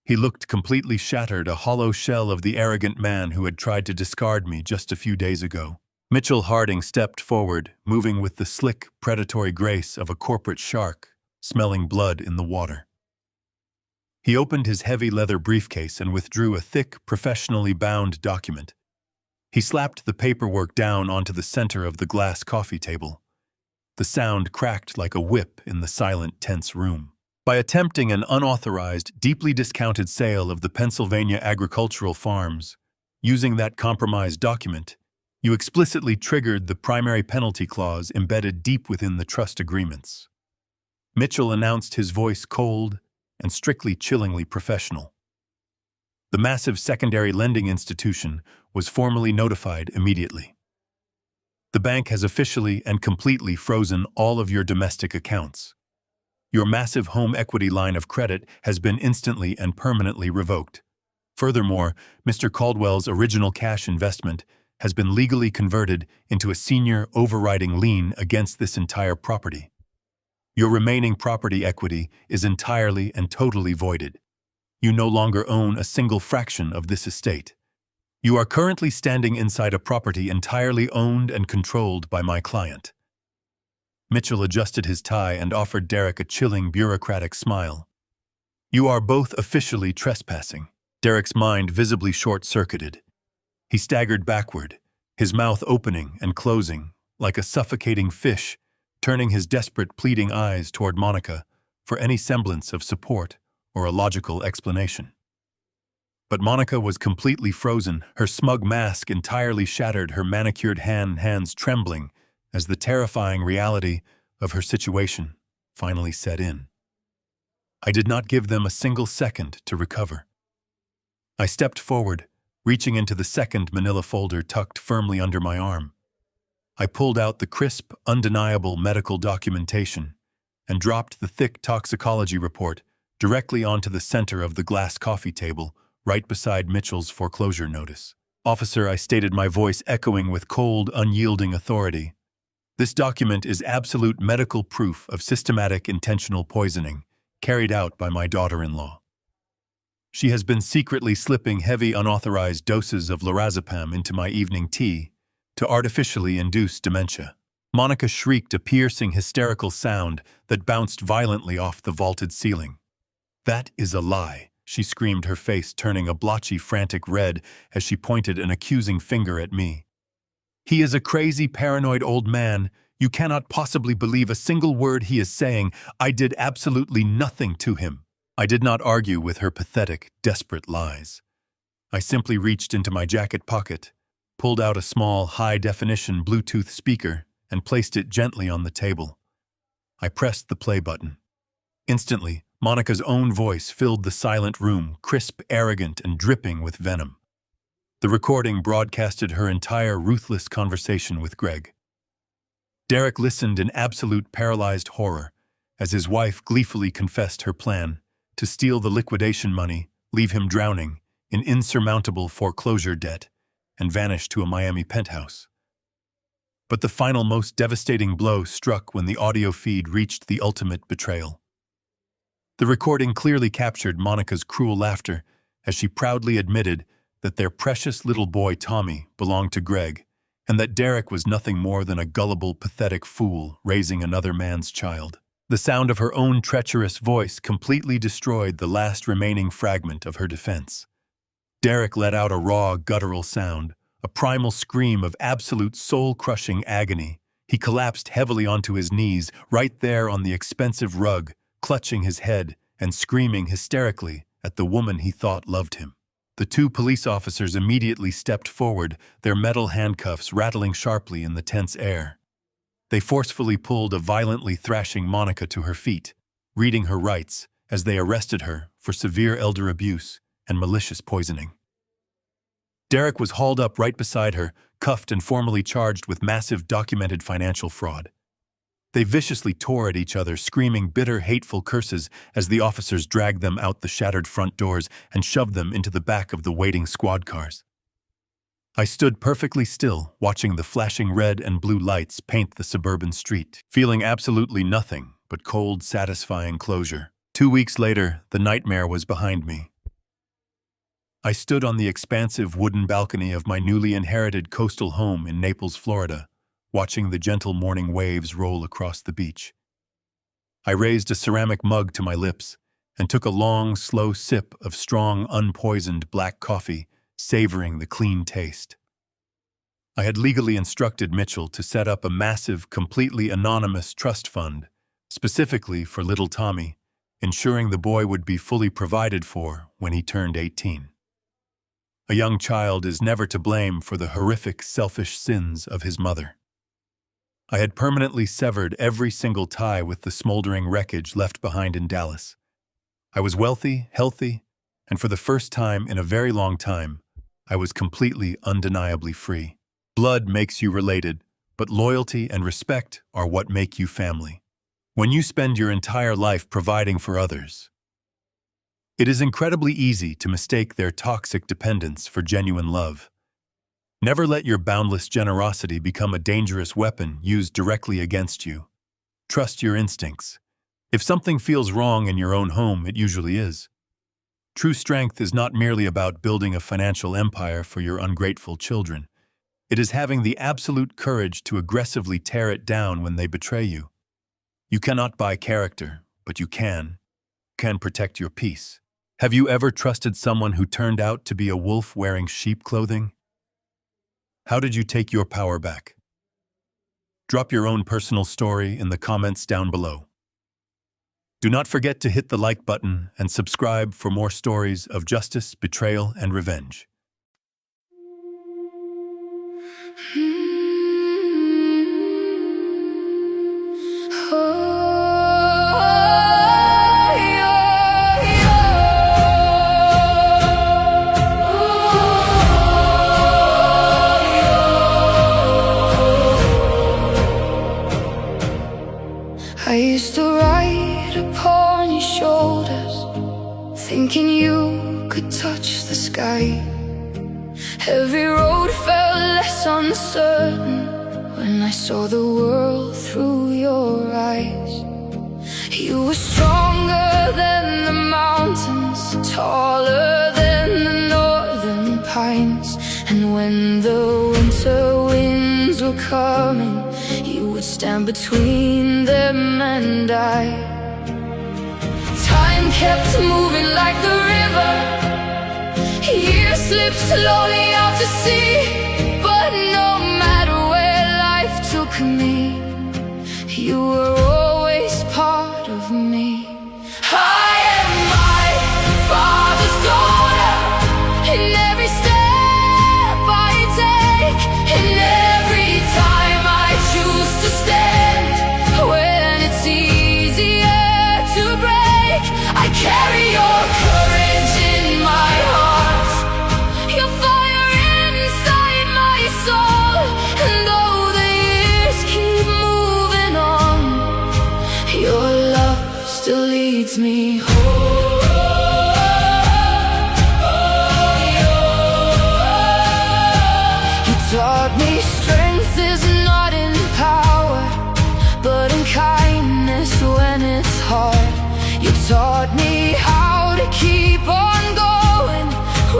He looked completely shattered, a hollow shell of the arrogant man who had tried to discard me just a few days ago. Mitchell Harding stepped forward, moving with the slick, predatory grace of a corporate shark, smelling blood in the water. He opened his heavy leather briefcase and withdrew a thick, professionally bound document. He slapped the paperwork down onto the center of the glass coffee table. The sound cracked like a whip in the silent, tense room. "By attempting an unauthorized, deeply discounted sale of the Pennsylvania agricultural farms, using that compromised document, you explicitly triggered the primary penalty clause embedded deep within the trust agreements." Mitchell announced, his voice cold and strictly chillingly professional. "The massive secondary lending institution was formally notified immediately. The bank has officially and completely frozen all of your domestic accounts. Your massive home equity line of credit has been instantly and permanently revoked. Furthermore, Mr. Caldwell's original cash investment has been legally converted into a senior overriding lien against this entire property. Your remaining property equity is entirely and totally voided. You no longer own a single fraction of this estate. You are currently standing inside a property entirely owned and controlled by my client." Mitchell adjusted his tie and offered Derek a chilling, bureaucratic smile. "You are both officially trespassing." Derek's mind visibly short-circuited. He staggered backward, his mouth opening and closing, like a suffocating fish, turning his desperate, pleading eyes toward Monica for any semblance of support or a logical explanation. But Monica was completely frozen, her smug mask entirely shattered, her manicured hands trembling as the terrifying reality of her situation finally set in. I did not give them a single second to recover. I stepped forward, reaching into the second manila folder tucked firmly under my arm. I pulled out the crisp, undeniable medical documentation and dropped the thick toxicology report directly onto the center of the glass coffee table, right beside Mitchell's foreclosure notice. "Officer," I stated, my voice echoing with cold, unyielding authority, "this document is absolute medical proof of systematic intentional poisoning carried out by my daughter-in-law. She has been secretly slipping heavy unauthorized doses of lorazepam into my evening tea to artificially induce dementia." Monica shrieked a piercing, hysterical sound that bounced violently off the vaulted ceiling. "That is a lie," she screamed, her face turning a blotchy, frantic red as she pointed an accusing finger at me. "He is a crazy, paranoid old man. You cannot possibly believe a single word he is saying. I did absolutely nothing to him." I did not argue with her pathetic, desperate lies. I simply reached into my jacket pocket, pulled out a small, high-definition Bluetooth speaker, and placed it gently on the table. I pressed the play button. Instantly, Monica's own voice filled the silent room, crisp, arrogant, and dripping with venom. The recording broadcasted her entire ruthless conversation with Greg. Derek listened in absolute paralyzed horror as his wife gleefully confessed her plan to steal the liquidation money, leave him drowning in insurmountable foreclosure debt, and vanish to a Miami penthouse. But the final, most devastating blow struck when the audio feed reached the ultimate betrayal. The recording clearly captured Monica's cruel laughter as she proudly admitted that their precious little boy Tommy belonged to Greg, and that Derek was nothing more than a gullible, pathetic fool raising another man's child. The sound of her own treacherous voice completely destroyed the last remaining fragment of her defense. Derek let out a raw, guttural sound, a primal scream of absolute soul-crushing agony. He collapsed heavily onto his knees, right there on the expensive rug, clutching his head and screaming hysterically at the woman he thought loved him. The two police officers immediately stepped forward, their metal handcuffs rattling sharply in the tense air. They forcefully pulled a violently thrashing Monica to her feet, reading her rights as they arrested her for severe elder abuse and malicious poisoning. Derek was hauled up right beside her, cuffed and formally charged with massive documented financial fraud. They viciously tore at each other, screaming bitter, hateful curses as the officers dragged them out the shattered front doors and shoved them into the back of the waiting squad cars. I stood perfectly still, watching the flashing red and blue lights paint the suburban street, feeling absolutely nothing but cold, satisfying closure. 2 weeks later, the nightmare was behind me. I stood on the expansive wooden balcony of my newly inherited coastal home in Naples, Florida, watching the gentle morning waves roll across the beach. I raised a ceramic mug to my lips and took a long, slow sip of strong, unpoisoned black coffee, savoring the clean taste. I had legally instructed Mitchell to set up a massive, completely anonymous trust fund, specifically for little Tommy, ensuring the boy would be fully provided for when he turned 18. A young child is never to blame for the horrific, selfish sins of his mother. I had permanently severed every single tie with the smoldering wreckage left behind in Dallas. I was wealthy, healthy, and for the first time in a very long time, I was completely, undeniably free. Blood makes you related, but loyalty and respect are what make you family. When you spend your entire life providing for others, it is incredibly easy to mistake their toxic dependence for genuine love. Never let your boundless generosity become a dangerous weapon used directly against you. Trust your instincts, If something feels wrong in your own home, it usually is. True strength is not merely about building a financial empire for your ungrateful children. It is having the absolute courage to aggressively tear it down when they betray you. You cannot buy character, but you can protect your peace. Have you ever trusted someone who turned out to be a wolf wearing sheep clothing? How did you take your power back? Drop your own personal story in the comments down below. Do not forget to hit the like button and subscribe for more stories of justice, betrayal, and revenge. I used to ride upon your shoulders, thinking you could touch the sky. Every road felt less uncertain when I saw the world through your eyes. You were stronger than the mountains, taller than the northern pines. And when the winter winds were coming, you would stand between them and I. Time kept moving like the river, years slipped slowly out to sea. But no matter where life took me, you were always part of me. I am my father's daughter, in every step I take, in every time I choose to stand. When it's easier to break, I carry your courage in my heart, your fire inside my soul. And though the years keep moving on, your love still leads me home. You taught me strength is not in power, but in kindness when it's hard. You taught me how to keep on going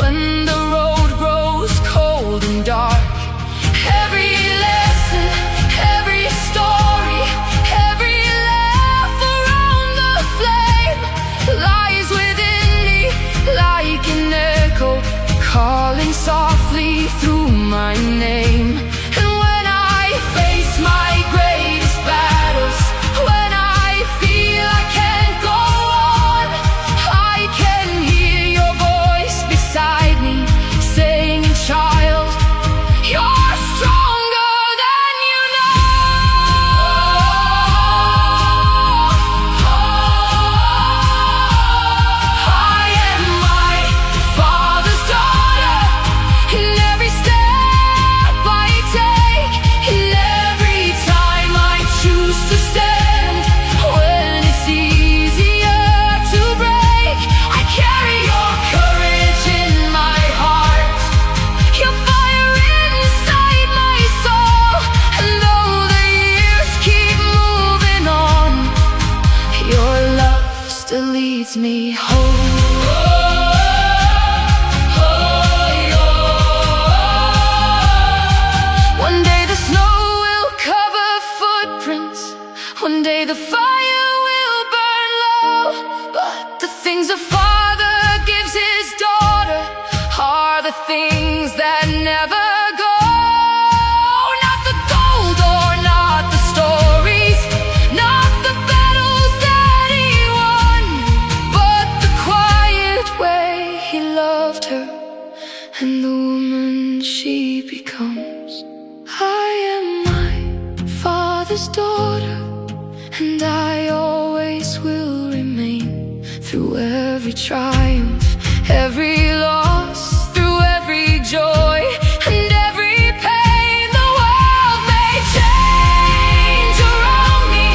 when the road grows cold and dark. Every lesson, every story, every laugh around the flame lies within me like an echo, calling softly through my name. And when I face my greatest battles, when I feel I can't go on, I can hear your voice beside me saying, child, you're stronger than you know. I am my father's daughter, in every step I take, in every time I choose to stand. When it's easier to break, I carry your courage in my heart, your fire inside my soul. And though the years keep moving on, your love still leads me home. One day the snow will cover footprints, one day the fire will burn low. But the things a father gives his daughter are the things that never go. Not the gold or not the stories, not the battles that he won, but the quiet way he loved her and the woman she becomes. I am my father's daughter, and I always will remain. Through every triumph, every loss, through every joy and every pain, the world may change around me,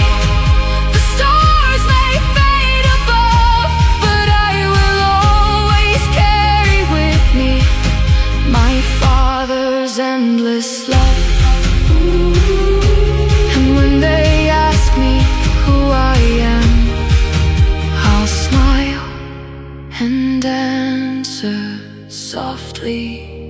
the stars may fade above, but I will always carry with me my father's endless love. And when they ask me who I am, softly.